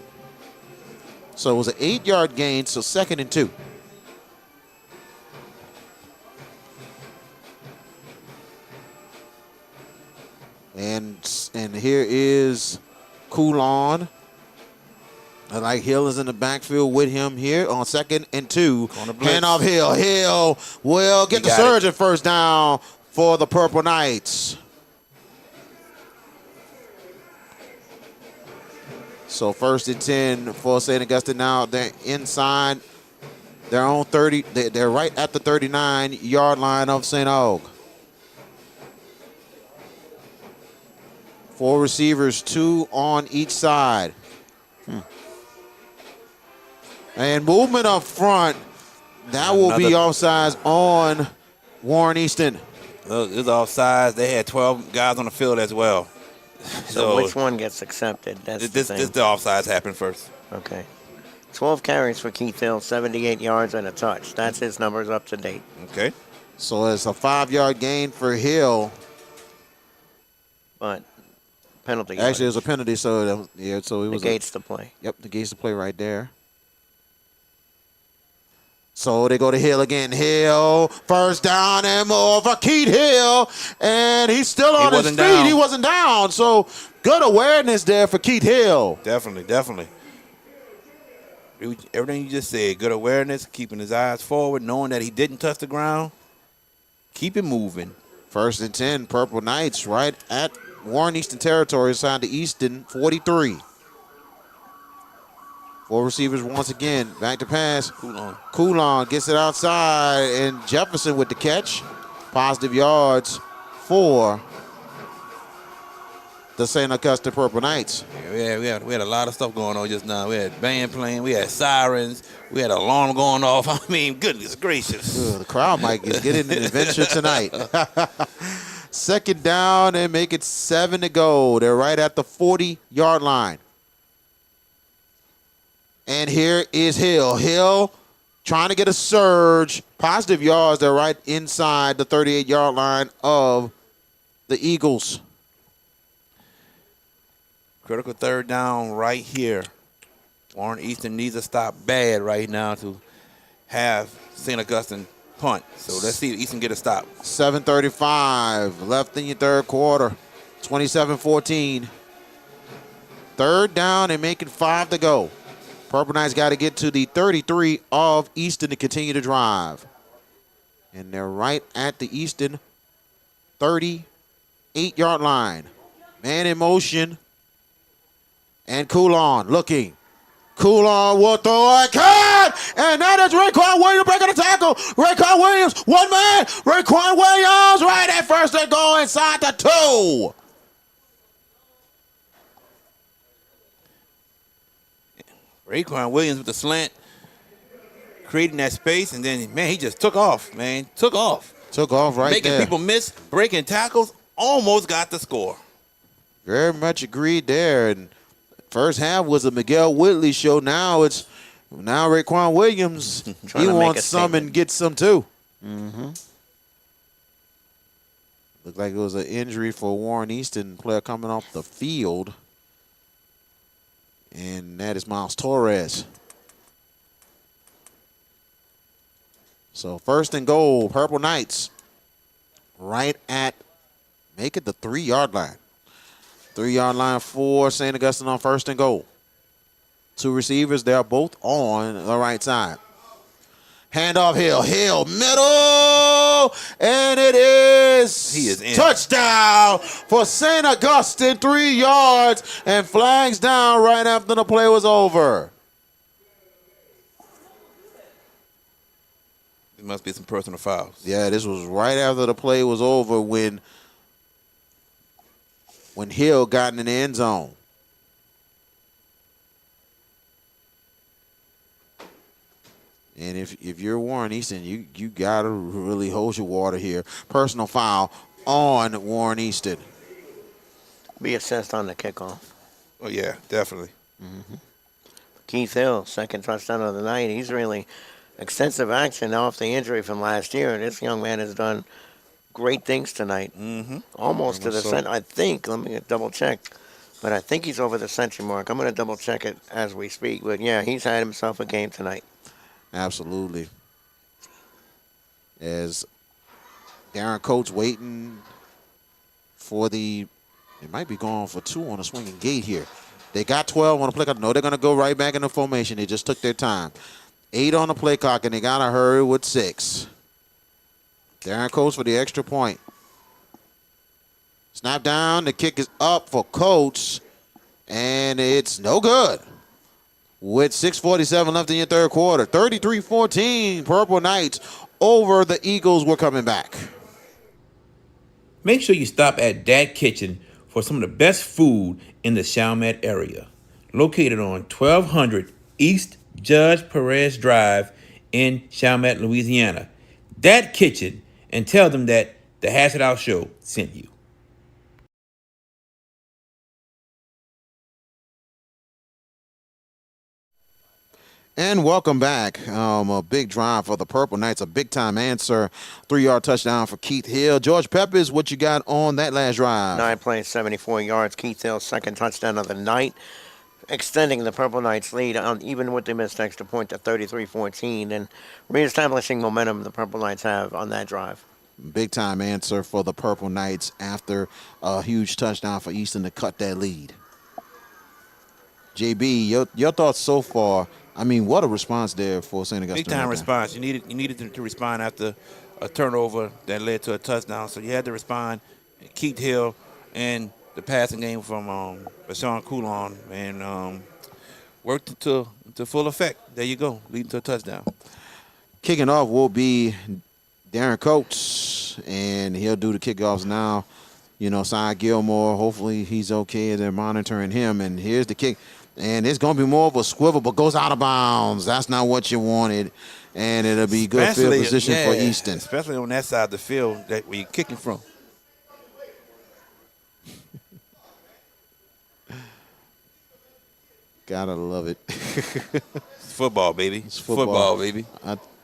So it was an 8-yard gain, so 2nd and 2. And here is Coulon. I like Hill is in the backfield with him here on 2nd and 2. Hand off Hill. Hill will get the surge at 1st down for the Purple Knights. So 1st and 10 for St. Augustine now. They're inside their own 30. They're right at the 39-yard line of St. Aug. 4 receivers, 2 on each side. And movement up front. That will be offsides on Warren Easton. Look, it was offsides. They had 12 guys on the field as well. So which one gets accepted? That's this the thing. the offsides happened first. Okay. 12 carries for Keith Hill, 78 yards and a touch. That's his numbers up to date. Okay. So it's a 5-yard gain for Hill. But penalty. Actually, it was a penalty, so so it was negates the play. Yep, negates the play right there. So they go to Hill again. Hill, first down and more for Keith Hill. And he's still on his feet. Down. He wasn't down. So good awareness there for Keith Hill. Definitely. Everything you just said, good awareness, keeping his eyes forward, knowing that he didn't touch the ground. Keep it moving. 1st and 10, Purple Knights right at Warren Easton territory, assigned to Easton, 43. 4 receivers once again. Back to pass. Coulon gets it outside, and Jefferson with the catch. Positive yards for the St. Augustine Purple Knights. Yeah, we had a lot of stuff going on just now. We had band playing. We had sirens. We had an alarm going off. I mean, goodness gracious. The crowd might get in an adventure tonight. 2nd down and make it 7 to go. They're right at the 40-yard line. And here is Hill. Hill trying to get a surge. Positive yards. They're right inside the 38-yard line of the Eagles. Critical 3rd down right here. Warren Easton needs a stop bad right now to have St. Augustine punt. So let's see if Easton get a stop. 7:35 left in your 3rd quarter. 27-14. 3rd down and making 5 to go. Purple Knights got to get to the 33 of Easton to continue to drive. And they're right at the Easton 38-yard line. Man in motion. And Coulon looking. Coulon will throw it. Cut! And that is Raekwon Williams breaking the tackle. Raekwon Williams, one man. Raekwon Williams right at first and goal inside the 2. Raekwon Williams with the slant, creating that space, and then, man, he just took off, man. Took off right Making there. Making people miss, breaking tackles, almost got the score. Very much agreed there. And first half was a Miguel Whitley show. Now Raekwon Williams, he wants some and gets some too. Mm-hmm. Looked like it was an injury for Warren Easton, player coming off the field. And that is Miles Torres. So 1st and goal, Purple Knights right at, make it the 3-yard line. 3-yard line for St. Augustine on 1st and goal. 2 receivers, they're both on the right side. Handoff Hill, middle, and it is, he is in. Touchdown for St. Augustine, 3 yards, and flags down right after the play was over. There must be some personal fouls. Yeah, this was right after the play was over when Hill got in the end zone. And if you're Warren Easton, you got to really hold your water here. Personal foul on Warren Easton. Be assessed on the kickoff. Oh, yeah, definitely. Mm-hmm. Keith Hill, 2nd touchdown of the night. He's really extensive action off the injury from last year. This young man has done great things tonight. Mm-hmm. Almost to the center. I think, let me double check. But I think he's over the century mark. I'm going to double check it as we speak. But, yeah, he's had himself a game tonight. Absolutely. As Darren Coates waiting for they might be going for 2 on a swinging gate here. They got 12 on the play clock. No, they're going to go right back in the formation. They just took their time. 8 on the play clock, and they got to hurry with 6. Darren Coates for the extra point. Snap down. The kick is up for Coates, and it's no good. With 6:47 left in your 3rd quarter. 33-14, Purple Knights over the Eagles. We're coming back. Make sure you stop at Dat Kitchen for some of the best food in the Chalmette area. Located on 1200 East Judge Perez Drive in Chalmette, Louisiana. Dat Kitchen, and tell them that The Hash It Out Show sent you. And welcome back. A big drive for the Purple Knights, a big-time answer. 3-yard touchdown for Keith Hill. George Peppers, what you got on that last drive? 9 plays, 74 yards. Keith Hill's second touchdown of the night, extending the Purple Knights' lead, even with the missed extra point, to 33-14, and reestablishing momentum the Purple Knights have on that drive. Big-time answer for the Purple Knights after a huge touchdown for Easton to cut that lead. JB, your thoughts so far? I mean, what a response there for St. Augustine. Big time response. You needed them to respond after a turnover that led to a touchdown. So you had to respond. Keith Hill and the passing game from Bashawn Coulon and worked to full effect. There you go, leading to a touchdown. Kicking off will be Darren Coates, and he'll do the kickoffs now. You know, Cy Gilmore, hopefully he's okay. They're monitoring him, and here's the kick. And it's going to be more of a swivel, but goes out of bounds. That's not what you wanted. And it'll be good field position for Easton. Especially on that side of the field where you're kicking from. Gotta love it. It's football, baby. It's football, baby.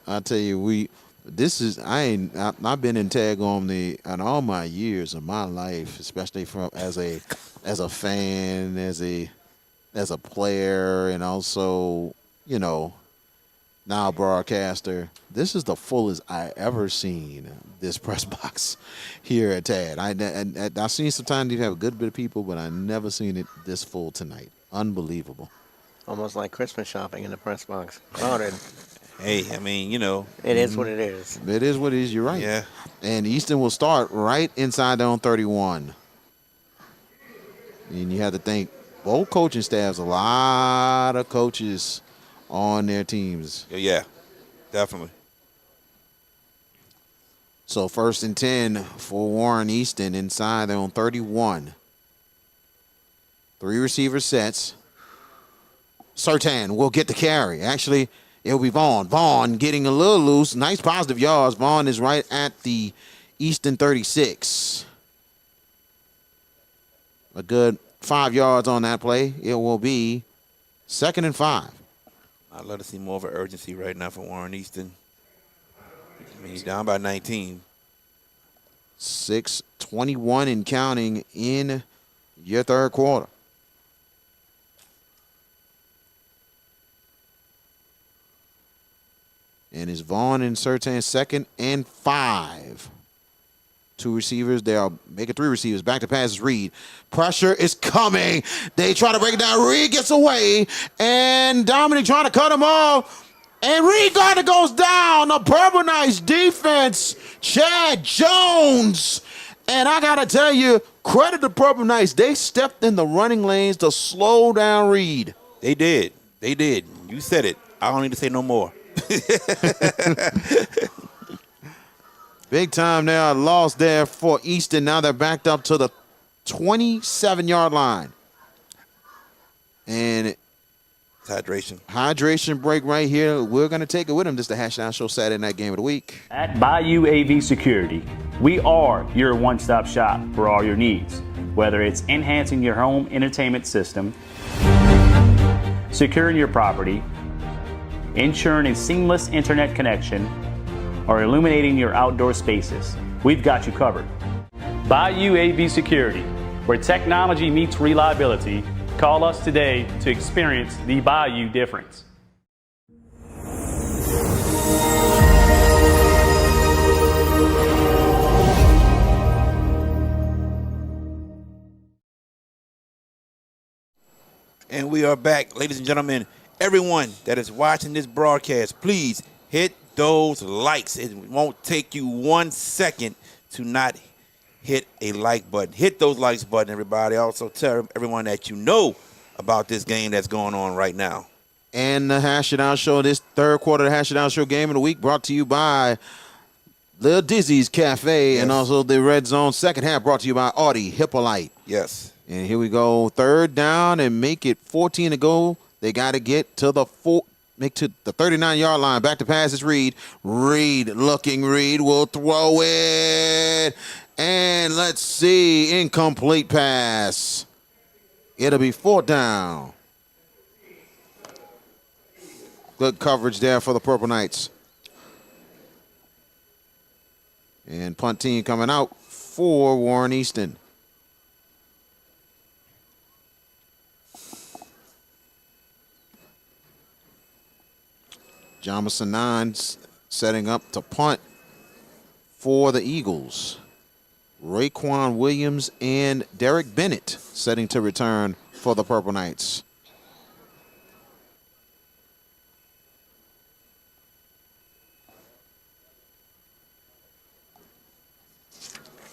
I tell you, I've been in tag only in all my years of my life, especially as a fan, as a player, and also, you know, now broadcaster. This is the fullest I ever seen this press box here at TAD. I've seen sometimes you have a good bit of people, but I never seen it this full tonight. Unbelievable. Almost like Christmas shopping in the press box. Crowded. Hey, I mean, you know. It is what it is. It is what it is. You're right. Yeah. And Easton will start right inside their own 31. And you have to think, both coaching staffs, a lot of coaches on their teams. Yeah, definitely. So 1st and 10 for Warren Easton inside their own 31. 3 receiver sets. Sertan will get the carry. Actually, it'll be Vaughn. Vaughn getting a little loose. Nice positive yards. Vaughn is right at the Easton 36. A good 5 yards on that play. It will be 2nd and 5. I'd love to see more of an urgency right now for Warren Easton. I mean, he's down by 19. 6:21 and counting in your third quarter. And it's Vaughn and Sertan 2nd and 5. 2 receivers. They'll make it 3 receivers. Back to passes. Reed. Pressure is coming. They try to break it down. Reed gets away. And Dominic trying to cut him off. And Reed Gardner goes down. The Purple Knights defense. Chad Jones. And I got to tell you, credit the Purple Knights. They stepped in the running lanes to slow down Reed. They did. They did. You said it. I don't need to say no more. Big time now, loss there for Easton. Now they're backed up to the 27-yard line. And hydration break right here. We're going to take it with them. This is the Hashtag Show Saturday Night Game of the Week. At Bayou AV Security, we are your one-stop shop for all your needs, whether it's enhancing your home entertainment system, securing your property, ensuring a seamless internet connection, or illuminating your outdoor spaces. We've got you covered. Bayou AV Security, where technology meets reliability. Call us today to experience the Bayou difference. And we are back, ladies and gentlemen. Everyone that is watching this broadcast, please hit those likes. It won't take you 1 second to not hit a like button. Hit those likes button, everybody. Also tell everyone that you know about this game that's going on right now. And the Hash It Out Show, this third quarter of the Hash It Out Show Game of the Week, brought to you by Lil Dizzy's Cafe, yes. And also the Red Zone second half brought to you by Audi Hippolyte. Yes. And here we go, 3rd down and make it 14 to go. They got to get to the make to the 39-yard line. Back to pass is Reed. Reed will throw it. And let's see, incomplete pass. It'll be 4th down. Good coverage there for the Purple Knights. And punt team coming out for Warren Easton. Jamison 9 setting up to punt for the Eagles. Raekwon Williams and Derek Bennett setting to return for the Purple Knights.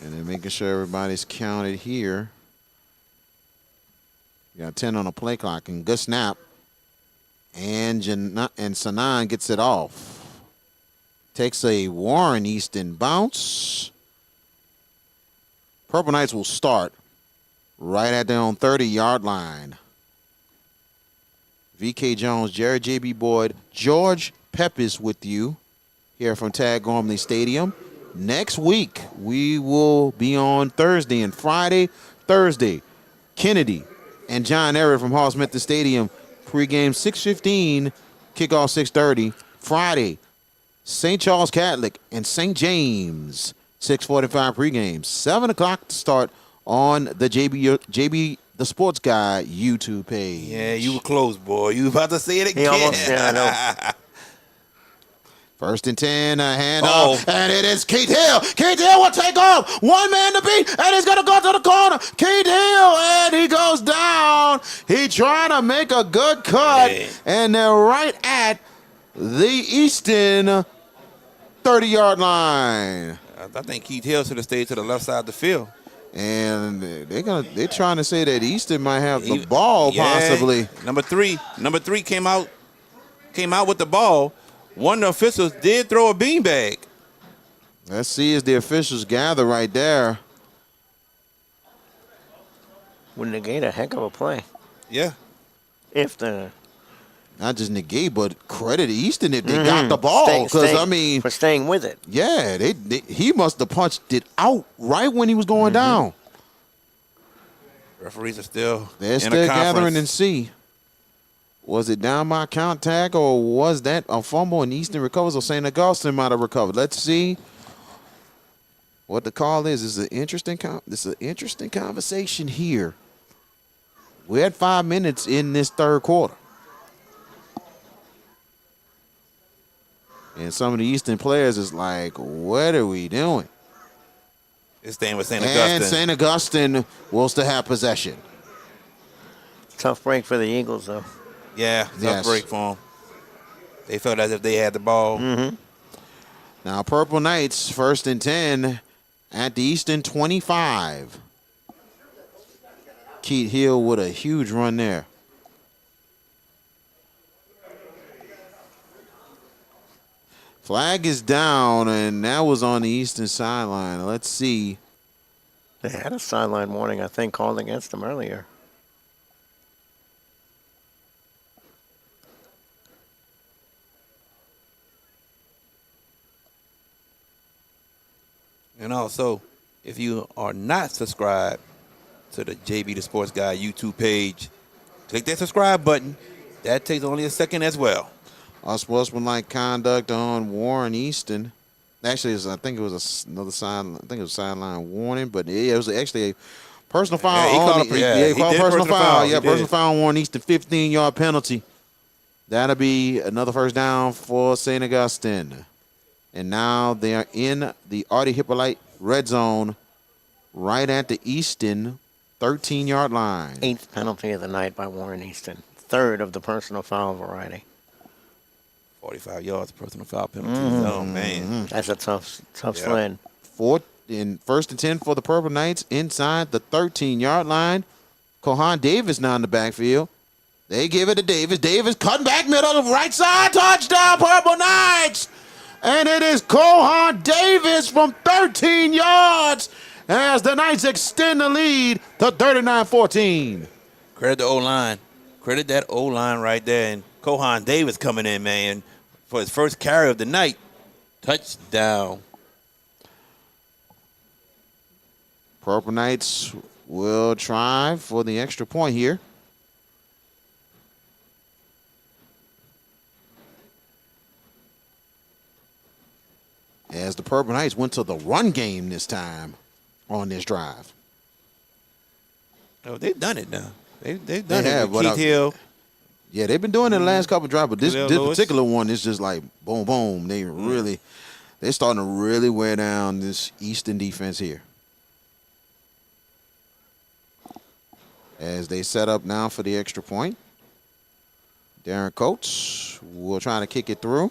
And then making sure everybody's counted here. You got 10 on the play clock, and good snap. And Sanan gets it off. Takes a Warren Easton bounce. Purple Knights will start right at their own 30-yard line. VK Jones, Jared J.B. Boyd, George Peppis with you here from Tad Gormley Stadium. Next week, we will be on Thursday and Friday. Thursday, Kennedy and John Everett from Hall Smith Stadium. Pregame 6:15, kickoff 6:30. Friday, St. Charles Catholic and St. James, 6:45 pregame. 7 o'clock to start on the JB the Sports Guy YouTube page. Yeah, you were close, boy. You about to say it again. He almost, yeah, I know. 1st and 10, a handoff, and it is Keith Hill. Keith Hill will take off. One man to beat, and he's going to go to the corner. Keith Hill, and he goes down. He trying to make a good cut, and they're right at the Easton 30-yard line. I think Keith Hill should have stayed to the left side of the field. And they're trying to say that Easton might have the ball possibly. Number three came out with the ball. One of the officials did throw a beanbag. Let's see as the officials gather right there. Would negate a heck of a play. Yeah. If the Not just negate, but credit Easton if they got the ball. Because, I mean, for staying with it. Yeah, he must have punched it out right when he was going down. Referees are still They're still gathering and see. Was it down by contact, or was that a fumble and Easton recovers, or St. Augustine might have recovered? Let's see what the call is. This is an interesting conversation here. We had 5 minutes in this third quarter. And some of the Easton players is like, what are we doing? It's staying with St. Augustine. And St. Augustine will still have possession. Tough break for the Eagles, though. Yeah, tough break for them. They felt as if they had the ball. Now, Purple Knights, 1st and 10 at the Easton 25. Keith Hill with a huge run there. Flag is down, and that was on the Eastern sideline. Let's see. They had a sideline warning, I think, called against them earlier. And also, if you are not subscribed to the JB the Sports Guy YouTube page, click that subscribe button. That takes only a second as well. Unsportsmanlike conduct on Warren Easton. Actually, I think it was another sign. I think it was sideline warning, but it was actually a personal foul. He called a personal foul. Yeah, personal did. foul on Warren Easton. 15-yard penalty. That'll be another first down for St. Augustine. And now they are in the Artie Hippolyte red zone right at the Easton 13-yard line. 8th penalty of the night by Warren Easton. 3rd of the personal foul variety. 45 yards personal foul penalty. Oh, man. That's a tough sled. 1st and 10 for the Purple Knights inside the 13-yard line. Kohan Davis now in the backfield. They give it to Davis. Davis cutting back middle of the right side. Touchdown, Purple Knights! And it is Kohan Davis from 13 yards as the Knights extend the lead to 39-14. Credit the O-line. Credit that O-line right there. And Kohan Davis coming in, man, for his first carry of the night. Touchdown. Purple Knights will try for the extra point here. As the Purple Knights went to the run game this time on this drive. Oh, they've done it now. They've done it. But Keith Hill. Yeah, they've been doing it the last couple of drives, but this Lewis. particular one is just like boom, boom. They're starting to really wear down this Easton defense here. As they set up now for the extra point. Darren Coates will try to kick it through.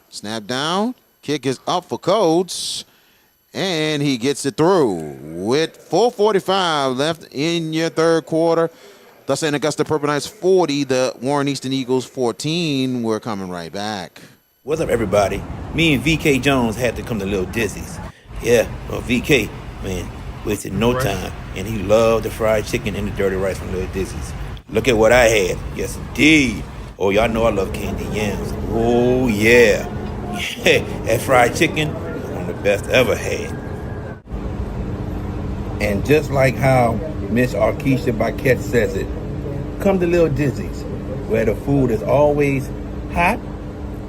Snap down. Kick is up for Coates. And he gets it through with 4:45 left in your third quarter. The St. Augusta Purple Knights 40, the Warren Easton Eagles 14. We're coming right back. What's up, everybody? Me and VK Jones had to come to Little Dizzy's. Yeah, well, VK, man, wasted no time. And he loved the fried chicken and the dirty rice from Little Dizzy's. Look at what I had. Yes, indeed. Oh, y'all know I love candy yams. Oh, yeah. That fried chicken, one of the best I ever had. And just like how Miss Arkisha Baquette says it, come to Little Dizzy's, where the food is always hot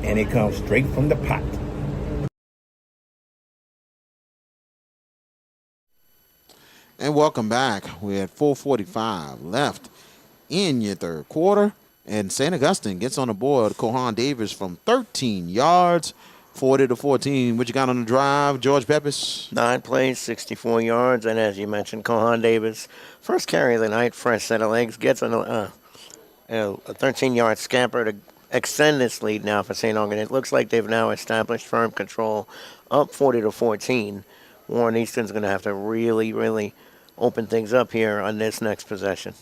and it comes straight from the pot. And welcome back. We had 4:45 left in your third quarter. And St. Augustine gets on the board. Kohan Davis from 13 yards, 40-14. What you got on the drive, George Peppers? 9 plays, 64 yards, and as you mentioned, Kohan Davis, first carry of the night, fresh set of legs, gets on a 13-yard scamper to extend this lead now for St. Augustine. It looks like they've now established firm control, up 40-14. Warren Easton's going to have to really, really open things up here on this next possession.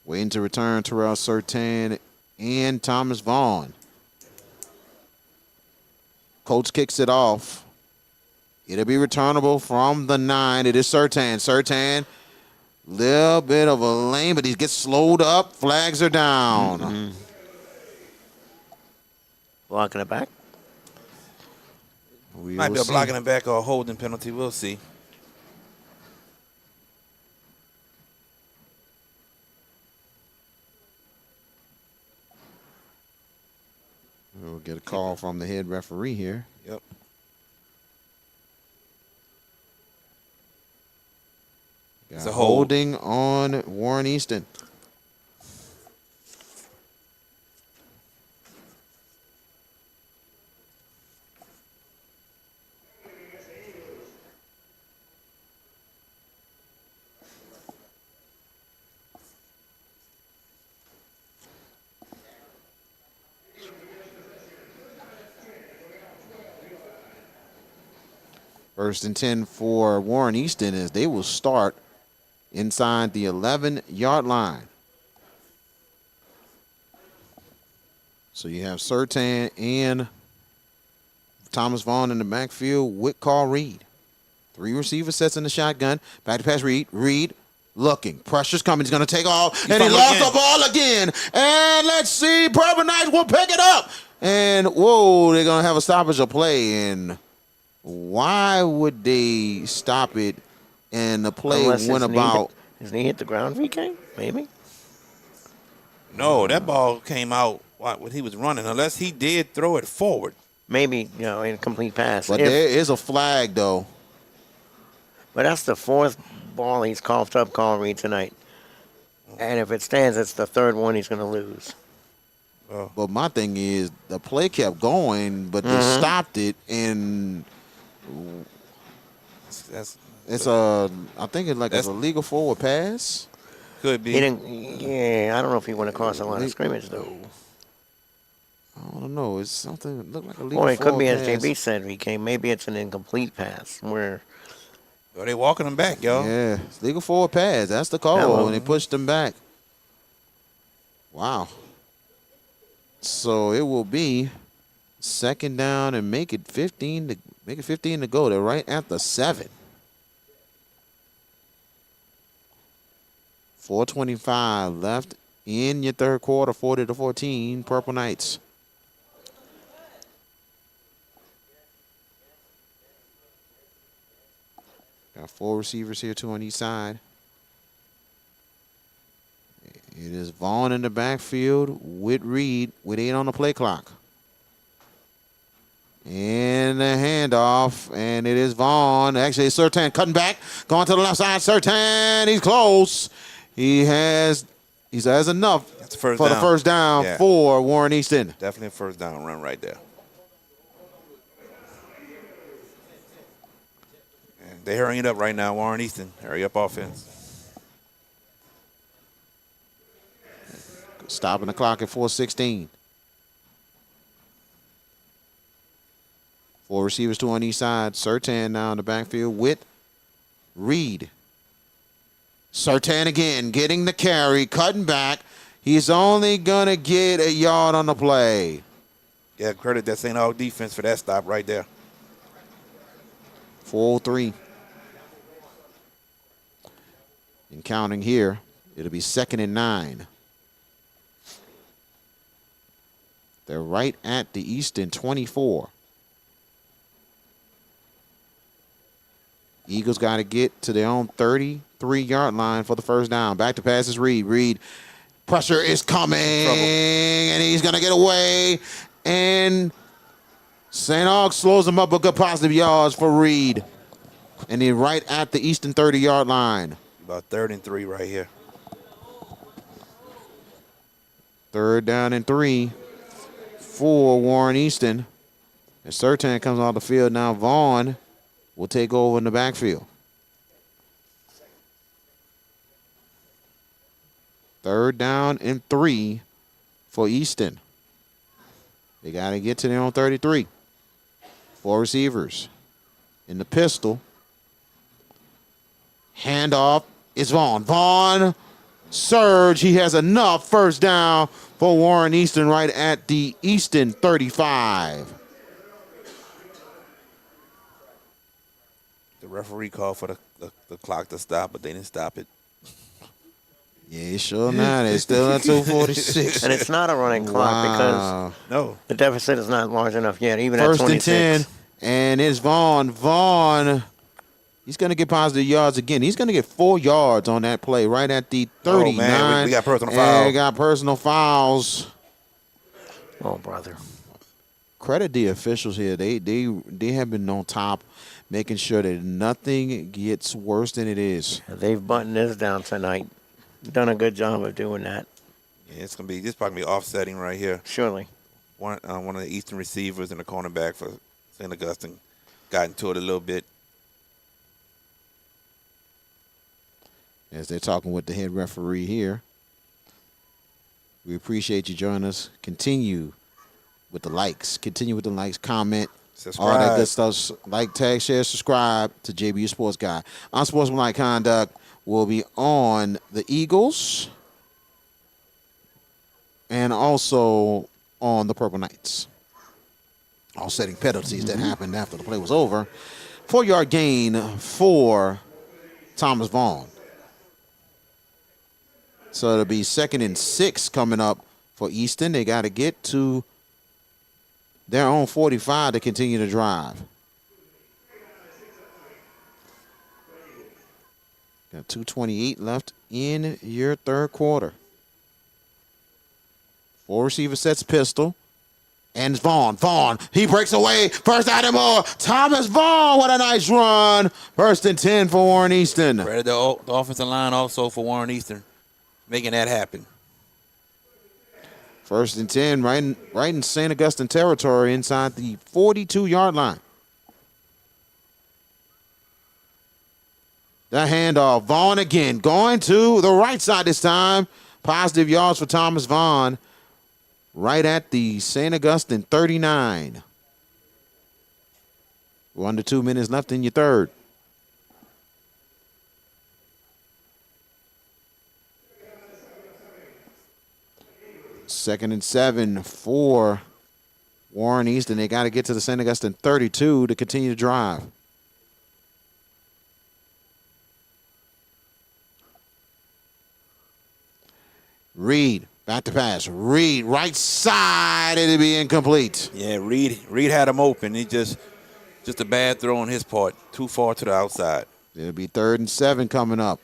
Waiting to return Terrell Surtain and Thomas Vaughn. Coates kicks it off. It'll be returnable from the 9. It is Surtain. Surtain, little bit of a lane, but he gets slowed up. Flags are down. Mm-hmm. Blocking it back. Might be a blocking it back or a holding penalty. We'll see. We'll get a call from the head referee here. Yep. It's a holding on Warren Easton. First and 10 for Warren Easton as they will start inside the 11-yard line. So you have Surtain and Thomas Vaughn in the backfield with Carl Reed. 3 receiver sets in the shotgun. Back to pass Reed. Reed looking. Pressure's coming. He's going to take off. And he lost the ball again. And let's see. Purple Knights will pick it up. And, whoa, they're going to have a stoppage of play. And why would they stop it and the play went about? His knee hit the ground, VK? Maybe? No, that ball came out when he was running, unless he did throw it forward. Maybe, incomplete pass. But there is a flag, though. But that's the 4th ball he's coughed up, Carl Reed, tonight. And if it stands, it's the 3rd one he's going to lose. Oh. But my thing is, the play kept going, but they stopped it, and I think it's a legal forward pass. Could be. He didn't. I don't know if he went across the line of scrimmage though. I don't know. It's something that looked like a legal Or it could be, pass. as JB said, maybe it's an incomplete pass where. Are they walking him back, y'all? Yeah, it's legal forward pass. That's the call, and they pushed him back. Wow. So it will be second down and make it 15 to go. They're right at the 7. 4:25 left in your third quarter, 40-14, Purple Knights. Got 4 receivers here, 2 on each side. It is Vaughn in the backfield with Reed with 8 on the play clock. And the handoff, and it is Vaughn. Actually, Surtain cutting back, going to the left side. Surtain, he's close. He has enough for the first down for Warren Easton. Definitely a first down run right there. And they're hurrying it up right now, Warren Easton. Hurry up offense. Stopping the clock at 4:16. 4 receivers, 2 on each side. Surtain now in the backfield with Reed. Surtain again, getting the carry, cutting back. He's only going to get a yard on the play. Yeah, credit that St. Aug defense for that stop right there. 4:03. And counting here, it'll be 2nd and 9. They're right at the Easton 24. Eagles got to get to their own 33-yard line for the first down. Back to pass is Reed. Reed, pressure is coming, and he's going to get away. And St. Aug slows him up a good positive yards for Reed. And then right at the Easton 30-yard line. About 3rd and 3 right here. 3rd down and 3 for Warren Easton. And Surtain comes off the field now. Vaughn will take over in the backfield. 3rd down and 3 for Easton. They got to get to their own 33. 4 receivers in the pistol. Handoff is Vaughn. Vaughn, surge. He has enough. First down for Warren Easton right at the Easton 35. The referee called for the clock to stop, but they didn't stop it. Yeah, sure not. It's still at 2:46. And it's not a running clock because the deficit is not large enough yet, even First at 26. and 10, and it's Vaughn. Vaughn, he's going to get positive yards again. He's going to get 4 yards on that play right at the 39. Oh, man, we got personal fouls. And we got personal fouls. Oh, brother. Credit the officials here. They have been on top, making sure that nothing gets worse than it is. They've buttoned this down tonight. Done a good job of doing that. Yeah, this probably gonna be offsetting right here. Surely. One of the Eastern receivers and the cornerback for St. Augustine got into it a little bit. As they're talking with the head referee here. We appreciate you joining us. Continue with the likes. Comment. Subscribe. All that good stuff. Like, tag, share, subscribe to JBU Sports Guy. Unsportsmanlike conduct will be on the Eagles and also on the Purple Knights. Offsetting penalties that happened after the play was over. 4-yard gain for Thomas Vaughn. So it'll be 2nd and 6 coming up for Easton. They got to get to their own 45 to continue to drive. Got 2:28 left in your third quarter. 4 receiver sets pistol. And it's Vaughn. Vaughn, he breaks away. First item more. Thomas Vaughn, what a nice run. 1st and 10 for Warren Easton. Credit the offensive line also for Warren Easton making that happen. 1st and 10, right in St. Augustine territory inside the 42-yard line. The handoff. Vaughn again going to the right side this time. Positive yards for Thomas Vaughn right at the St. Augustine 39. We're under 2 minutes left in your third. Second and 7 for Warren Easton. They got to get to the St. Augustine 32 to continue to drive. Reed, back to pass. Reed, right side, it'll be incomplete. Yeah, Reed had him open. He just a bad throw on his part. Too far to the outside. It'll be 3rd and 7 coming up.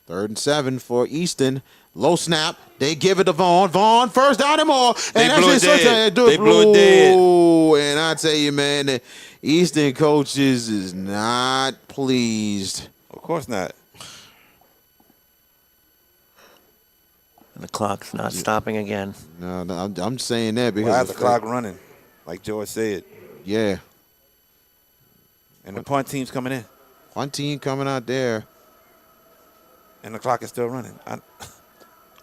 Third and 7 for Easton. Low snap. They give it to Vaughn. Vaughn, first down and more. They blew it dead. They blew it dead. And I tell you, man, the Easton coaches is not pleased. Of course not. And the clock's not stopping again. No, I'm saying that because Why is the clock running? Like George said. Yeah. And the punt team's coming in. Punt team coming out there. And the clock is still running.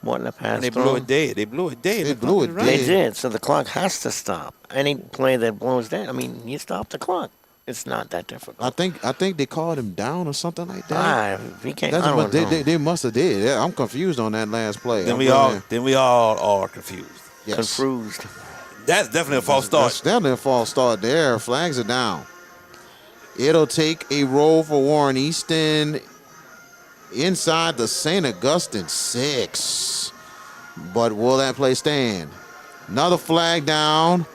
Wanting a pass And they throw. blew it dead. They blew it dead. They The blew clock it is dead. running. They did, so the clock has to stop. Any play that blows dead, I mean, you stop the clock. It's not that difficult. I think they called him down or something like that. We can't. That's I what don't know. they must have did. Yeah, I'm confused on that last play. Then we all are confused. Yes. Confused. That's definitely a false start. That's definitely a false start there. Flags are down. It'll take a roll for Warren Easton inside the St. Augustine 6. But will that play stand? Another flag down.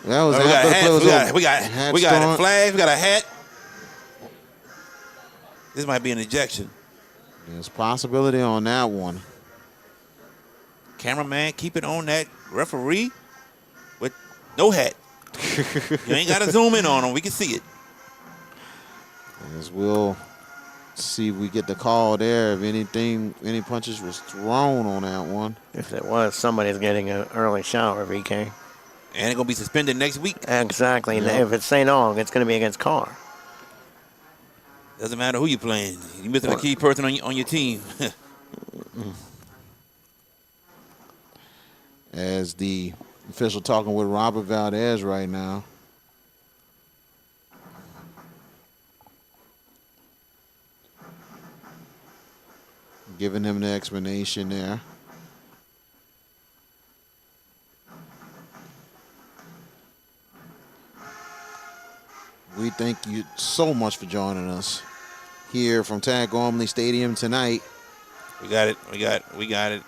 That was We got after the play was over. hats. We got Hat a flag. We got a hat. This might be an ejection. There's possibility on that one. Cameraman, keep it on that referee with no hat. You ain't got to zoom in on him. We can see it. As we'll see if we get the call there. If any punches was thrown on that one. If there was, somebody's getting an early shower, VK. And it's going to be suspended next week. Exactly. And Yeah. if it's St. Aug, it's going to be against Carr. Doesn't matter who you're playing. You're missing a key person on your team. As the official talking with Robert Valdez right now. Giving him the explanation there. We thank you so much for joining us here from Tad Gormley Stadium tonight. We got it.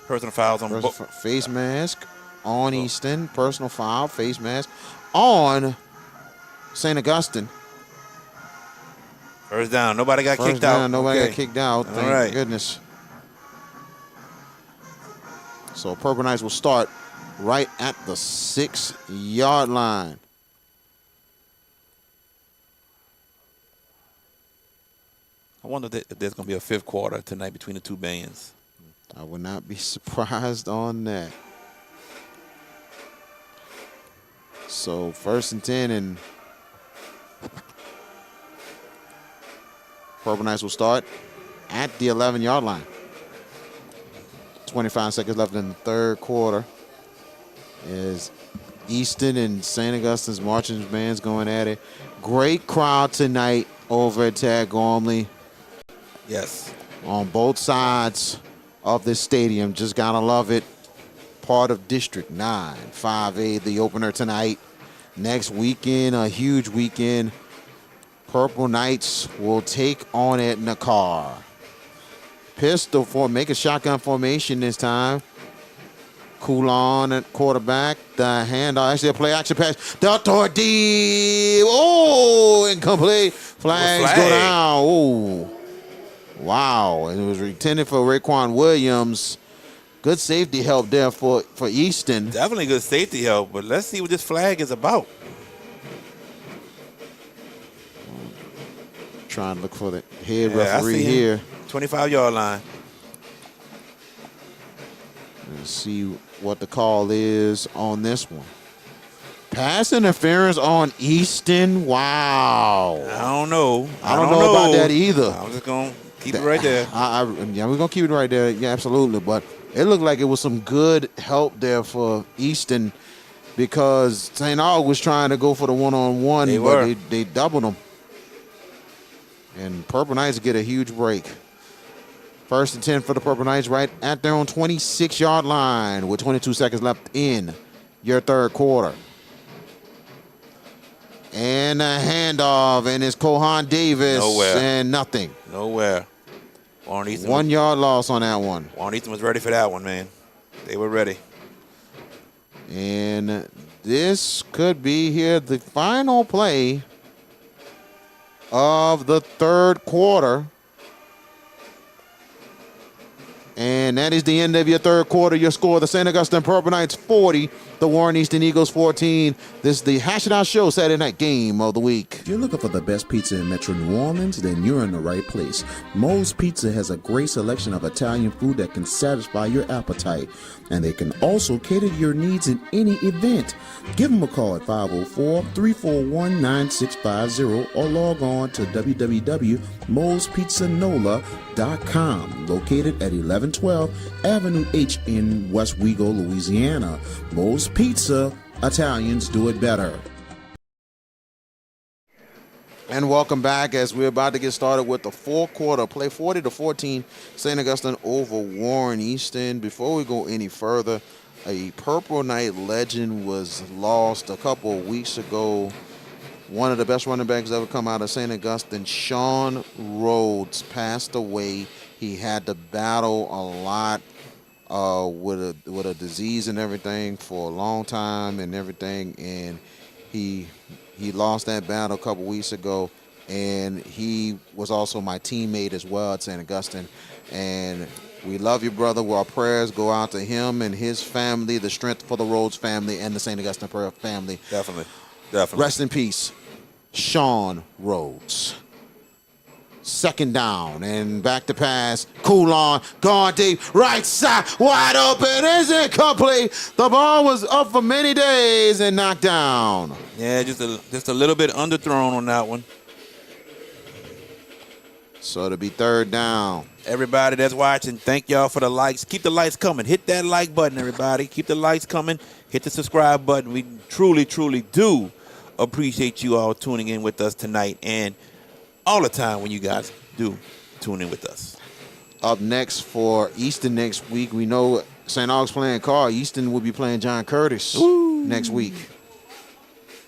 Personal fouls on both. Face mask on Easton. Personal foul, face mask on St. Augustine. First down. Nobody got First kicked down, out. nobody Okay. got kicked out. Thank right. goodness. So Purple Knights will start right at the 6-yard line. I wonder if there's going to be a fifth quarter tonight between the two bands. I would not be surprised on that. So 1st and 10, and Purple Knights will start at the 11-yard line. 25 seconds left in the third quarter. As Easton and St. Augustine's marching bands going at it. Great crowd tonight over at Tad Gormley. Yes. On both sides of this stadium. Just gotta love it. Part of District 9, 5A, the opener tonight. Next weekend, a huge weekend. Purple Knights will take on Etna Carr. Pistol make a shotgun formation this time. Coulon at quarterback. The handoff, actually a play action pass. Delta D. Oh, incomplete. Flags go down. Oh. Wow. And it was intended for Raekwon Williams. Good safety help there for Easton. Definitely good safety help, but let's see what this flag is about. Trying to look for the head referee here. 25-yard line. Let's see what the call is on this one. Pass interference on Easton. Wow. I don't know. I don't know about that either. I'm just going to keep it right there. Yeah, we're going to keep it right there. Yeah, absolutely. But it looked like it was some good help there for Easton because St. Aug was trying to go for the one-on-one, but they doubled them. And Purple Knights get a huge break. First and 10 for the Purple Knights right at their own 26-yard line with 22 seconds left in your third quarter. And a handoff, and it's Kohan Davis. Nowhere. And nothing. Nowhere. Warren Easton 1 yard loss on that one. Warren Easton was ready for that one, man. They were ready. And this could be here the final play of the third quarter. And that is the end of your third quarter. Your score, the St. Augustine Purple Knights 40, the Warren Easton Eagles 14. This is the Hash It Out Show Saturday night game of the week. If you're looking for the best pizza in Metro New Orleans, then you're in the right place. Moe's Pizza has a great selection of Italian food that can satisfy your appetite, and they can also cater to your needs in any event. Give them a call at 504-341-9650 or log on to www.moespizzanola.com, located at 1112 Avenue H in West Wego, Louisiana. Moe's Pizza, Italians do it better. And welcome back as we're about to get started with the fourth quarter. Play 40-14, St. Augustine over Warren Easton. Before we go any further, a Purple Knight legend was lost a couple of weeks ago. One of the best running backs ever come out of St. Augustine, Sean Rhodes, passed away. He had to battle a lot with a disease and everything for a long time and everything, and he lost that battle a couple weeks ago. And he was also my teammate as well at St. Augustine. And we love you, brother. Well, our prayers go out to him and his family, the strength for the Rhodes family and the St. Augustine family. Definitely. Definitely. Rest in peace, Sean Rhodes. Second down and back to pass. Coulon, gone deep, right side, wide open, is incomplete. The ball was up for many days and knocked down. Yeah, just a little bit underthrown on that one. So it'll be third down. Everybody that's watching, thank y'all for the likes. Keep the likes coming. Hit that like button, everybody. Keep the likes coming. Hit the subscribe button. We truly, truly do appreciate you all tuning in with us tonight and all the time when you guys do tune in with us. Up next for Easton next week, we know St. Aug's playing Carr. Easton will be playing John Curtis next week.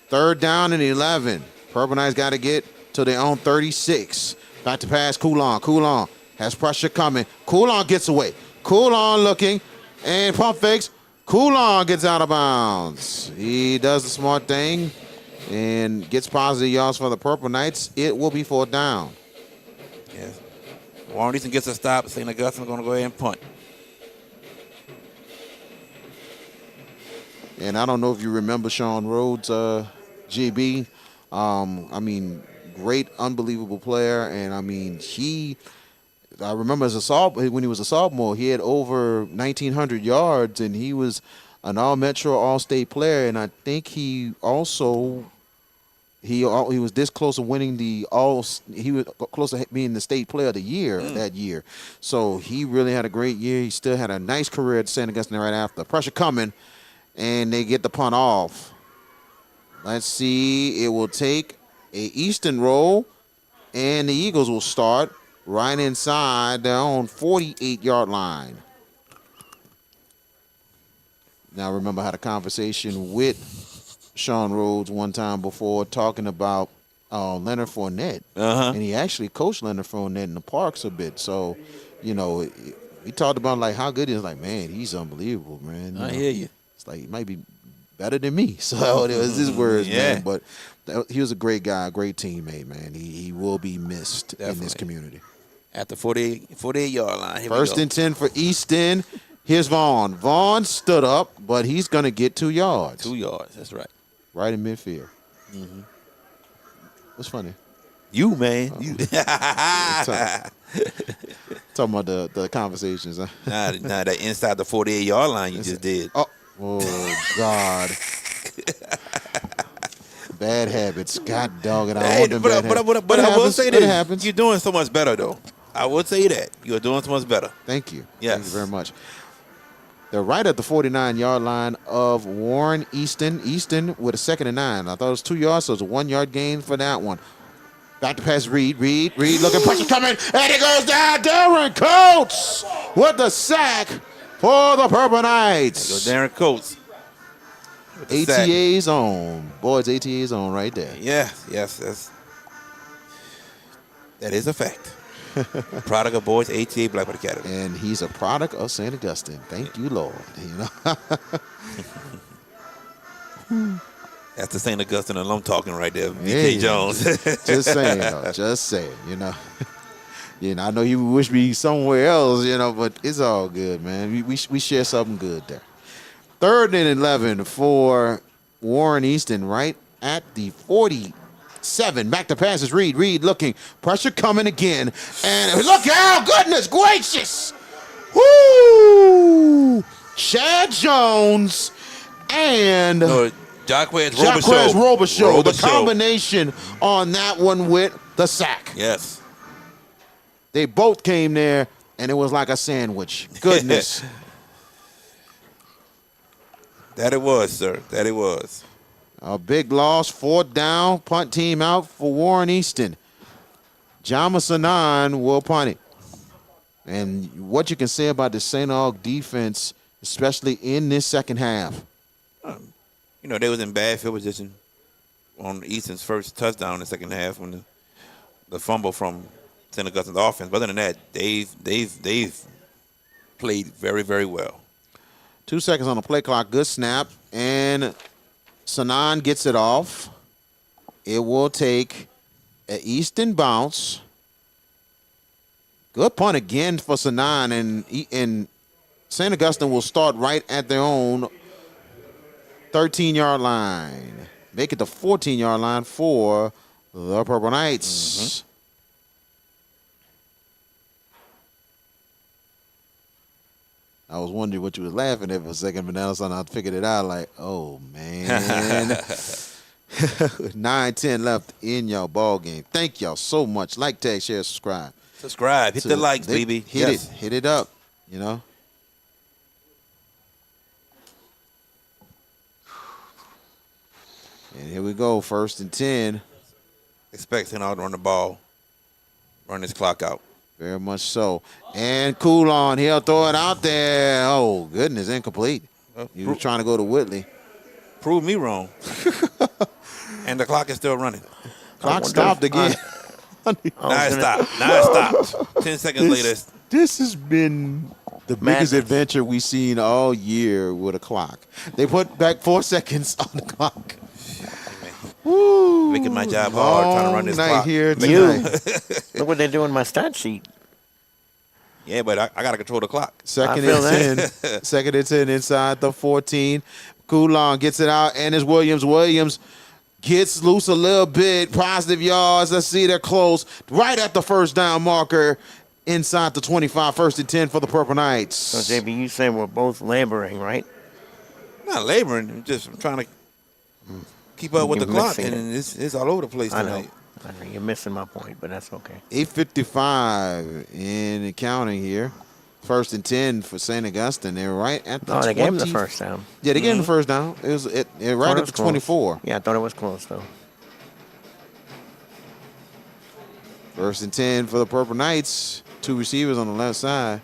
Third down and 11. Purple Knights got to get to their own 36. Back to pass, Coulon. Coulon has pressure coming. Coulon gets away. Coulon looking and pump fakes. Coulon gets out of bounds. He does the smart thing and gets positive yards for the Purple Knights. It will be fourth down. Yes. Warren Easton gets a stop. St. Augustine's going to go ahead and punt. And I don't know if you remember Sean Rhodes, GB. I mean, great, unbelievable player. And, I mean, I remember when he was a sophomore, he had over 1,900 yards, and he was an all-Metro, all-state player. And I think he also he was this close to winning he was close to being the state player of the year that year. So he really had a great year. He still had a nice career at St. Augustine right after. Pressure coming, and they get the punt off. Let's see. It will take a Easton roll, and the Eagles will start right inside their own 48-yard line. Now, remember, I had a conversation with Sean Rhodes one time before talking about Leonard Fournette. And he actually coached Leonard Fournette in the Parks a bit. So, you know, he talked about, like, how good he is. Like, man, he's unbelievable, man. I hear you. It's like he might be better than me. So it was his words, man. But he was a great guy, a great teammate, man. He will be missed in this community. At the 48-yard line. Here First and 10 for Easton. Here's Vaughn. Vaughn stood up, but he's going to get 2 yards. 2 yards, that's right. Right in midfield. What's funny? You, man. You. Talking about the conversations, huh? Nah, that inside the 48-yard line you just did. Oh, God. Bad habits. God dog it. But I will say this. You're doing so much better, though. I would say that. You're doing so much better. Thank you. Yes. Thank you very much. They're right at the 49-yard line of Warren Easton. Easton with a 2nd and 9. I thought it was 2 yards, so it was a 1-yard gain for that one. Back to pass, Reed, looking, pressure coming, and it goes down. Darren Coates with the sack for the Purple Knights. There you go, Darren Coates. ATA zone. Boys, ATA zone right there. Yes, that is a fact. Product of Boys ATA Blackwood Academy. And he's a product of St. Augustine. Thank you, Lord. That's the St. Augustine alum talking right there, VK Jones. Just saying, though. Just saying, I know you wish me somewhere else, but it's all good, man. We share something good there. 3rd and 11 for Warren Easton right at the 47. Back to passes, Reed looking. Pressure coming again. And look out, goodness gracious. Woo! Chad Jones and Jacquez Robichaud. The combination on that one with the sack. Yes. They both came there, and it was like a sandwich. Goodness. That it was, sir. That it was. A big loss, 4th down, punt team out for Warren Easton. Jama Sanan will punt it. And what you can say about the St. Aug defense, especially in this second half. They was in bad field position on Easton's first touchdown in the second half when the fumble from St. Augustine's offense. But other than that, they've played very, very well. 2 seconds on the play clock. Good snap. And Sanan gets it off. It will take an Easton bounce. Good punt again for Sanan. And St. Augustine will start right at their own 13-yard line. Make it the 14-yard line for the Purple Knights. I was wondering what you was laughing at for a second, but now I figured it out like, oh, man. 9-10 left in your ball game. Thank y'all so much. Like, tag, share, subscribe. Hit the likes, baby. Hit it up, And here we go, 1st and 10. Expect St. Aug to run the ball, run this clock out. Very much so. And Coulon, he'll throw it out there. Oh, goodness, incomplete. You were trying to go to Whitley. Prove me wrong. And the clock is still running. Clock stopped again. Now it stopped. 10 seconds later. This has been the biggest adventure we've seen all year with a clock. They put back 4 seconds on the clock. Woo. Making my job hard trying to run this clock. Here tonight. Look what they do in my stat sheet. Yeah, but I got to control the clock. 2nd and 10. 2nd and 10 inside the 14. Coulon gets it out, and it's Williams. Williams gets loose a little bit. Positive yards. Let's see, they're close. Right at the 1st down marker inside the 25. 1st and 10 for the Purple Knights. So, JB, you say we're both laboring, right? Not laboring. I'm trying to keep up with the clock, and it's all over the place tonight. I know. You're missing my point, but that's okay. 8:55 in counting here. 1st and 10 for St. Augustine. They're right at the 20. They gave him the 1st down. Yeah, they gave him the 1st down. It was right at the 24. Yeah, I thought it was close, though. 1st and 10 for the Purple Knights. 2 receivers on the left side.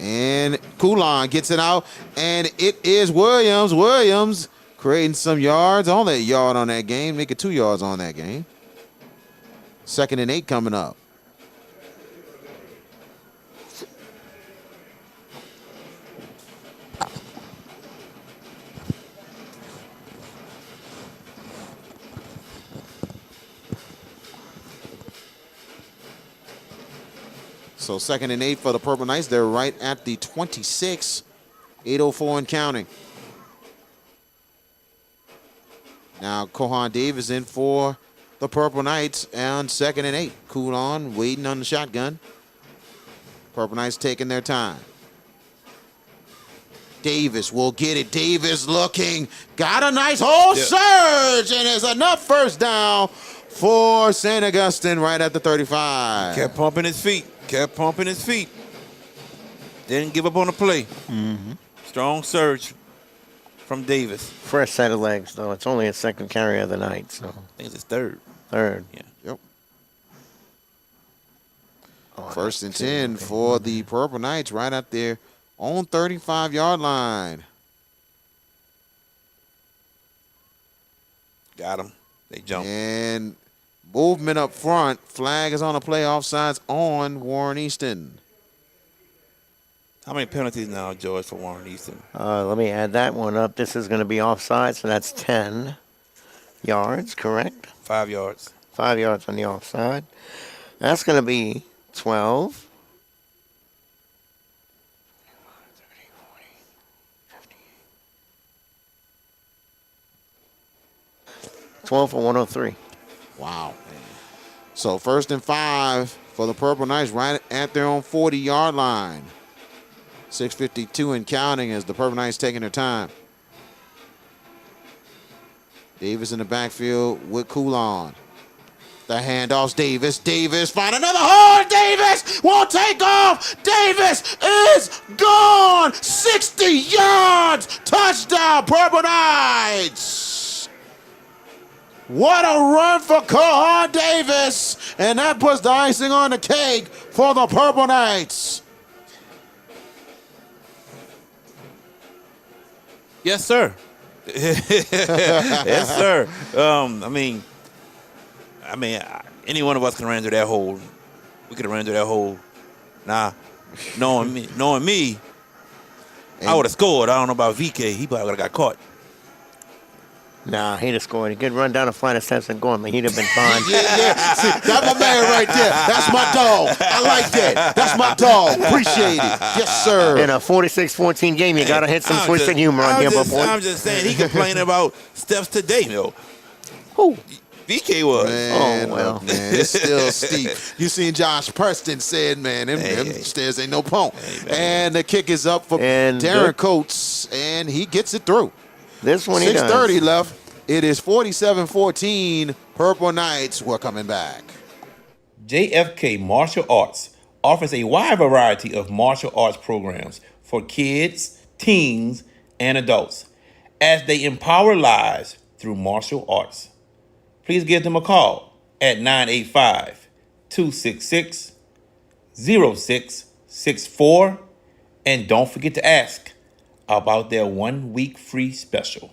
And Coulon gets it out, and it is Williams. Williams creating some yards. All that yard on that game. Make it 2 yards on that game. 2nd and 8 coming up. So 2nd and 8 for the Purple Knights. They're right at the 26. 8:04 and counting. Now Kohan Davis in for the Purple Knights on 2nd and 8. Coulon waiting on the shotgun. Purple Knights taking their time. Davis will get it. Davis looking. Got a nice surge. And there's enough 1st down for St. Augustine right at the 35. Kept pumping his feet. Didn't give up on the play. Strong surge from Davis. Fresh set of legs, though. It's only his 2nd carry of the night, so. I think it's his 3rd. Third. Yeah. Yep. Oh, 1st and 10 for the Purple Knights right out there on 35-yard line. Got him. They jumped. And movement up front. Flag is on a play, offsides on Warren Easton. How many penalties now, George, for Warren Easton? Let me add that one up. This is going to be offside, so that's 10 yards, correct? 5 yards. 5 yards on the offside. That's going to be 12. 12 for 103. Wow. So 1st and 5 for the Purple Knights right at their own 40-yard line. 6:52 and counting as the Purple Knights taking their time. Davis in the backfield with Coulon. The handoffs, Davis. Davis find another hole. Davis won't take off. Davis is gone. 60 yards. Touchdown, Purple Knights. What a run for Cohan Davis. And that puts the icing on the cake for the Purple Knights. Yes, sir. Yes, sir. Any one of us can run into that hole. We could have run into that hole. Nah, knowing me, I would have scored. I don't know about VK. He probably would have got caught. Nah, he'd have scored. He could run down the flight of steps and Gormley. He'd have been fine. Yeah. See, that's my man right there. That's my dog. I like that. That's my dog. Appreciate it. Yes, sir. In a 46-14 game, you got to hit some twisted humor on here, boy. I'm just saying, he complaining about steps today, yo. Who? VK was. Man, Oh, well. man, it's still steep. You seen Josh Preston said, man, them stairs ain't no punk. And the kick is up for Darren Coates, and he gets it through. This one he does. 6:30 left. It is 47-14. Purple Knights were coming back. JFK Martial Arts offers a wide variety of martial arts programs for kids, teens, and adults as they empower lives through martial arts. Please give them a call at 985-266-0664 and don't forget to ask about their 1-week free special.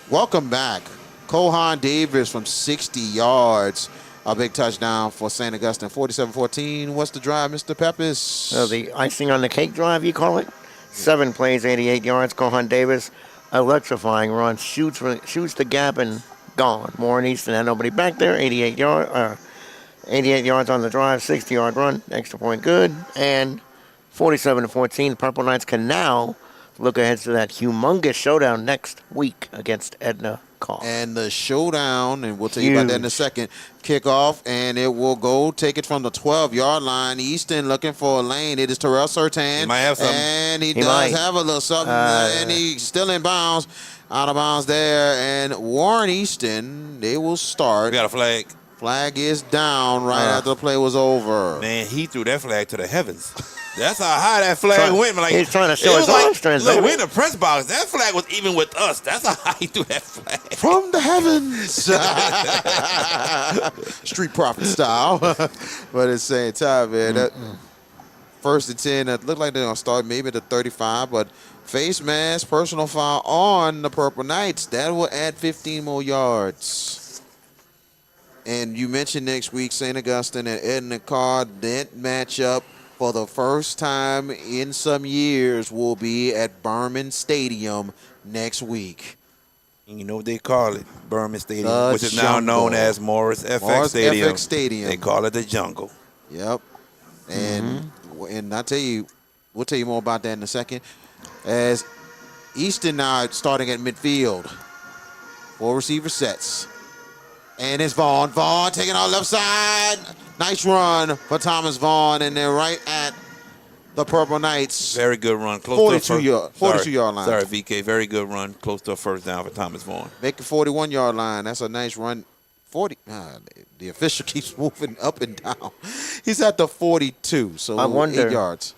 Welcome back. Cohan Davis from 60 yards. A big touchdown for St. Augustine. 47-14. What's the drive, Mr. Peppers? The icing on the cake drive, you call it? 7 plays, 88 yards. Cohan Davis, electrifying run. Shoots the gap and gone. Warren Easton had nobody back there. 88 yards on the drive. 60-yard run. Extra point good. And 47-14. Purple Knights can now look ahead to that humongous showdown next week against Edna Carr. And the showdown, and we'll tell you about that in a second, kickoff, and it will go take it from the 12-yard line. Easton looking for a lane. It is Terrell Sertan. He might have something. And he does have a little something, and he's still in bounds. Out of bounds there. And Warren Easton, they will start. We got a flag. Flag is down right after the play was over. Man, he threw that flag to the heavens. That's how high that flag went. Like, he's trying to show his arm strength. Look, we're in the press box. That flag was even with us. That's how high he threw that flag. From the heavens. Street Profit style. But at the same time, man, that 1st and 10, that looked like they're going to start maybe at the 35, but face mask, personal foul on the Purple Knights. That will add 15 more yards. And you mentioned next week, St. Augustine and Edna Carr, that matchup for the first time in some years will be at Berman Stadium next week. And you know what they call it? Berman Stadium, which is now known as Morris FX Stadium. They call it the Jungle. Yep. And and we'll tell you more about that in a second. As Easton now starting at midfield. 4 receiver sets. And it's Vaughn. Vaughn taking out left side. Nice run for Thomas Vaughn. And they're right at the Purple Knights. Very good run. Close to a 42-yard line. Sorry, VK. Very good run. Close to a first down for Thomas Vaughn. Make a 41-yard line. That's a nice run. 40. The official keeps moving up and down. He's at the 42, so I wonder, 8 yards.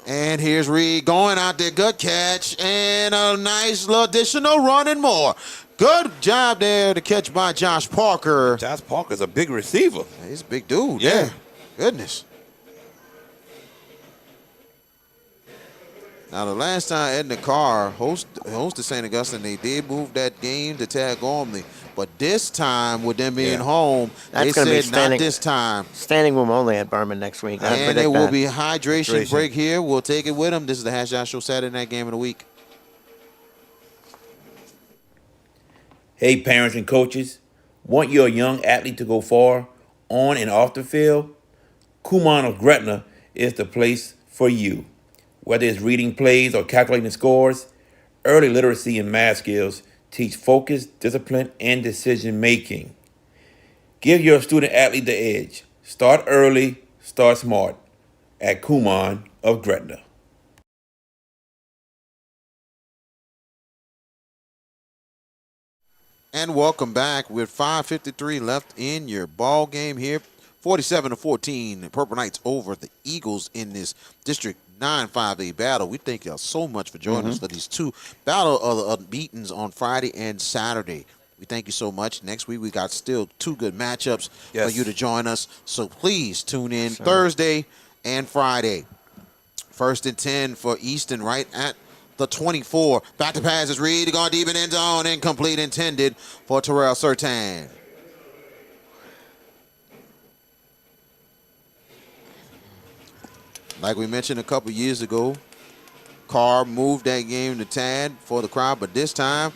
And here's Reed going out there. Good catch. And a nice little additional run and more. Good job there to catch by Josh Parker. Josh Parker's a big receiver. He's a big dude. Yeah. Goodness. Now, the last time Ed Carr hosted St. Augustine, they did move that game to Tad Gormley. But this time, with them being home, That's they said not this time. Standing room only at Berman next week. And there will be hydration break here. We'll take it with them. This is the Hash Out Show Saturday night game of the week. Hey, parents and coaches, want your young athlete to go far on and off the field? Kumon of Gretna is the place for you. Whether it's reading plays or calculating scores, early literacy and math skills teach focus, discipline, and decision making. Give your student athlete the edge. Start early, start smart at Kumon of Gretna. And welcome back with 5:53 left in your ball game here. 47-14, Purple Knights over the Eagles in this District 9-5A battle. We thank y'all so much for joining us for these two battle of meetings on Friday and Saturday. We thank you so much. Next week we got still two good matchups for you to join us. So please tune in Thursday and Friday. 1st and 10 for Easton right at the 24. Back to pass is Reed going deep in end zone. Incomplete intended for Terrell Sertan. Like we mentioned a couple years ago, Carr moved that game to Tad for the crowd, but this time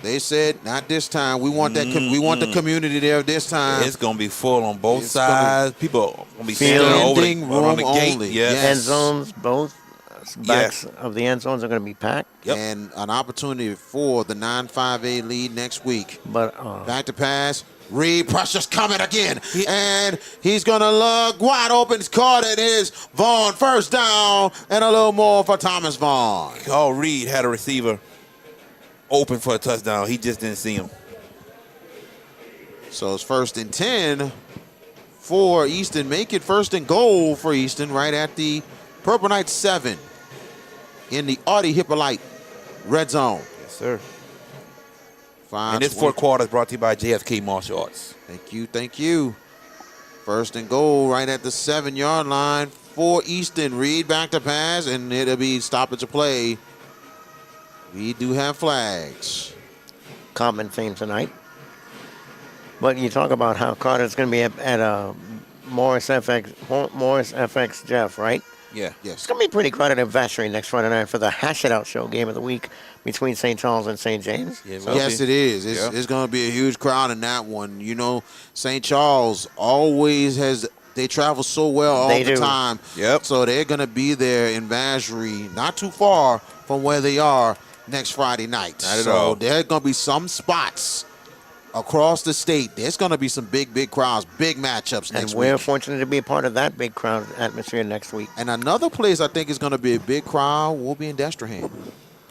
they said, not this time. We want that. We want the community there this time. It's gonna be full on both sides. People gonna be standing over the, on the gate. Only. Yes. End zones, both backs of the end zones are going to be packed. And an opportunity for the 9-5A lead next week. But back to pass. Reed, pressure's coming again. And he's going to look wide open. It's caught. It is Vaughn. First down and a little more for Thomas Vaughn. Oh, Reed had a receiver open for a touchdown. He just didn't see him. So it's 1st and 10 for Easton. Make it 1st and goal for Easton right at the Purple Knights 7 in the Audi Hippolyte red zone. Yes, sir. And this fourth quarter is brought to you by JFK Martial Arts. Thank you, thank you. 1st and goal right at the 7-yard line for Easton. Reed back to pass, and it'll be stoppage of play. We do have flags. Common theme tonight. But you talk about how Carter's going to be at Morris FX Jeff, right? Yeah. Yes. It's going to be pretty crowded at Vacherie next Friday night for the Hash It Out Show game of the week between St. Charles and St. James. Yes, it is. It's going to be a huge crowd in that one. You know, St. Charles always has – they travel so well all the time. Yep. So they're going to be there in Vacherie, not too far from where they are next Friday night. Not at all. So there are going to be some spots across the state. There's going to be some big crowds, big matchups next week. And we're fortunate to be a part of that big crowd atmosphere next week. And another place I think is going to be a big crowd will be in Destrehan.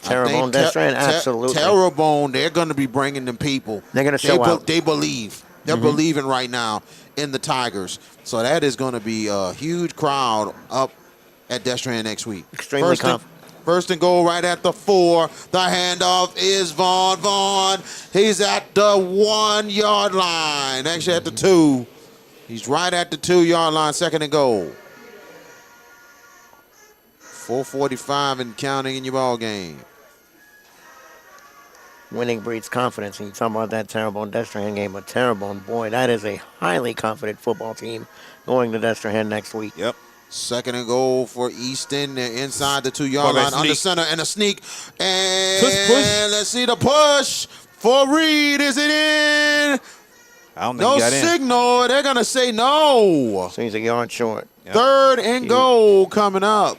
Terrebonne, Destrehan, absolutely. Terrebonne, they're going to be bringing them people. They're going to show out. They believe. They're believing right now in the Tigers. So that is going to be a huge crowd up at Destrehan next week. Extremely confident. 1st and goal right at the 4. The handoff is Vaughn. Vaughn, he's at the 1-yard line. Actually at the 2. He's right at the 2-yard line, 2nd and goal. 4:45 and counting in your ball game. Winning breeds confidence. And you talk about that Terrebonne Destrehan game, but Terrebonne, boy, that is a highly confident football team going to Destrehan next week. Yep. 2nd and goal for Easton. They're inside the 2-yard line, under center, and a sneak. And let's see the push for Reed. Is it in? I don't think No he got in. signal. They're going to say no. So he's a yard short. Yep. 3rd and goal coming up.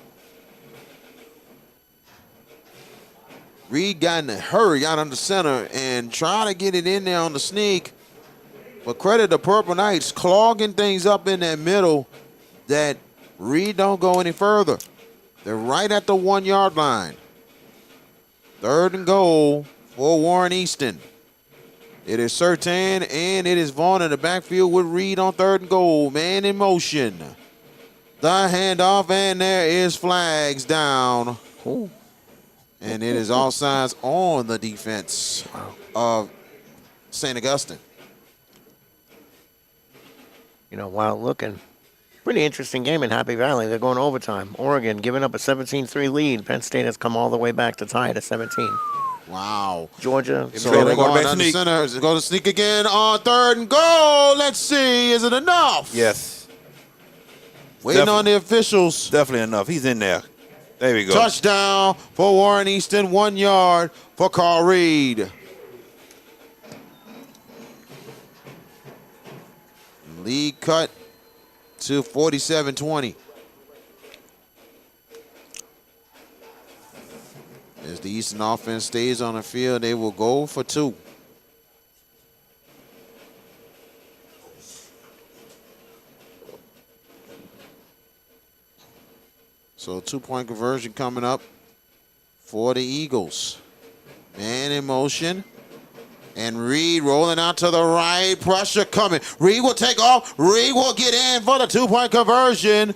Reed got in a hurry, got under center, and trying to get it in there on the sneak. But credit the Purple Knights clogging things up in that middle that Reed don't go any further. They're right at the 1-yard line. 3rd and goal for Warren Easton. It is Sertan and it is Vaughn in the backfield with Reed on 3rd and goal. Man in motion. the handoff, and there is flags down. Ooh. And it is all signs on the defense of St. Augustine. Wild looking. Pretty interesting game in Happy Valley. They're going overtime. Oregon giving up a 17-3 lead. Penn State has come all the way back to tie it at 17. Wow. Georgia. So they're going under center. They're going to sneak again on 3rd and goal. Let's see. Is it enough? Yes. Waiting on the officials. Definitely enough. He's in there. There we go. Touchdown for Warren Easton. 1 yard for Carl Reed. Lead cut to 47-20. As the Easton offense stays on the field, they will go for 2. So 2-point conversion coming up for the Eagles. Man in motion. And Reed rolling out to the right. Pressure coming. Reed will take off. Reed will get in for the 2-point conversion.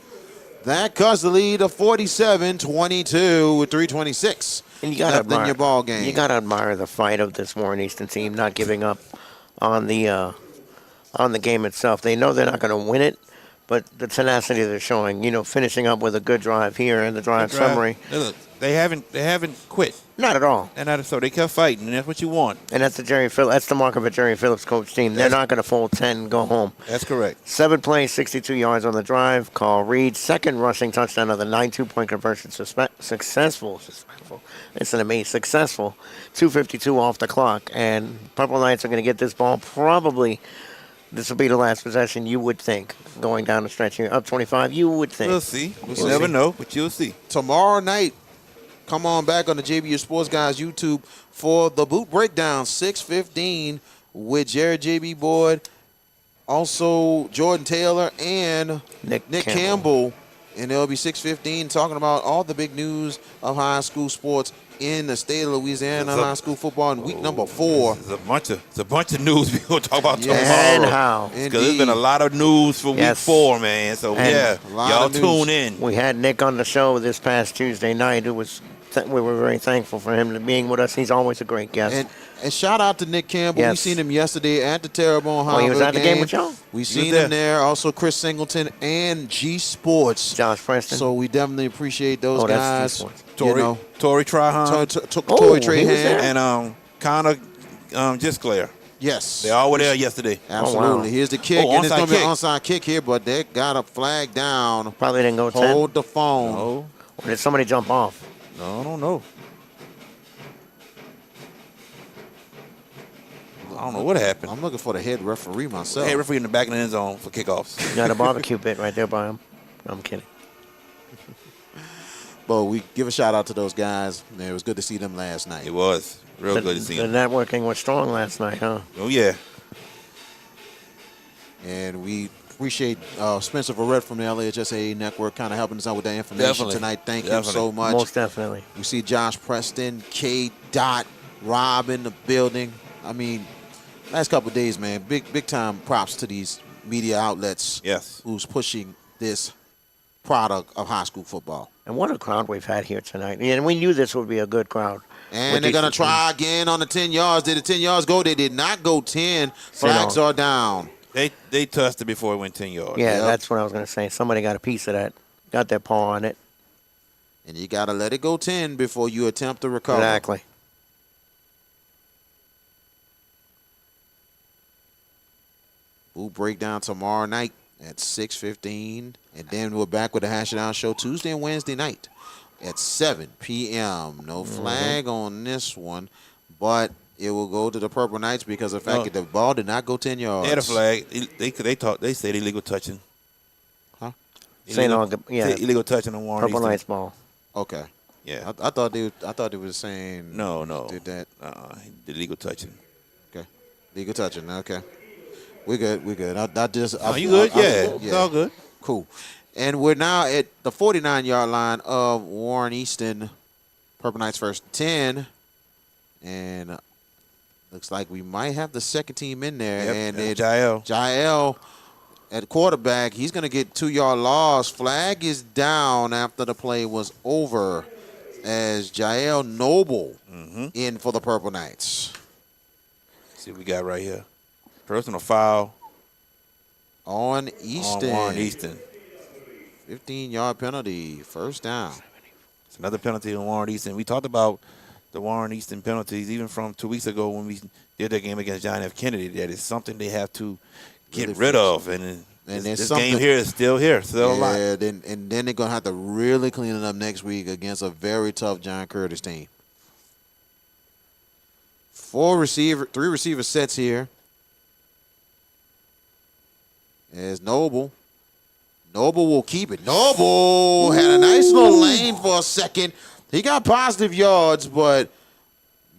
That cuts the lead to 47-22 with 3:26 And you gotta left in your ball game. You got to admire the fight of this Warren Easton team, not giving up on the game itself. They know they're not going to win it, but the tenacity they're showing, finishing up with a good drive here in the drive summary. Look, they haven't quit. Not at all. So they kept fighting, and that's what you want. And that's the mark of a Jerry Phillips coach team. They're not going to fold 10 and go home. That's correct. 7 plays, 62 yards on the drive. Carl Reed, second rushing touchdown of the 9 2-point conversion. Successful. It's an amazing successful. 2:52 off the clock. And Purple Knights are going to get this ball probably. This will be the last possession, you would think, going down the stretch here. Up 25, you would think. We'll see. We'll never know, but you'll see. Tomorrow night, come on back on the JBU Sports Guys YouTube for the boot breakdown, 6:15 with Jared JB Boyd, also Jordan Taylor and Nick Campbell. And they'll be 6:15 talking about all the big news of high school sports in the state of Louisiana, high school football in week number 4. It's a bunch of news we're going to talk about tomorrow. And how. Because there's been a lot of news for week 4, man. So, y'all tune in. We had Nick on the show this past Tuesday night. We were very thankful for him being with us. He's always a great guest. And shout out to Nick Campbell. Yes. We seen him yesterday at the Terrebonne High. He was at the game with y'all? We seen him there. Also Chris Singleton and G Sports. Josh Preston. So we definitely appreciate those guys. That's Tory Trahan. Tory Trahan. And Connor Gisclair. Yes. They all were there yesterday. Absolutely. Oh, wow. Here's the kick. And it's going to be an onside kick here, but they got a flag down. Probably didn't go 10. Hold the phone. No. Or did somebody jump off? No, I don't know. I don't know what happened. I'm looking for the head referee myself. Head referee in the back of the end zone for kickoffs. You got a barbecue pit right there by him. I'm kidding. But we give a shout out to those guys. It was good to see them last night. It was real good to see them. The networking was strong last night, huh? Oh, yeah. And we appreciate Spencer Verrett from the LHSA Network kind of helping us out with that information tonight. Thank you so much. Most definitely. We see Josh Preston, K. Dot, Rob in the building. I mean, last couple of days, man, big time props to these media outlets. Yes. Who's pushing this product of high school football. And what a crowd we've had here tonight. And we knew this would be a good crowd. And they're going to try again on the 10 yards. Did the 10 yards go? They did not go 10. Flags are down. They touched it before it went 10 yards. Yeah, that's what I was going to say. Somebody got a piece of that. Got their paw on it. And you got to let it go 10 before you attempt to recover. Exactly. Boot breakdown tomorrow night at 6:15. And then we're back with the Hash It Out Show Tuesday and Wednesday night at 7 p.m. No flag on this one, but it will go to the Purple Knights because of the fact that the ball did not go 10 yards. They had a flag. They said illegal touching. Huh? Illegal touching on Warren Purple Easton. Knights ball. Okay. Yeah. I thought they were saying no. Did that? Illegal touching. Okay. Legal touching. Okay. We're good. You good? It's all good. Cool. And we're now at the 49-yard line of Warren Easton. Purple Knights first 10. And looks like we might have the second team in there. Yep. And Jael. Jael at quarterback. He's going to get 2-yard loss. Flag is down after the play was over as Jael Noble in for the Purple Knights. See what we got right here. Personal foul On Easton. on Easton. 15-yard penalty. First down. It's another penalty on Warren Easton. We talked about the Warren Easton penalties even from 2 weeks ago when we did that game against John F. Kennedy. That is something they have to get Really rid fix. of. And this game something- here is still here, still alive. Yeah, then they're going to have to really clean it up next week against a very tough John Curtis team. 3 receiver sets here. As Noble will keep it. Noble had a nice little lane for a second. He got positive yards, but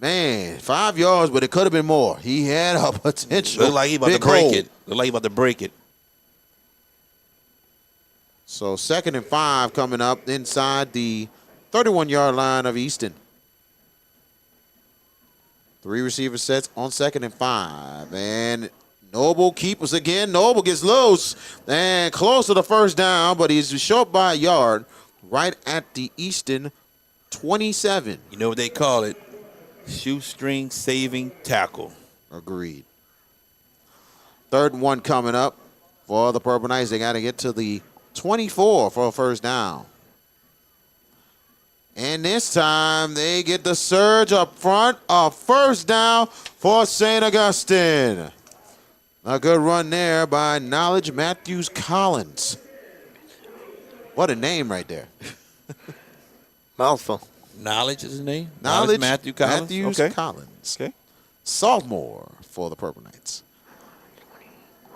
man, 5 yards, but it could have been more. He had a potential. Look like he about to big break hole. it. Look like he about to break it. So 2nd and 5 coming up inside the 31-yard line of Easton. 3 receiver sets on 2nd and 5. And Noble keeps again. Noble gets loose and close to the first down, but he's short by a yard right at the Easton 27. You know what they call it? Shoestring saving tackle. Agreed. 3rd and 1 coming up for the Purple Knights. They got to get to the 24 for a first down. And this time they get the surge up front. A first down for St. Augustine. A good run there by Knowledge Matthews Collins. What a name right there. Mouthful. Knowledge is his name? Knowledge Matthew Collins? Matthews Okay. Collins. Okay. Sophomore for the Purple Knights.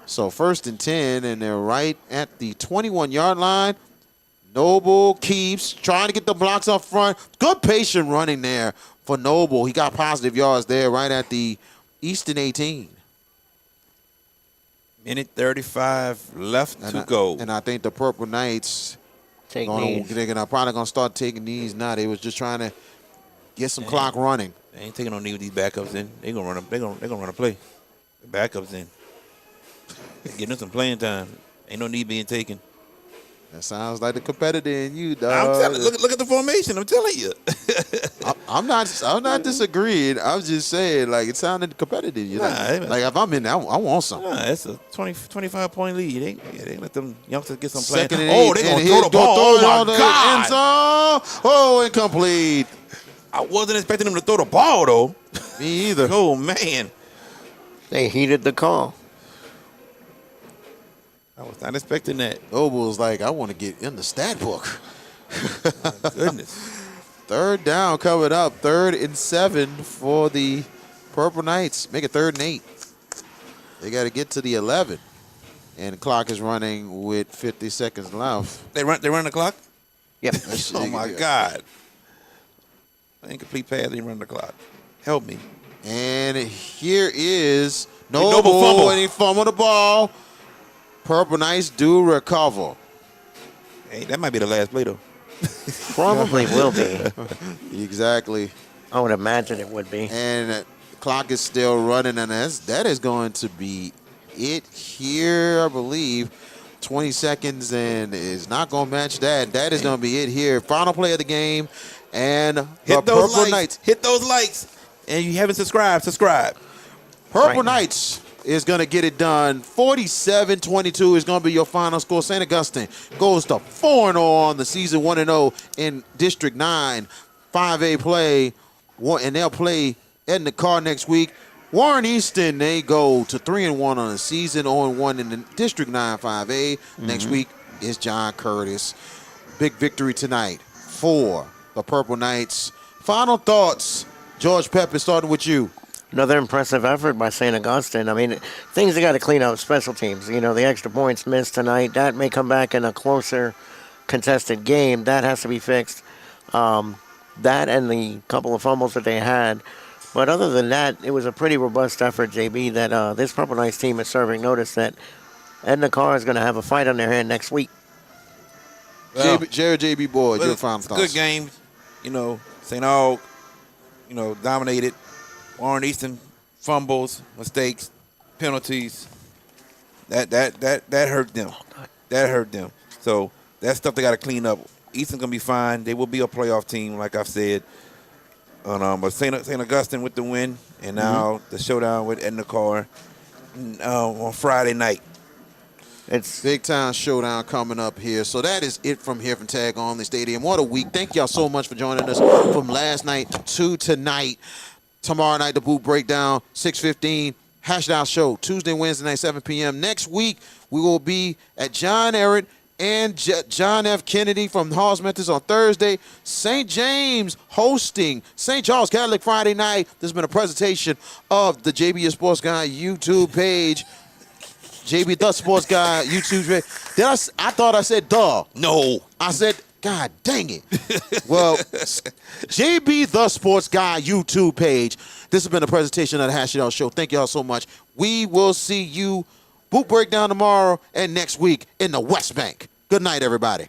So 1st and 10, and they're right at the 21-yard line. Noble keeps trying to get the blocks up front. Good patient running there for Noble. He got positive yards there right at the Easton 18. Minute 35 left to go. And I think the Purple Knights, Take probably these. going to start taking these now. They was just trying to get some clock running. They ain't taking no knee with these backups in. They're gonna run a play. The backups in. They're getting them some playing time. Ain't no knee being taken. That sounds like the competitor in you, I'm dog. telling, look at the formation. I'm telling you. I'm not disagreeing. I was just saying, like, it sounded competitive. You know? Nah, Like, if I'm in there, I want something. It's a 25-point lead. They let them youngsters get some playing 2nd time. and Oh, 8, they and gonna he throw the ball. throw it Oh on my the God! end zone. Oh, incomplete. I wasn't expecting them to throw the ball though. Me either. Oh man, They heeded the call. I was not expecting that. Noble was like, I want to get in the stat book. Goodness. 3rd down coming up. 3rd and 7 for the Purple Knights. Make it 3rd and 8. They got to get to the 11. And the clock is running with 50 seconds left. They run the clock. Yep. Oh my God. Incomplete pass. They run the clock. Help me. And here is Noble Noble, fumble. and he fumbled the ball. Purple Knights do recover. Hey, that might be the last play though. Probably will be. Exactly. I would imagine it would be. And the clock is still running, and that is going to be it here, I believe. 20 seconds, and is not going to match that. That is going to be it here. Final play of the game, and the Hit those Purple likes. Knights. Hit those likes. And you haven't subscribed. Subscribe. Purple Right. Knights is going to get it done. 47-22 is going to be your final score. St. Augustine goes to 4-0 on the season, 1-0 in District 9 5A play, and they'll play Edna Carr next week. Warren Easton, they go to 3-1 on the season, 0-1 in the District 9 5A. Next week is John Curtis. Big victory tonight for the Purple Knights. Final thoughts, George Pepper, starting with you. Another impressive effort by St. Augustine. I mean, things they got to clean up, special teams. You know, the extra points missed tonight, that may come back in a closer contested game. That has to be fixed. That and the couple of fumbles that they had. But other than that, it was a pretty robust effort, JB, that this Purple Knights team is serving notice that Edna Carr is going to have a fight on their hand next week. Well, JB Boyd, your it's final a thoughts. good game. You know, St. Aug, dominated. Warren Easton, fumbles, mistakes, penalties. That hurt them. That hurt them. So that's stuff they got to clean up. Easton's gonna be fine. They will be a playoff team, like I've said. But St. Augustine with the win, and now the showdown with Edna Carr on Friday night. It's big time showdown coming up here. So that is it from here from Tag Only Stadium. What a week. Thank y'all so much for joining us from last night to tonight. Tomorrow night, the Boot Breakdown, 6:15. Hash Out Show, Tuesday and Wednesday night, 7 p.m. Next week, we will be at John Ehret and John F. Kennedy from Hall's Methods on Thursday. St. James hosting St. Charles Catholic Friday night. This has been a presentation of the JB Sports Guy YouTube page. JB the Sports Guy YouTube page. I thought I said duh. No. I said, God dang it. Well, JB the Sports Guy YouTube page. This has been a presentation of the Hash It Out Show. Thank y'all so much. We will see you Boot Breakdown tomorrow and next week in the West Bank. Good night, everybody.